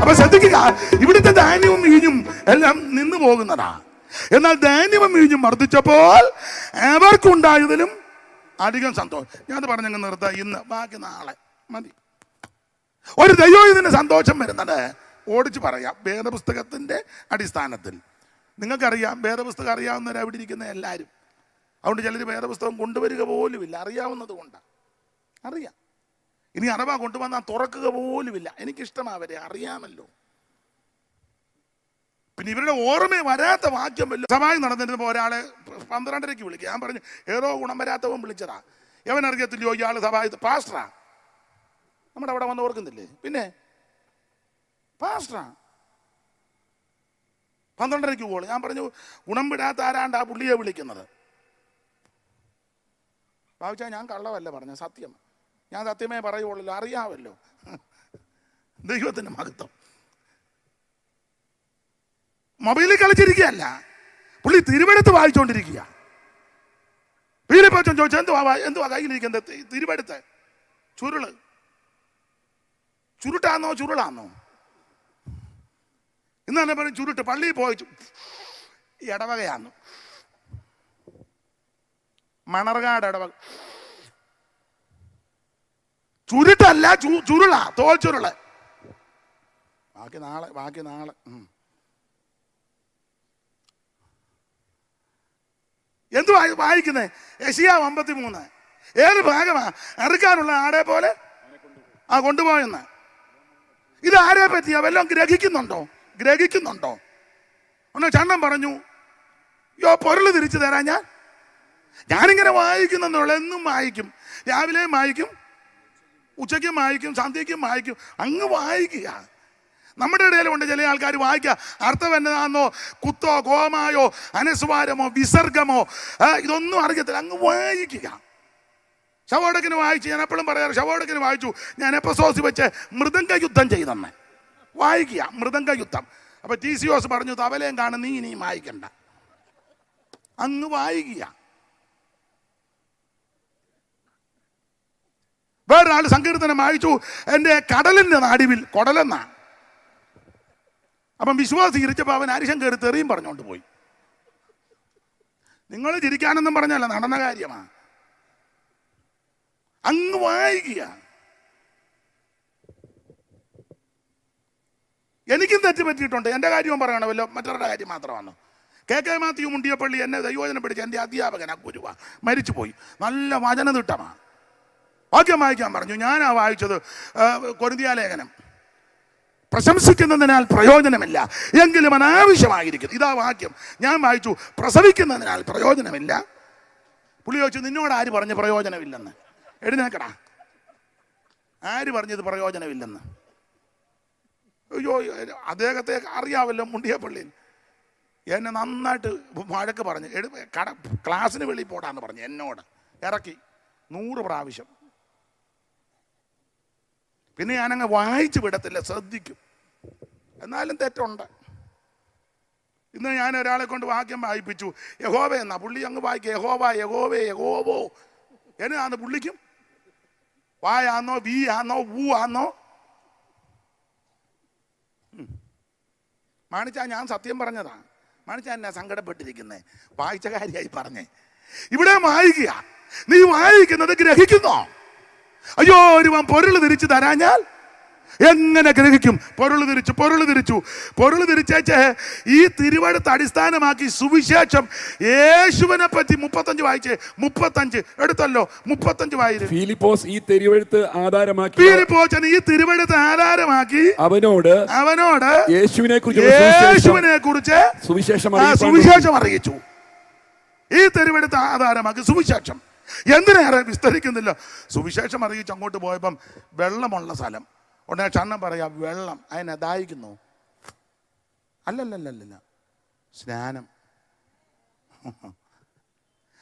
അപ്പൊ ശ്രദ്ധിക്കുക, ഇവിടുത്തെ ധാന്യവും വീഞ്ഞും എല്ലാം നിന്നു പോകുന്നതാ. എന്നാൽ ധാന്യവും വീഞ്ഞും വർദ്ധിച്ചപ്പോൾ അവർക്കുണ്ടായതിലും അധികം സന്തോഷം. ഞാൻ പറഞ്ഞങ്ങ് നിർത്താം, ഇന്ന് ബാക്കി നാളെ മതി. ഒരു ദൈവത്തിന് സന്തോഷം വരുന്നത് ഓടിച്ചു പറയാം, വേദപുസ്തകത്തിന്റെ അടിസ്ഥാനത്തിൽ. നിങ്ങൾക്കറിയാം, വേദപുസ്തകം അറിയാവുന്നവരെ അവിടെ ഇരിക്കുന്ന എല്ലാവരും. അതുകൊണ്ട് ചിലർ വേദപുസ്തകം കൊണ്ടുവരിക പോലുമില്ല, അറിയാവുന്നത് കൊണ്ടാണ്. അറിയാം, ഇനി അഥവാ കൊണ്ടുവന്നാൽ തുറക്കുക പോലുമില്ല. എനിക്കിഷ്ടമാവരെ അറിയാമല്ലോ. പിന്നെ ഇവരുടെ ഓർമ്മ വരാത്ത വാക്യം വല്ല സഭയിൽ നടന്നിരുന്നപ്പോൾ ഒരാളെ 12:30 വിളിക്കുക. ഞാൻ പറഞ്ഞു ഏതോ ഗുണം വരാത്തവൻ വിളിച്ചതാ. യവൻ അറിയത്തില്ലയോ ഇയാൾ സഭയിൽ പാസ്റ്ററാ, നമ്മുടെ അവിടെ വന്ന് ഓർക്കുന്നില്ലേ? പിന്നെ പാസ്റ്ററാ 12:30 പോള്. ഞാൻ പറഞ്ഞു ഗുണം വിടാത്ത ആരാണ്ട് ആ പുള്ളിയെ വിളിക്കുന്നത്. ഭാവിച്ചാ ഞാൻ കള്ളവല്ല പറഞ്ഞ, സത്യം. ഞാൻ സത്യമേ പറയുള്ളൂ, അറിയാമല്ലോ. ദൈവത്തിന്റെ മഹത്വം. മൊബൈലിൽ കളിച്ചിരിക്കുകയല്ല, പുള്ളി തിരുവെടുത്ത് വായിച്ചുകൊണ്ടിരിക്കുക. വീരപ്പച്ചൻ ചോദിച്ചു എന്തുവാ കയ്യിലിരിക്കുന്നത്? തിരുവെടുത്ത്. ചുരുട്ടാന്നോ ചുരുളാന്നോ? ഇന്ന് തന്നെ പറയും ചുരുട്ട്. പള്ളിയിൽ പോയിച്ചു ഇടവകയാന്നു, മണർകാട് ഇടവക. ചുരുട്ടല്ല, ചുരുളാ, തോൽ ചുരുള്. ബാക്കി നാളെ. എന്തു വായിക്കുന്നേ? യെശയ്യാ 53. ഏത് ഭാഗമാ? അറുക്കാനുള്ള ആടെ പോലെ കൊണ്ടുപോയെന്ന്. ഇത് ആരെ പറ്റിയാ? വല്ലതും ഗ്രഹിക്കുന്നുണ്ടോ? ഒന്ന് ചണ്ണം പറഞ്ഞു, യോ പൊരുള് തിരിച്ചു തരാൻ ഞാനിങ്ങനെ വായിക്കുന്നുള്ളൂ. എന്നും വായിക്കും, രാവിലെയും വായിക്കും, ഉച്ചയ്ക്കും വായിക്കും, സന്ധ്യയ്ക്കും വായിക്കും. അങ്ങ് വായിക്കുക. നമ്മുടെ ഇടയിലുണ്ട് ചില ആൾക്കാർ വായിക്കുക, അർത്ഥം എന്നതാണെന്നോ, കുത്തോ കോമായോ അനസ്വാരമോ വിസർഗമോ ഇതൊന്നും അറിയത്തില്ല, അങ്ങ് വായിക്കുക. ശവോടക്കിന് വായിച്ചു. ഞാൻ എപ്പോഴും പറയാറ്, ശവോടക്കിന് വായിച്ചു. ഞാൻ എപ്പസോസ് വെച്ച് മൃദംഗ യുദ്ധം ചെയ്തെന്ന്. വായിക്കുക, മൃദംഗ യുദ്ധം. അപ്പൊ TCOS പറഞ്ഞു, തവലയും കാണും, നീ ഇനിയും വായിക്കണ്ട, അങ്ങ് വായിക്കുക. വേറൊരാൾ സങ്കീർത്തനം വായിച്ചു, എൻ്റെ കടലിൻ്റെ നടുവിൽ കൊടലെന്നാ. അപ്പം വിശ്വാസി ഇരിച്ചപ്പോൾ അവൻ അരിശം കയറി തെറിയും പറഞ്ഞുകൊണ്ട് പോയി. നിങ്ങൾ ചിരിക്കാനൊന്നും പറഞ്ഞല്ല, നടന്ന കാര്യമാണ്. അങ്ങ് വായിക്കുക. എനിക്കും തെറ്റ് പറ്റിയിട്ടുണ്ട്. എൻ്റെ കാര്യവും പറയണമല്ലോ, മറ്റവരുടെ കാര്യം മാത്രമാണ്. KK മാത്യു മുണ്ടിയപ്പള്ളി എന്നെ ദൈവവചനം പഠിച്ച എൻ്റെ അധ്യാപകൻ, ഗുരുവാ, മരിച്ചുപോയി. നല്ല വചനതിട്ടമാണ്. വാക്യം വായിക്കാൻ പറഞ്ഞു. ഞാനാ വായിച്ചത് കൊരിന്ത്യലേഖനം. പ്രശംസിക്കുന്നതിനാൽ പ്രയോജനമില്ല, എങ്കിലും അനാവശ്യമായിരിക്കും. ഇതാ വാക്യം. ഞാൻ വായിച്ചു, പ്രസവിക്കുന്നതിനാൽ പ്രയോജനമില്ല. പുള്ളി ചോദിച്ചു, നിന്നോട് ആര് പറഞ്ഞ് പ്രയോജനമില്ലെന്ന്? എഴുന്നേക്കടാ, ആര് പറഞ്ഞത് പ്രയോജനമില്ലെന്ന്? അയ്യോ, അദ്ദേഹത്തെ അറിയാമല്ലോ, മുണ്ടിയപ്പള്ളിയിൽ. എന്നെ നന്നായിട്ട് വഴക്ക് പറഞ്ഞ് ക്ലാസ്സിന് വെളിയിൽ പോടാന്ന് പറഞ്ഞ് എന്നോട് ഇറക്കി 100 പ്രാവശ്യം. പിന്നെ ഞാനങ്ങ് വായിച്ചു വിടത്തില്ല, ശ്രദ്ധിക്കും. എന്നാലും തെറ്റുണ്ട്. ഇന്ന് ഞാൻ ഒരാളെ കൊണ്ട് വാക്യം വായിപ്പിച്ചു, യഹോവ എന്നാ. പുള്ളി അങ്ങ് വായിക്കുക, യഹോവ, യഹോവേ, യഹോവോ. എന്നാന്ന് പുള്ളിക്കും? വായാന്നോ, വി ആന്നോ, ഊ ആന്നോ? മാണിച്ചാ, ഞാൻ സത്യം പറഞ്ഞതാ. മാണിച്ചാ എന്നാ സങ്കടപ്പെട്ടിരിക്കുന്നേ? വായിച്ച കാര്യമായി പറഞ്ഞേ. ഇവിടെ വായിക്കുക. നീ വായിക്കുന്നത് ഗ്രഹിക്കുന്നോ? അയ്യോ, ഒരുവൻ പൊരുള് തിരിച്ചു തരാഞ്ഞാൽ എങ്ങനെ ഗ്രഹിക്കും? പൊരുള് തിരിച്ചേച്ച് ഈ തിരുവഴുത്ത് അടിസ്ഥാനമാക്കി സുവിശേഷം യേശുവിനെ പറ്റി 35 വായിച്ചേ. 35 എടുത്തല്ലോ, 35 വായിച്ചു. ഫിലിപ്പോസ് ഈ തിരുവഴുത്ത് ആധാരമാക്കി അവനോട് യേശുവിനെ കുറിച്ച് സുവിശേഷം അറിയിച്ചു. ഈ തിരുവഴുത്ത് ആധാരമാക്കി സുവിശേഷം. എന്തിനേറെ വിസ്തരിക്കുന്നില്ല. സുവിശേഷം അറിയിച്ച് അങ്ങോട്ട് പോയപ്പം വെള്ളമുള്ള സ്ഥലം ഉടനെ ചണ്ണം പറയാ, വെള്ളം അതിനെ ദാഹിക്കുന്നു? അല്ലല്ലല്ല, സ്നാനം.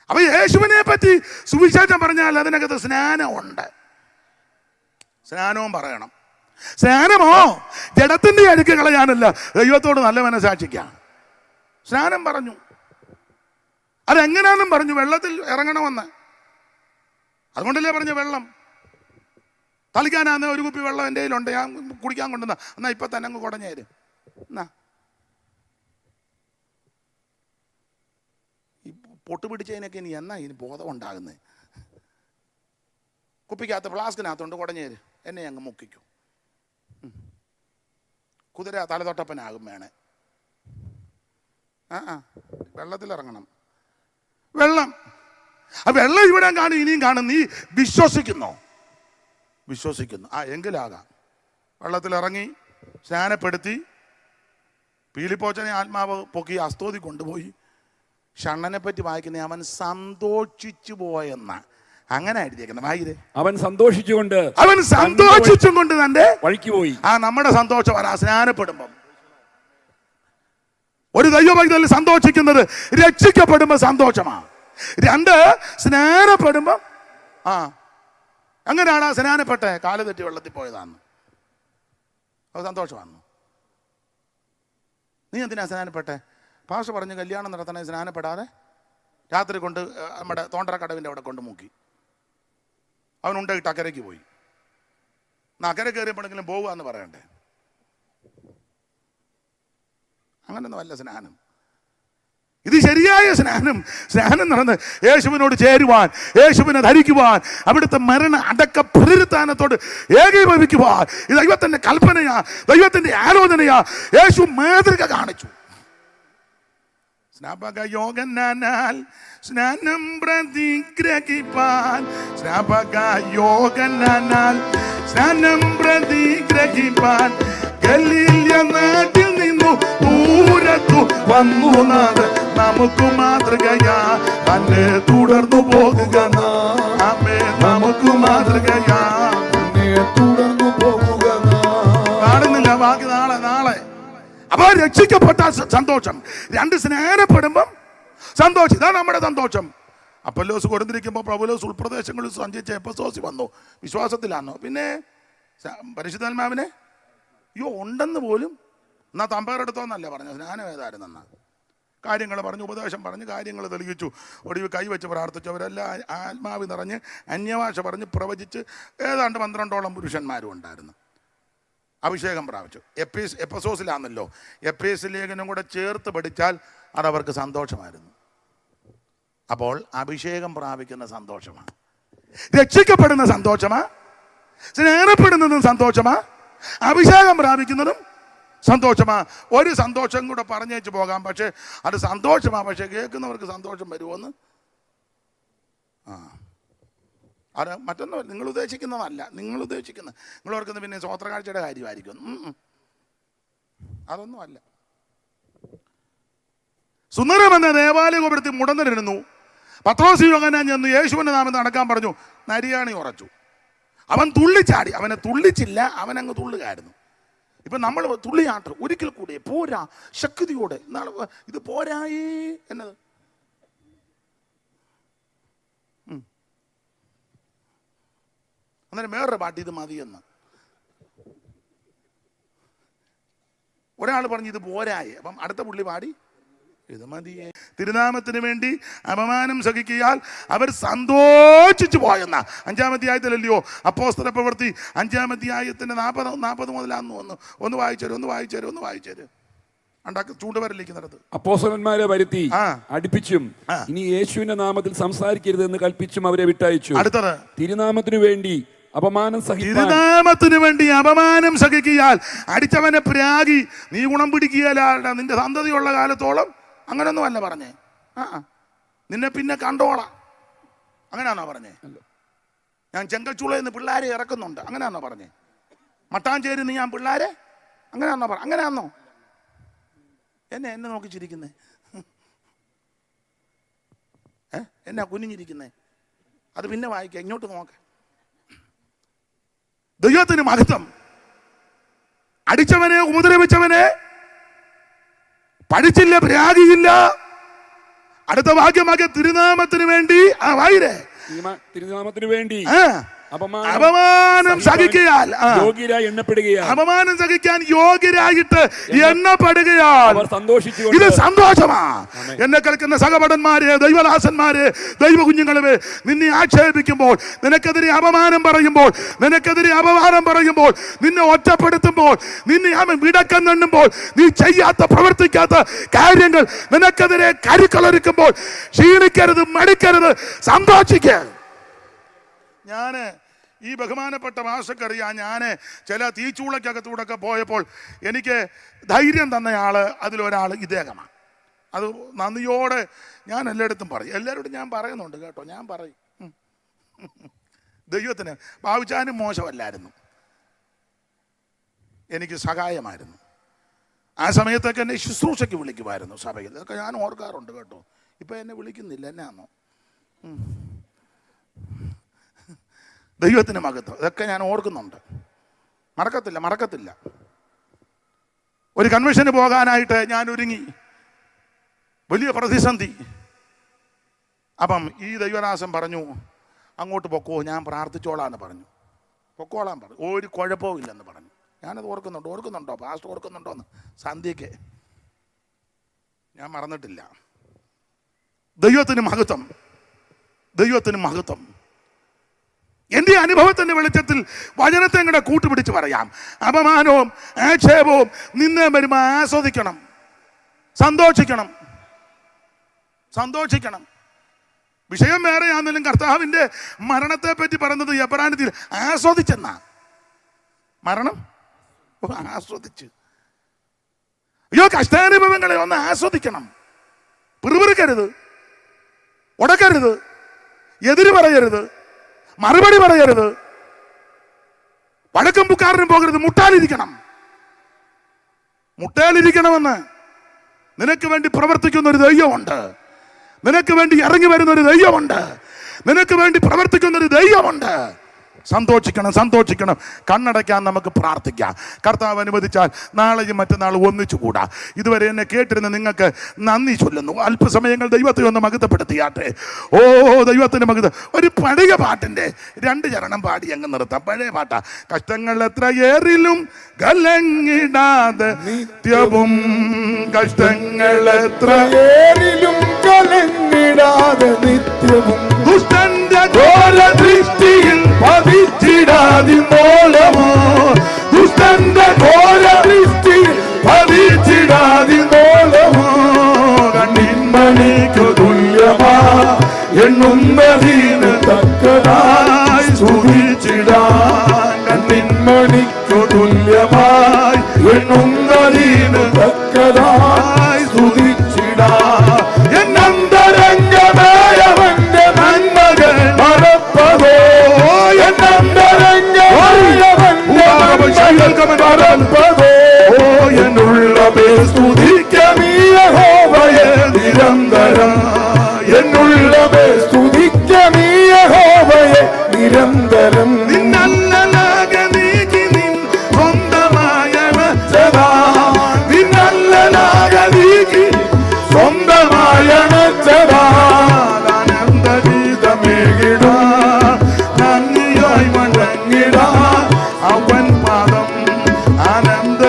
അപ്പൊ യേശുവിനെ പറ്റി സുവിശേഷം പറഞ്ഞാൽ അതിനകത്ത് സ്നാനമുണ്ട്. സ്നാനവും പറയണം. സ്നാനമോ ജഡത്തിന്റെ അഴുക്ക് കളയാനല്ല, ദൈവത്തോട് നല്ല മനസാക്ഷിക്കാം. സ്നാനം പറഞ്ഞു. അതെങ്ങനെയാണെന്നും പറഞ്ഞു, വെള്ളത്തിൽ ഇറങ്ങണമെന്ന്. അതുകൊണ്ടല്ലേ പറഞ്ഞു വെള്ളം. തളിക്കാനാന്ന് ഒരു കുപ്പി വെള്ളം എൻ്റെ കയ്യിലുണ്ട്, ഞാൻ കുടിക്കാൻ കൊണ്ടുവന്ന. എന്നാ ഇപ്പൊ തന്നെ അങ്ങ് കുടഞ്ഞേര്. എന്നാ ഈ പൊട്ട് പിടിച്ചതിനൊക്കെ ഇനി ബോധം ഉണ്ടാകുന്നത്? കുപ്പിക്കകത്ത് ഫ്ലാസ്കിനകത്തുണ്ട്, കുടഞ്ഞേര്. എന്നെ അങ്ങ് മുക്കിക്കും. കുതിര തലതൊട്ടപ്പനാകും വേണേ. വെള്ളത്തിലിറങ്ങണം. വെള്ളം ഇവിടെ കാണും, ഇനിയും കാണും. നീ വിശ്വസിക്കുന്നു? എങ്കിലാകാം. വെള്ളത്തിലിറങ്ങി സ്നാനപ്പെടുത്തി പീലിപ്പോച്ചനെ ആത്മാവ് പൊക്കി അസ്തോതി കൊണ്ടുപോയി. ഷണ്ണനെ പറ്റി വായിക്കുന്ന അവൻ സന്തോഷിച്ചു പോയെന്ന അങ്ങനെ എഴുതിയേക്കുന്നത്. വായിരേ, അവൻ സന്തോഷിച്ചുകൊണ്ട് തന്റെ വഴിക്ക് പോയി. നമ്മുടെ സന്തോഷമാണ് സ്നാനപ്പെടുമ്പം. ഒരു ദൈവഭക്തൻ സന്തോഷിക്കുന്നത് രക്ഷിക്കപ്പെടുമ്പോ സന്തോഷമാണ്. 2 സ്നാനപ്പെടുമ്പം അങ്ങനെയാണ് സ്നാനപ്പെട്ടെ കാല് തെറ്റി വെള്ളത്തിൽ പോയതാണ്, അത് സന്തോഷമാണ്. നീ എന്തിനാ സ്നാനപ്പെട്ടെ? ഭാഷ പറഞ്ഞ് കല്യാണം നടത്തണേ സ്നാനപ്പെടാതെ രാത്രി കൊണ്ട് നമ്മുടെ തോണ്ടറക്കടവിൻ്റെ അവിടെ കൊണ്ട് മുക്കി. അവനുണ്ടായിട്ട് അക്കരയ്ക്ക് പോയി. അക്കരെ കയറിയപ്പോഴെങ്കിലും പോവുക എന്ന് പറയണ്ടേ? അങ്ങനൊന്നും അല്ല സ്നാനം. ഇത് ശരിയായ സ്നാനം. സ്നാനം നടന്ന് യേശുവിനോട് ചേരുവാൻ, യേശുവിനെ ധരിക്കുവാൻ, അവിടുത്തെ മരണ അടക്ക പുനരുത്ഥാനത്തോട് ഏകീഭവിക്കുവാൻ. ഇത് ദൈവത്തിന്റെ കൽപ്പനയാ, ദൈവത്തിന്റെ ആലോചനയാ. യേശു മാതൃക കാണിച്ചു. സ്നാപകയോഗനാൽ സ്നാനം പ്രതിഗ്രഹിപ്പാൻ, സ്നാപകയോഗനാൽ സ്നാനം പ്രതിഗ്രഹിപ്പാൻ ഗലീല നാട്ടിൽ നിന്നു ദൂരത്തു വന്നു നാഥ നമുക്ക് മാതൃകയാ. തന്നെ തുടർന്നു പോകുക നമുക്ക് മാതൃകയാ. തുടർന്നു പോകുക. കാണുന്നില്ല ബാക്കി നാളെ. അപ്പൊ രക്ഷിക്കപ്പെട്ട സന്തോഷം. 2 സ്നാനപ്പെടുമ്പം സന്തോഷം. ഇതാണ് നമ്മുടെ സന്തോഷം. അപ്പൊല്ലോസ് കൊടുത്തിരിക്കുമ്പോൾ പൗലോസ് ഉൾപ്രദേശങ്ങളിൽ സഞ്ചരിച്ച എഫെസോസിൽ വന്നു. വിശ്വാസത്തിലാണോ? പിന്നെ പരിശുദ്ധാത്മാവിനെ ഉണ്ടെന്ന് പോലും എന്നാ തമ്പേറെടുത്തോന്നല്ല പറഞ്ഞു. സ്നാനം ഏതായിരുന്നെന്നാ കാര്യങ്ങൾ പറഞ്ഞു, ഉപദേശം പറഞ്ഞ് കാര്യങ്ങൾ തെളിയിച്ചു. ഒടുവിൽ കൈവച്ച് പ്രാർത്ഥിച്ചവരെല്ലാം ആത്മാവ് നിറഞ്ഞ് അന്യഭാഷ പറഞ്ഞ് പ്രവചിച്ച് ഏതാണ്ട് 12ഓളം പുരുഷന്മാരും ഉണ്ടായിരുന്നു. അഭിഷേകം പ്രാപിച്ചു. എഫെസോസിലാണല്ലോ. എഫേസ് ലേഖനം കൂടെ ചേർത്ത് പഠിച്ചാൽ അതവർക്ക് സന്തോഷമായിരുന്നു. അപ്പോൾ അഭിഷേകം പ്രാപിക്കുന്ന സന്തോഷമാണ്, രക്ഷിക്കപ്പെടുന്ന സന്തോഷമാ, സ്നേഹപ്പെടുന്നതും സന്തോഷമാ, അഭിഷേകം പ്രാപിക്കുന്നതും സന്തോഷമാ. ഒരു സന്തോഷം കൂടെ പറഞ്ഞേച്ച് പോകാം, പക്ഷെ അത് സന്തോഷമാ. പക്ഷെ കേൾക്കുന്നവർക്ക് സന്തോഷം വരുമോന്ന് അത് മറ്റൊന്നും നിങ്ങൾ ഉദ്ദേശിക്കുന്നതല്ല. നിങ്ങൾ ഓർക്കുന്നത് പിന്നെ സ്വോത്രകാഴ്ചയുടെ കാര്യമായിരിക്കും. അതൊന്നും അല്ല. സുന്ദരമെന്ന ദേവാലയ ഗോപുരത്തിൽ മുടന്നിരുന്നു. പത്രോസ് യോഹന്നാൻ ചെന്ന് യേശുവിന്റെ നാമത്തിൽ നടക്കാൻ പറഞ്ഞു. നരിയാണി ഉറച്ചു. അവൻ തുള്ളിച്ചാടി. അവനെ തുള്ളിച്ചില്ല, അവനങ്ങ് തുള്ളുകയായിരുന്നു. ഇപ്പം നമ്മൾ തുള്ളിയാട്ട് ഒരിക്കൽ കൂടെ പോരാ, ശക്തിയോടെ ഇത് പോരായേ എന്നത്. അന്നേരം വേറൊരു പാട്ട് ഇത് മതിയെന്ന് ഒരാൾ പറഞ്ഞു ഇത് പോരായേ. അപ്പം അടുത്ത പുള്ളി പാടി ഇത് മതിയേ. തിരുനാമത്തിന് വേണ്ടി അപമാനം സഹിക്കിയാൽ അവർ സന്തോഷിച്ചു പോയെന്ന 5-ാം അധ്യായത്തിലല്ലയോ അപ്പോസ്തല പ്രവൃത്തി 5-ാം അധ്യായത്തിന്റെ 40 മുതലാന്ന് ഒന്ന് വായിച്ചേര് ചൂണ്ടുവരലിരിക്കുന്നിടത്ത് അപ്പോസ്തലന്മാരെ വരുത്തി അടുപ്പിച്ചും ഇനി യേശുവിന്റെ നാമത്തിൽ സംസാരിക്കരുത് എന്ന് കൽപ്പിച്ചും അവരെ വിട്ടയച്ചു. അടുത്തത് തിരുനാമത്തിനു വേണ്ടി അപമാനം സഹിക്കിയാൽ അടിച്ചവനെ പ്രാഗി നീ ഗുണം പിടിക്കുകയല്ല നിന്റെ സന്തതിയുള്ള കാലത്തോളം. അങ്ങനൊന്നും അല്ല പറഞ്ഞേ. നിന്നെ പിന്നെ കണ്ടോളാം, അങ്ങനെയാണോ പറഞ്ഞേ? ഞാൻ ചെങ്കച്ചുളയിൽ നിന്ന് പിള്ളേരെ ഇറക്കുന്നുണ്ട്, അങ്ങനെയാണോ പറഞ്ഞേ? മട്ടാഞ്ചേരി നീ ഞാൻ പിള്ളേരെ അങ്ങനെയാണോ അങ്ങനെയാണോ? എന്നെ നോക്കി ചിരിക്കുന്നേ? എന്നാ കുനിഞ്ഞിരിക്കുന്നേ? അത് പിന്നെ വായിക്കാം, ഇങ്ങോട്ട് നോക്ക. ദൈവത്തിന് മഹത്വം. അടിച്ചവനെ ഉപദ്രവിച്ചവനെ പഠിച്ചില്ല, പ്രാഗിയില്ല. അടുത്ത വാക്യമാക്കിയ തിരുനാമത്തിന് വേണ്ടി തിരുനാമത്തിന് വേണ്ടി അപമാനം സഹിക്കയാൽ യോഗ്യരായി എണ്ണപ്പെടുകയാൽ അപമാനം സഹിക്കാൻ യോഗ്യരായിട്ട് എണ്ണപ്പെടുകയാൽ ഇത് സന്തോഷമാ. എന്നെ കേൾക്കുന്ന സഹപടന്മാരെ, ദൈവദാസന്മാരെ, ദൈവ കുഞ്ഞുങ്ങളെ, നിന്നെ ആക്ഷേപിക്കുമ്പോൾ, നിനക്കെതിരെ അപമാനം പറയുമ്പോൾ, നിന്നെ ഒറ്റപ്പെടുത്തുമ്പോൾ, നിന്നെ വിടക്കം തണ്ണുമ്പോൾ, നീ ചെയ്യാത്ത പ്രവർത്തിക്കാത്ത കാര്യങ്ങൾ നിനക്കെതിരെ കരുക്കളൊരുക്കുമ്പോൾ ക്ഷീണിക്കരുത്, മടിക്കരുത്, സന്തോഷിക്കുക. ഞാന് ഈ ബഹുമാനപ്പെട്ട ഭാഷക്കറിയാം. ഞാൻ ചില തീച്ചൂളക്കകത്തൂടെ പോയപ്പോൾ എനിക്ക് ധൈര്യം തന്നയാള് അതിലൊരാൾ ഇദ്ദേഹമാണ്. അത് നന്ദിയോടെ ഞാൻ എല്ലായിടത്തും പറയും, എല്ലാവരോടും ഞാൻ പറയുന്നുണ്ട് കേട്ടോ. ഞാൻ പറയും, ദൈവത്തിന് ഭാവിച്ചാനും മോശമല്ലായിരുന്നു, എനിക്ക് സഹായമായിരുന്നു. ആ സമയത്തൊക്കെ എന്നെ ശുശ്രൂഷയ്ക്ക് വിളിക്കുമായിരുന്നു സഭയിൽ. ഇതൊക്കെ ഞാൻ ഓർക്കാറുണ്ട് കേട്ടോ. ഇപ്പം എന്നെ വിളിക്കുന്നില്ല, എന്നാന്നോ. ദൈവത്തിന് മഹത്വം. ഇതൊക്കെ ഞാൻ ഓർക്കുന്നുണ്ട്, മറക്കത്തില്ല. ഒരു കൺവെൻഷന് പോകാനായിട്ട് ഞാൻ ഒരുങ്ങി, വലിയ പ്രതിസന്ധി. അപ്പം ഈ ദൈവദാസൻ പറഞ്ഞു, അങ്ങോട്ട് പൊക്കോ, ഞാൻ പ്രാർത്ഥിച്ചോളാന്ന് പറഞ്ഞു. പൊക്കോളാൻ പറഞ്ഞു. ഒരു കുഴപ്പവും ഇല്ലെന്ന് പറഞ്ഞു. ഞാനത് ഓർക്കുന്നുണ്ടോ പാസ്റ്റർ ഓർക്കുന്നുണ്ടോന്ന്? സന്ധ്യയ്ക്ക് ഞാൻ മറന്നിട്ടില്ല. ദൈവത്തിന് മഹത്വം. എൻ്റെ അനുഭവത്തിൻ്റെ വെളിച്ചത്തിൽ വചനത്തെ കൂടെ കൂട്ടുപിടിച്ച് പറയാം. അപമാനവും ആക്ഷേപവും നിന്നെ വരുമ്പോൾ ആസ്വദിക്കണം, സന്തോഷിക്കണം. വിഷയം വേറെയാണെങ്കിലും കർത്താവിൻ്റെ മരണത്തെ പറ്റി പറയുന്നത് എബ്രായത്തിൽ ആസ്വദിച്ചെന്നാ. മരണം ആസ്വദിച്ച്. അയ്യോ, കഷ്ടാനുഭവങ്ങളെ ഒന്ന് ആസ്വദിക്കണം. പിറുപിറുക്കരുത്, ഉടക്കരുത്, എതിര് പറയരുത്, മറുപടി പറയരുത്, വടക്കും പുക്കാറിനും പോകരുത്. മുട്ടയിലിരിക്കണമെന്ന് നിനക്ക് വേണ്ടി പ്രവർത്തിക്കുന്ന ഒരു ദൈവമുണ്ട്. നിനക്ക് വേണ്ടി ഇറങ്ങി വരുന്ന ഒരു ദൈവമുണ്ട്. നിനക്ക് വേണ്ടി പ്രവർത്തിക്കുന്ന ഒരു ദൈവമുണ്ട്. സന്തോഷിക്കണം. കണ്ണടയ്ക്കാൻ നമുക്ക് പ്രാർത്ഥിക്കാം. കർത്താവ് അനുവദിച്ചാൽ നാളെയും മറ്റന്നാളും ഒന്നിച്ചുകൂടാ. ഇതുവരെ എന്നെ കേട്ടിരുന്ന നിങ്ങൾക്ക് നന്ദി ചൊല്ലുന്നു. അല്പസമയങ്ങൾ ദൈവത്തെ ഒന്ന് മഹത്വപ്പെടുത്തിയാട്ടെ. ഓ, ദൈവത്തിന് മഹത്വം. ഒരു പഴയ പാട്ടിൻ്റെ 2 ചരണം പാടി അങ്ങ് നിർത്താം. പഴയ പാട്ടാ. കഷ്ടങ്ങൾ എത്ര ഏറിലും കലങ്ങിടാതെ നിത്യവും, കഷ്ടങ്ങൾ എത്ര ഏറിലും കലങ്ങിടാതെ നിത്യവും, ദുഷ്ടന്റെ ഘോര ദൃഷ്ടിയിൽ പതിച്ചിടാതിന്നോളമോ, ദുഷ്ടന്റെ ഘോര ദൃഷ്ടിയിൽ പതിച്ചിടാതിന്നോളമോ, കണ്ണിന്മണിക്കു തുല്യമാ എണ്ണുന്നതിന് തക്കതായി സ്തുതിച്ചിടാൻ, കണ്ണിന്മണിക്കു തുല്യമായി എണ്ണുന്നതിന് തക്കതായി സ്തുതിച്ചിടാൻ. എന്നന്തരംഗമായവന്റെ നന്മകൾ മറപ്പതോ, എന്നന്തരംഗമായവന്റെ മറപ്പതോ, എന്നുള്ളവേ സ്തുതിക്കമീ യഹോവയെ നിരന്തരം, എന്നുള്ളവേ സ്തുതിക്കമീ യഹോവയെ നിരന്തരം. നിന്നല്ലലാകെ നീക്കി നിൻ സ്വന്തമായണച്ചതാ, നിന്നല്ലലാകെ നീക്കി സ്വന്തമായണച്ചതാ, ആനന്ദഗീതമേകിടാ, നന്ദിയായി മടങ്ങിടാ അവൻ പാദം, ആനന്ദ